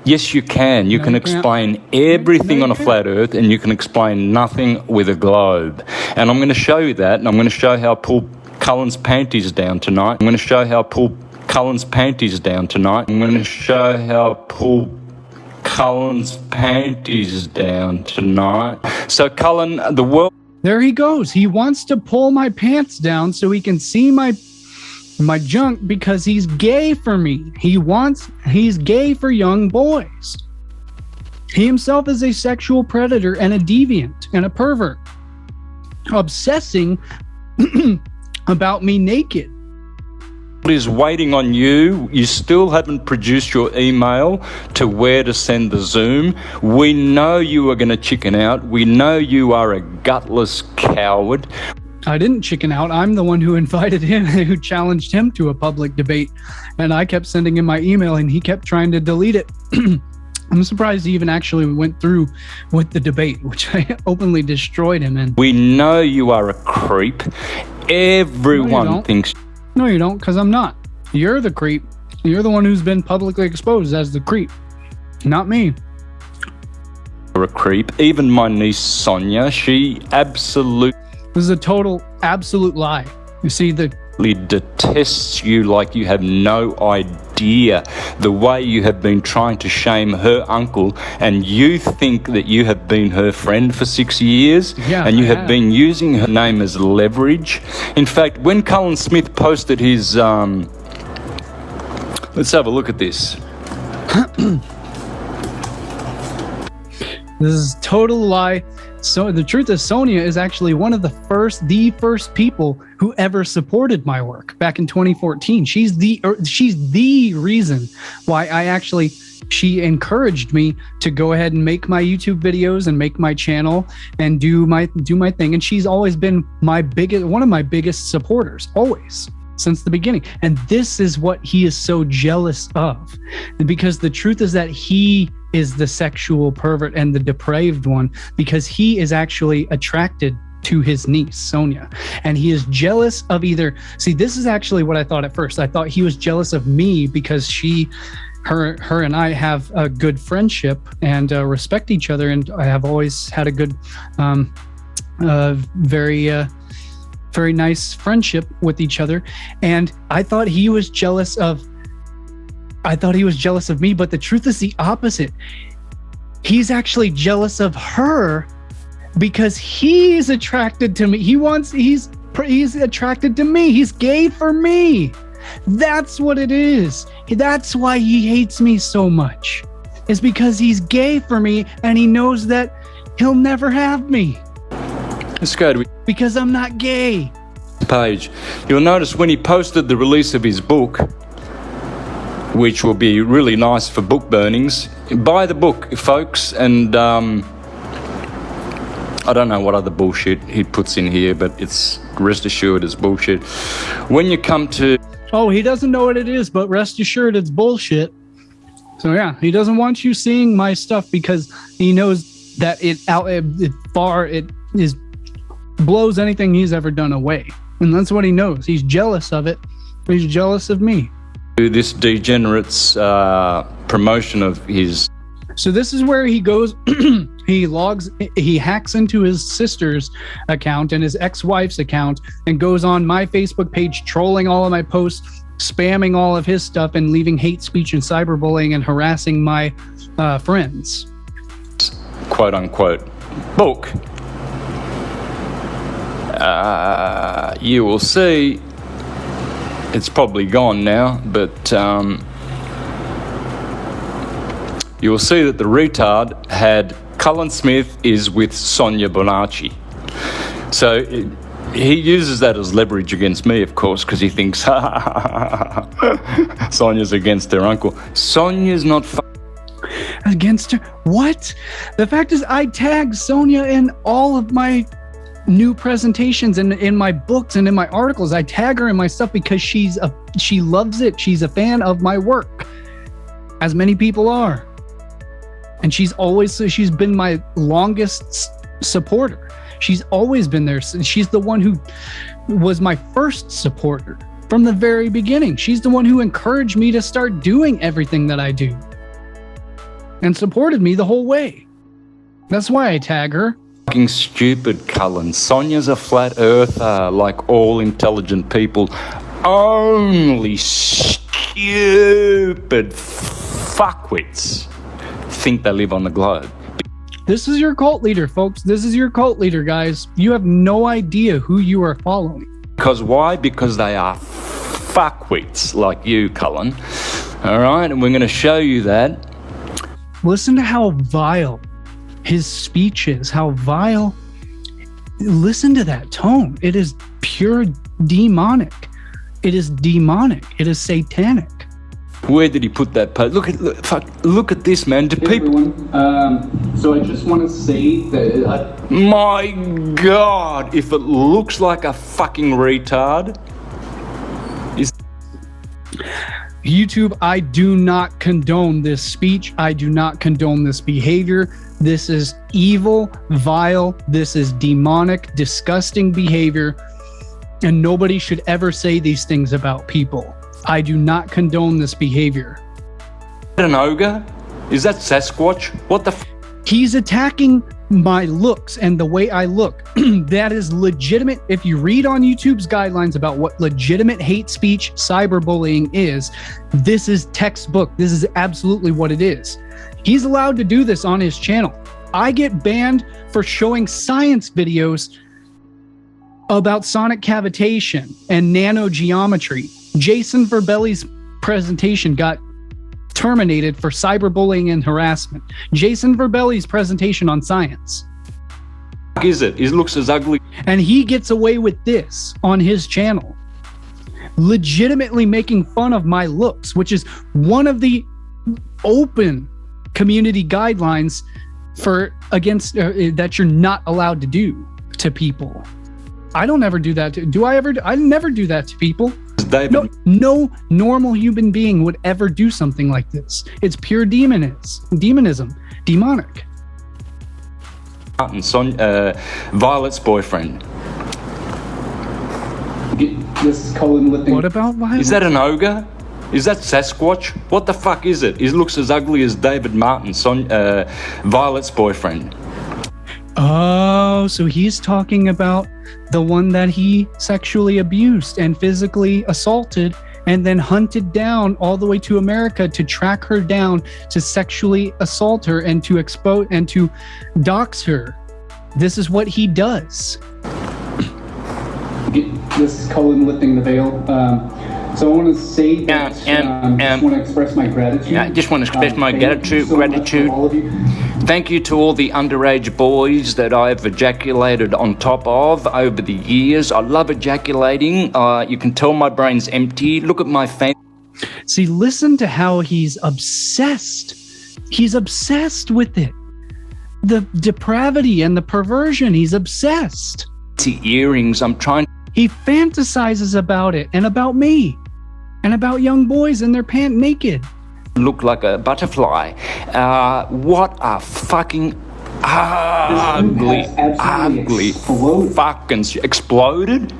Yes, you can. You can explain everything on a flat earth, and you can explain nothing with a globe. And I'm going to show you that, and I'm going to show how I pull Cullen's panties down tonight. I'm going to show how I pull Cullen's panties down tonight. I'm going to show how I pull Cullen's panties down tonight. So, Cullen, the world... There he goes. He wants to pull my pants down so he can see my junk because he's gay for me. He's gay for young boys. He himself is a sexual predator and a deviant and a pervert, obsessing about me naked. Is waiting on you. You still haven't produced your email to where to send the Zoom. We know you are going to chicken out. We know you are a gutless coward. I didn't chicken out. I'm the one who invited him, who challenged him to a public debate. And I kept sending him my email and he kept trying to delete it. I'm surprised he even actually went through with the debate, which I openly destroyed him in. We know you are a creep. Everyone thinks... No, you don't, because I'm not. You're the creep. You're the one who's been publicly exposed as the creep, not me. You're a creep. Even my niece Sonia, she absolutely... This is a total, absolute lie. You see, detests you like you have no idea the way you have been trying to shame her uncle, and you think that you have been her friend for 6 years, and you have been using her name as leverage. In fact, when Cullen Smith posted his... let's have a look at this. This is a total lie. So the truth is, Sonia is actually one of the first people who ever supported my work back in 2014. She's the reason why she encouraged me to go ahead and make my YouTube videos and make my channel and do my thing. And she's always been one of my biggest supporters, always, since the beginning. And this is what he is so jealous of, because the truth is that he is the sexual pervert and the depraved one, because he is actually attracted to his niece, Sonia. And he is jealous of this is actually what I thought at first. I thought he was jealous of me because her and I have a good friendship and respect each other. And I have always had a good, very nice friendship with each other. And I thought he was jealous of me, but the truth is the opposite. He's actually jealous of her because he's attracted to me. He's attracted to me. He's gay for me. That's what it is. That's why he hates me so much. It's because he's gay for me and he knows that he'll never have me. Let's go to because I'm not gay. Page. You'll notice when he posted the release of his book, which will be really nice for book burnings. Buy the book, folks, and I don't know what other bullshit he puts in here, but it's rest assured it's bullshit. When you come to... Oh, he doesn't know what it is, but rest assured it's bullshit. So yeah, he doesn't want you seeing my stuff because he knows that it blows anything he's ever done away. And that's what he knows. He's jealous of it. He's jealous of me. This degenerate's promotion of his... So this is where he goes, he hacks into his sister's account and his ex-wife's account and goes on my Facebook page, trolling all of my posts, spamming all of his stuff and leaving hate speech and cyberbullying and harassing my friends. Quote unquote book. You will see, it's probably gone now, but you will see that the retard had Cullen Smith is with Santos Bonacci. So He uses that as leverage against me, of course, because he thinks Sonia's against her uncle. Sonia's not Against her? What? The fact is, I tag Sonia in all of my new presentations and in my books and in my articles. I tag her in my stuff because she loves it. She's a fan of my work, as many people are. And she's been my longest supporter. She's always been there. She's the one who was my first supporter from the very beginning. She's the one who encouraged me to start doing everything that I do and supported me the whole way. That's why I tag her. fucking stupid, Cullen. Sonia's a flat earther, like all intelligent people. Only stupid fuckwits think they live on the globe. This is your cult leader, folks. This is your cult leader, guys. You have no idea who you are following. Because why? Because they are fuckwits like you, Cullen. All right, and we're going to show you that. Listen to how vile his speech is, how vile. Listen to that tone. It is pure demonic. It is demonic. It is satanic. Where did he put that post? Look at this, man. Do people... Everyone, so I just want to say that... My God, if it looks like a fucking retard... YouTube, I do not condone this speech. I do not condone this behavior. This is evil, vile. This is demonic, disgusting behavior. And nobody should ever say these things about people. I do not condone this behavior. Is that an ogre? Is that Sasquatch? What the He's attacking my looks and the way I look. That is legitimate. If you read on YouTube's guidelines about what legitimate hate speech, cyberbullying is, this is textbook. This is absolutely what it is. He's allowed to do this on his channel. I get banned for showing science videos about sonic cavitation and nanogeometry. Jason Verbelli's presentation got terminated for cyberbullying and harassment. Jason Verbelli's presentation on science. What is it? It looks as ugly. And he gets away with this on his channel. Legitimately making fun of my looks, which is one of the open community guidelines for against that you're not allowed to do to people. I don't ever do that. I never do that to people. No normal human being would ever do something like this. It's pure demonism, demonic. Violet's boyfriend. This is Cullen lifting. What about Violet? Is that an ogre? Is that Sasquatch? What the fuck is it? It looks as ugly as David Martin, Violet's boyfriend. Oh, so he's talking about the one that he sexually abused and physically assaulted and then hunted down all the way to America to track her down, to sexually assault her and to expose and to dox her. This is what he does. This is Cullen lifting the veil. So I want to say that just want to express my gratitude. I just want to express my gratitude. Thank you to all the underage boys that I've ejaculated on top of over the years. I love ejaculating. You can tell my brain's empty. Look at my face. See, listen to how he's obsessed. He's obsessed with it. The depravity and the perversion. He's obsessed. Earrings. I'm trying. He fantasizes about it and about me and about young boys in their pant naked. Look like a butterfly. What a fucking ugly fucking exploded.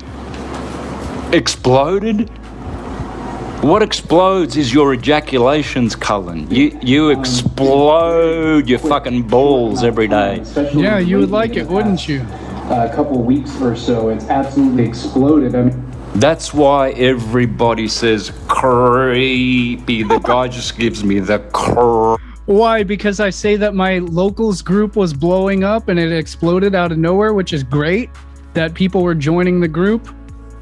What explodes is your ejaculations, Cullen. You explode your fucking balls every day. Yeah, you would like it, wouldn't you? A couple weeks or so, it's absolutely exploded. I mean, that's why everybody says creepy. The guy just gives me the Why? Because I say that my locals group was blowing up and it exploded out of nowhere, which is great. That people were joining the group,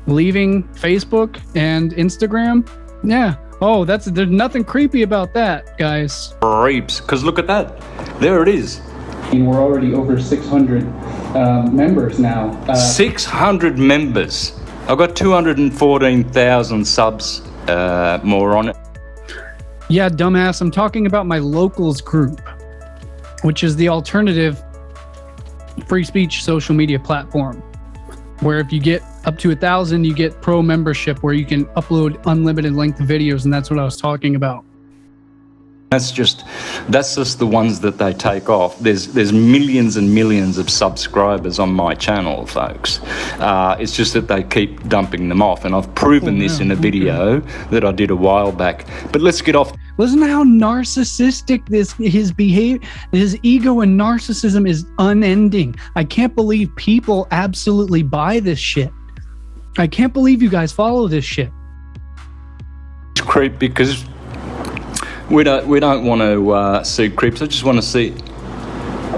leaving Facebook and Instagram. Yeah. Oh, there's nothing creepy about that, guys. Creeps. Because look at that. There it is. And we're already over 600 members now. 600 members. I've got 214,000 subs more on it. Yeah, dumbass. I'm talking about my locals group, which is the alternative free speech social media platform, where if you get up to 1,000, you get pro membership where you can upload unlimited length videos, and that's what I was talking about. That's just the ones that they take off. There's millions and millions of subscribers on my channel, folks. It's just that they keep dumping them off, and I've proven this in a video that I did a while back. But let's get off. Listen to how narcissistic his behavior, his ego and narcissism is unending. I can't believe people absolutely buy this shit. I can't believe you guys follow this shit. It's creep because we don't want to see creeps. I just want to see.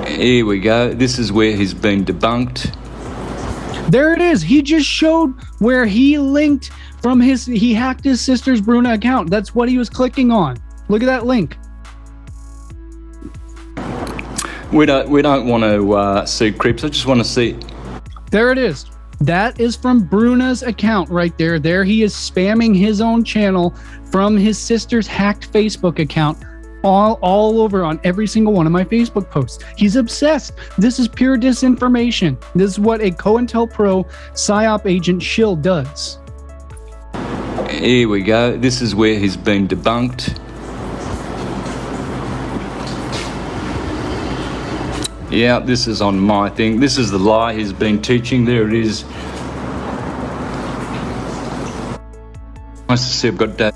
Here we go. This is where he's been debunked. There it is. He just showed where he linked from he hacked his sister's Bruna account. That's what he was clicking on. Look at that link. We don't want to see creeps. I just want to see. There it is. That is from Bruna's account right there. There he is spamming his own channel from his sister's hacked Facebook account all over on every single one of my Facebook posts. He's obsessed. This is pure disinformation. This is what a Cointelpro psyop agent shill does. Here we go. This is where he's been debunked. Yeah, this is on my thing. This is the lie he's been teaching. There it is. Nice to see I've got Dad.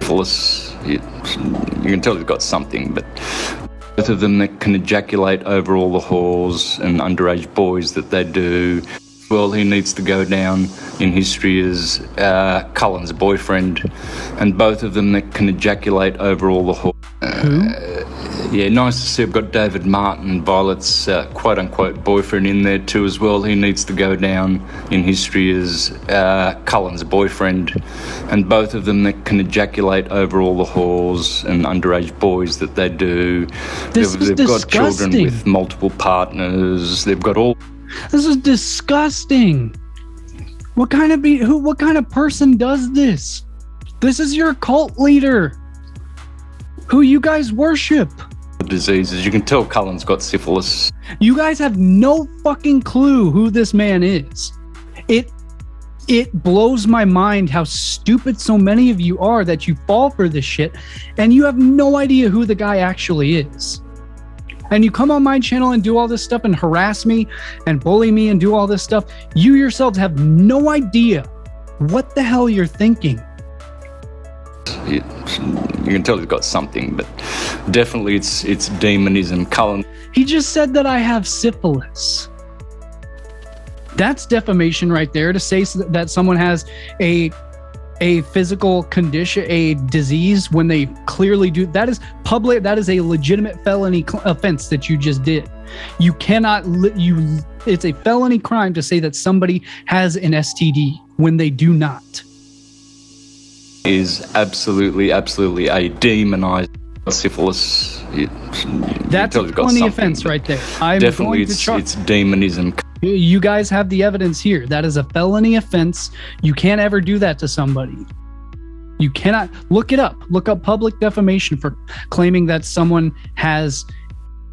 You can tell he's got something, but both of them that can ejaculate over all the whores and underage boys that they do. Well, he needs to go down in history as Cullen's boyfriend, and both of them that can ejaculate over all the whores. Yeah, nice to see I've got David Martin, Violet's quote-unquote boyfriend in there too as well. He needs to go down in history as Cullen's boyfriend, and both of them that can ejaculate over all the whores and underage boys that they do. They've got children with multiple partners. They've got all... This is disgusting. What kind of person does this? This is your cult leader who you guys worship. Diseases. You can tell Cullen's got syphilis. You guys have no fucking clue who this man is. It blows my mind how stupid so many of you are that you fall for this shit and you have no idea who the guy actually is. And you come on my channel and do all this stuff and harass me and bully me and do all this stuff. You yourselves have no idea what the hell you're thinking. You can tell he's got something, but definitely it's demonism. Cullen. He just said that I have syphilis. That's defamation right there, to say that someone has a physical condition, a disease, when they clearly do. That is public. That is a legitimate felony offense that you just did. You cannot. It's a felony crime to say that somebody has an STD when they do not. Is absolutely a demonized syphilis. That's a felony offense right there. I'm definitely going to charge. It's demonism. You guys have the evidence here. That is a felony offense. You can't ever do that to somebody. You cannot. Look it up. Look up public defamation for claiming that someone has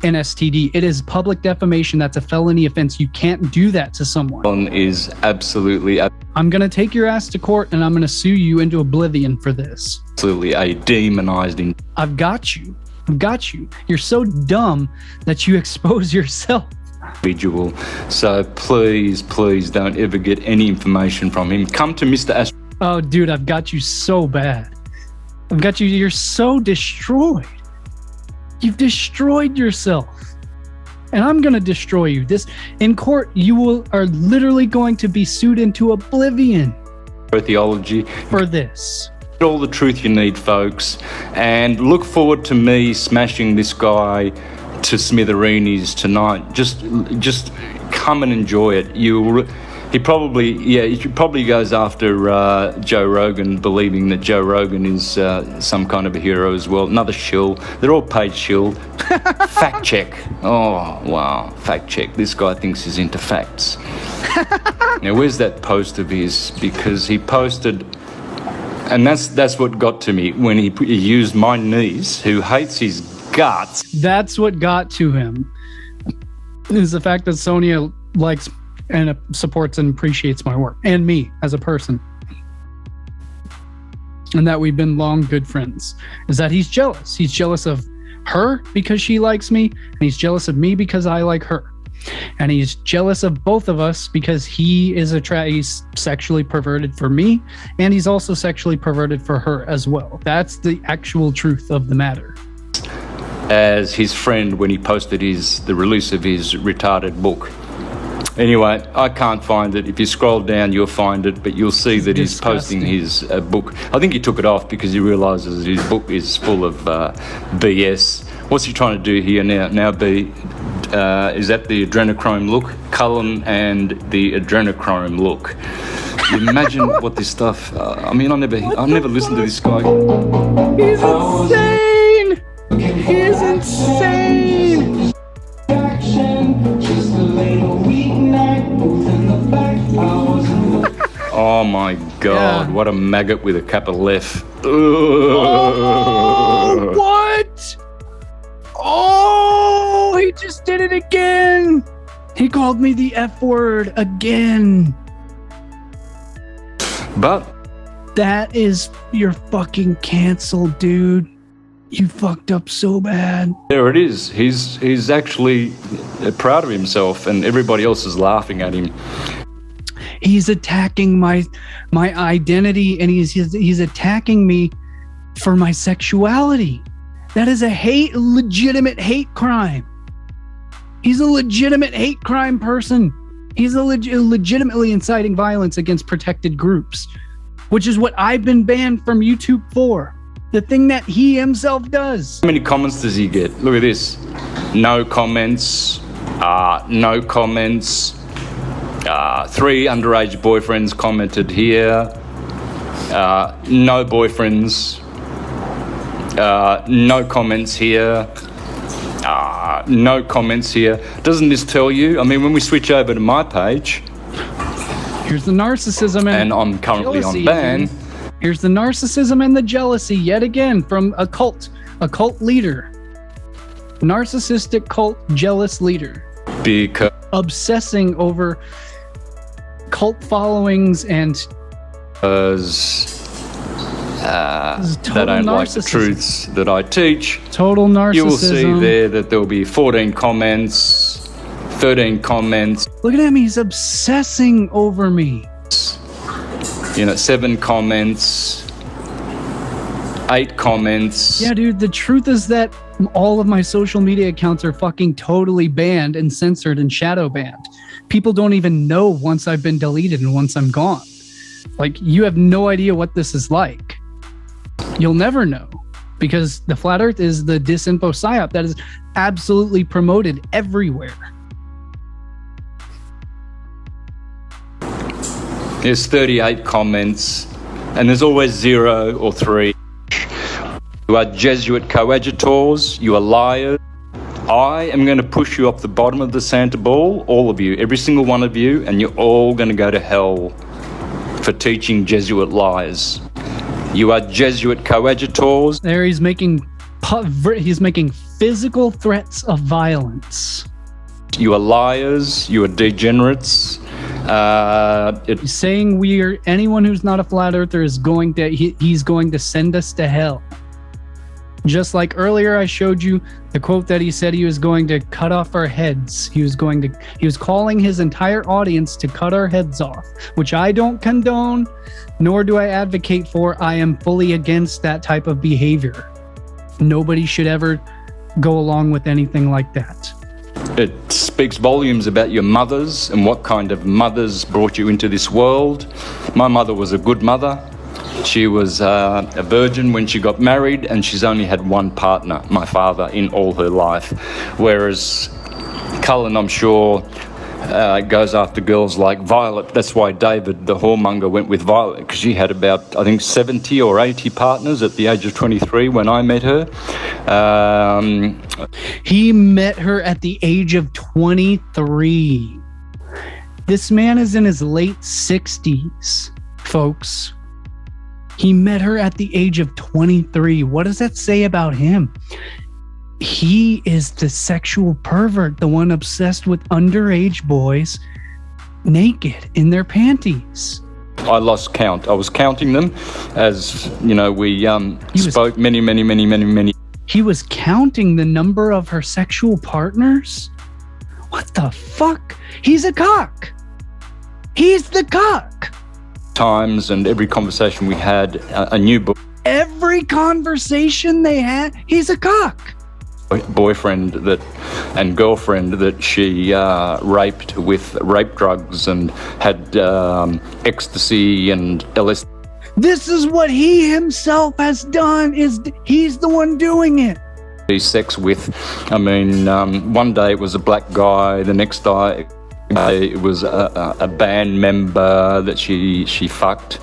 an STD. It is public defamation. That's a felony offense. You can't do that to someone. Is absolutely. I'm going to take your ass to court and I'm going to sue you into oblivion for this. Absolutely a demonized. I've got you. I've got you. You're so dumb that you expose yourself. Individual. So please don't ever get any information from him. Come to Mr. Astro. Oh, dude, I've got you so bad. I've got you. You're so destroyed. You've destroyed yourself. And I'm going to destroy you. This in court, you are literally going to be sued into oblivion. Theology. For this. All the truth you need, folks. And look forward to me smashing this guy to smithereens tonight. Just come and enjoy it. He probably goes after Joe Rogan, believing that Joe Rogan is some kind of a hero as well. Another shill. They're all paid shill. Fact check. Oh, wow. Fact check. This guy thinks he's into facts. Now, where's that post of his? Because he posted, and that's what got to me, when he used my niece, who hates his guts. That's what got to him, is the fact that Sonia likes and supports and appreciates my work, and me as a person, and that we've been long good friends. Is that he's jealous. He's jealous of her because she likes me, and he's jealous of me because I like her, and he's jealous of both of us because he's sexually perverted for me, and he's also sexually perverted for her as well. That's the actual truth of the matter. As his friend when he posted the release of his retarded book. Anyway, I can't find it. If you scroll down, you'll find it, but you'll see that he's posting his book. I think he took it off because he realizes his book is full of BS. What's he trying to do here now? Now, is that the adrenochrome look? Cullen and the adrenochrome look. You imagine what this stuff. I mean, I never listened to this guy. He's insane. He's insane. Oh my God, What a maggot with a capital F. Oh, what? Oh, he just did it again. He called me the F word again. But you're fucking canceled, dude. You fucked up so bad. There it is. He's actually proud of himself, and everybody else is laughing at him. He's attacking my identity, and he's attacking me for my sexuality. That is a legitimate hate crime. He's a legitimate hate crime person. He's legitimately inciting violence against protected groups, which is what I've been banned from YouTube for. The thing that he himself does. How many comments does he get? Look at this. No comments. No comments. 3 underage boyfriends commented here. No boyfriends. No comments here. No comments here. Doesn't this tell you? I mean, when we switch over to my page. Here's the narcissism and I'm currently on ban. Here's the narcissism and the jealousy yet again from a cult leader. Narcissistic cult jealous leader. Because obsessing over cult followings and they don't like the truths that I teach. Total narcissism. You will see there that there'll be 14 comments, 13 comments. Look at him, he's obsessing over me. 7 comments, 8 comments. Yeah, dude, the truth is that all of my social media accounts are fucking totally banned and censored and shadow banned. People don't even know once I've been deleted and once I'm gone. Like, you have no idea what this is like. You'll never know, because the flat earth is the disinfo psyop that is absolutely promoted everywhere. There's 38 comments, and there's always 0 or 3. You are Jesuit coadjutors, you are liars. I am going to push you off the bottom of the Santa ball, all of you, every single one of you, and you're all going to go to hell for teaching Jesuit lies. You are Jesuit coadjutors. There he's making physical threats of violence. You are liars, you are degenerates. Saying anyone who's not a flat earther is he's going to send us to hell. Just like earlier I showed you the quote that he said he was going to cut off our heads. He was calling his entire audience to cut our heads off, which I don't condone, nor do I advocate for. I am fully against that type of behavior. Nobody should ever go along with anything like that. It speaks volumes about your mothers and what kind of mothers brought you into this world. My mother was a good mother. She was a virgin when she got married, and she's only had one partner, my father, in all her life. Whereas Cullen, I'm sure, goes after girls like Violet. That's why David, the whoremonger, went with Violet, because she had about, I think, 70 or 80 partners at the age of 23 when I met her. He met her at the age of 23. This man is in his late 60s, folks. He met her at the age of 23. What does that say about him? He is the sexual pervert, the one obsessed with underage boys naked in their panties. I lost count. I was counting them as, you know, we spoke many. He was counting the number of her sexual partners? What the fuck? He's a cock. He's the cock. Times, and every conversation we had, a new Every conversation they had, he's a cock. boyfriend that and girlfriend that she raped with rape drugs and had ecstasy and LSD. This is what he himself has done. He's the one doing it. Sex with, I mean, one day it was a black guy, the next day it was a band member that she fucked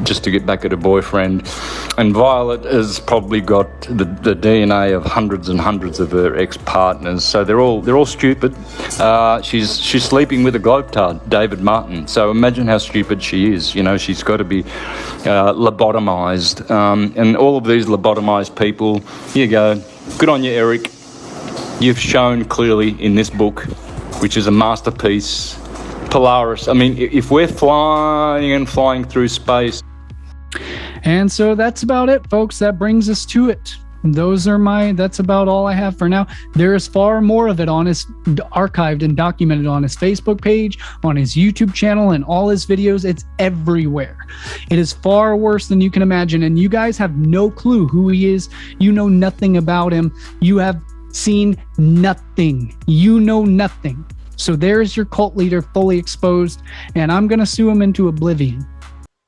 just to get back at her boyfriend. And Violet has probably got the DNA of hundreds and hundreds of her ex-partners, so they're all stupid. She's sleeping with a globetrot, David Martin. So imagine how stupid she is. You know, she's got to be lobotomized, and all of these lobotomized people. Here you go. Good on you, Eric. You've shown clearly in this book, which is a masterpiece, Polaris. I mean, if we're flying through space. And so that's about it, folks. That brings us to it. That's about all I have for now. There is far more of it on his archived and documented on his Facebook page, on his YouTube channel, and all his videos. It's everywhere. It is far worse than you can imagine. And you guys have no clue who he is. You know nothing about him. You have seen nothing. You know nothing. So there's your cult leader fully exposed, and I'm going to sue him into oblivion.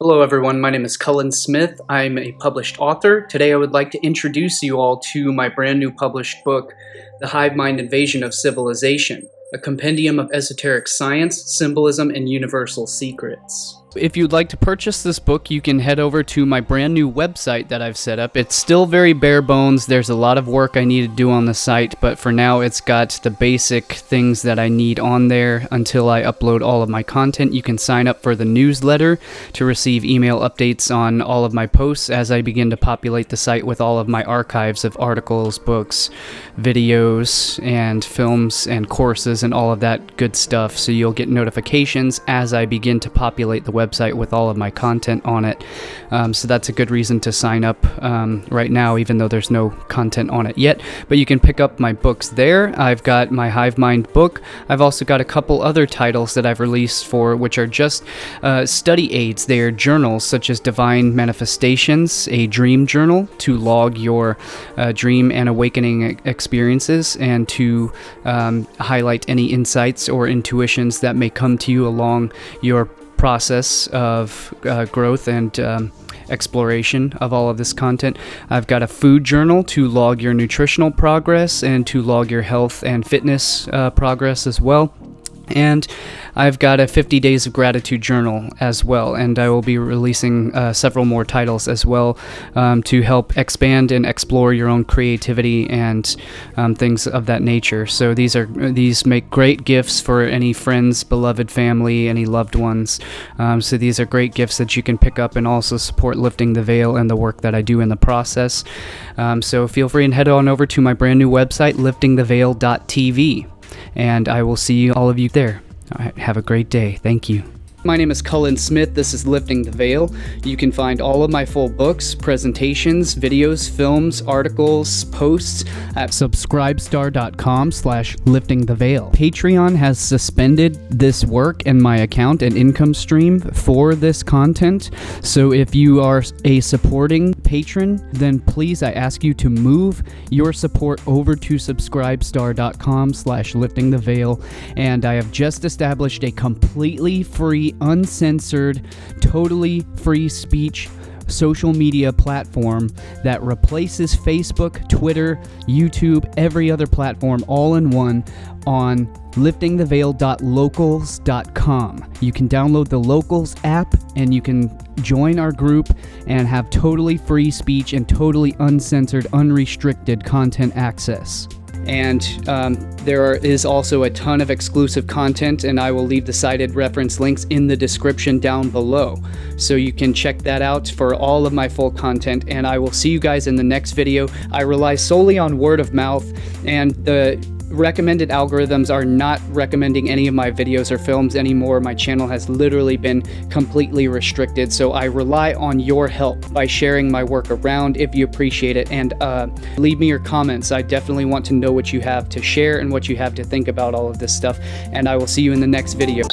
Hello everyone, my name is Cullen Smith. I'm a published author. Today I would like to introduce you all to my brand new published book, The Hive Mind Invasion of Civilization, a compendium of esoteric science, symbolism, and universal secrets. If you'd like to purchase this book, you can head over to my brand new website that I've set up. It's still very bare bones. There's a lot of work I need to do on the site, but for now it's got the basic things that I need on there until I upload all of my content. You can sign up for the newsletter to receive email updates on all of my posts as I begin to populate the site with all of my archives of articles, books, videos, and films and courses and all of that good stuff. So you'll get notifications as I begin to populate the website with all of my content on it. So that's a good reason to sign up right now, even though there's no content on it yet. But you can pick up my books there. I've got my Hive Mind book. I've also got a couple other titles that I've released for, which are just study aids. They are journals such as Divine Manifestations, a dream journal to log your dream and awakening experiences and to highlight any insights or intuitions that may come to you along your process of growth and exploration of all of this content. I've got a food journal to log your nutritional progress and to log your health and fitness progress as well. And I've got a 50 Days of Gratitude journal as well, and I will be releasing several more titles as well to help expand and explore your own creativity and things of that nature. So these make great gifts for any friends, beloved family, any loved ones. So these are great gifts that you can pick up and also support Lifting the Veil and the work that I do in the process. So feel free and head on over to my brand new website, liftingtheveil.tv. And I will see all of you there. All right, have a great day. Thank you. My name is Cullen Smith. This is Lifting the Veil. You can find all of my full books, presentations, videos, films, articles, posts at subscribestar.com/liftingtheveil. Patreon has suspended this work and my account and income stream for this content. So if you are a supporting patron, then please, I ask you to move your support over to subscribestar.com/liftingtheveil. And I have just established a completely free, uncensored, totally free speech social media platform that replaces Facebook, Twitter, YouTube, every other platform all in one on liftingtheveil.locals.com. You can download the Locals app and you can join our group and have totally free speech and totally uncensored, unrestricted content access. And there is also a ton of exclusive content, and I will leave the cited reference links in the description down below. So you can check that out for all of my full content, and I will see you guys in the next video. I rely solely on word of mouth, and the recommended algorithms are not recommending any of my videos or films anymore. My channel has literally been completely restricted, so I rely on your help by sharing my work around if you appreciate it, and leave me your comments. I definitely want to know what you have to share and what you have to think about all of this stuff, and I will see you in the next video.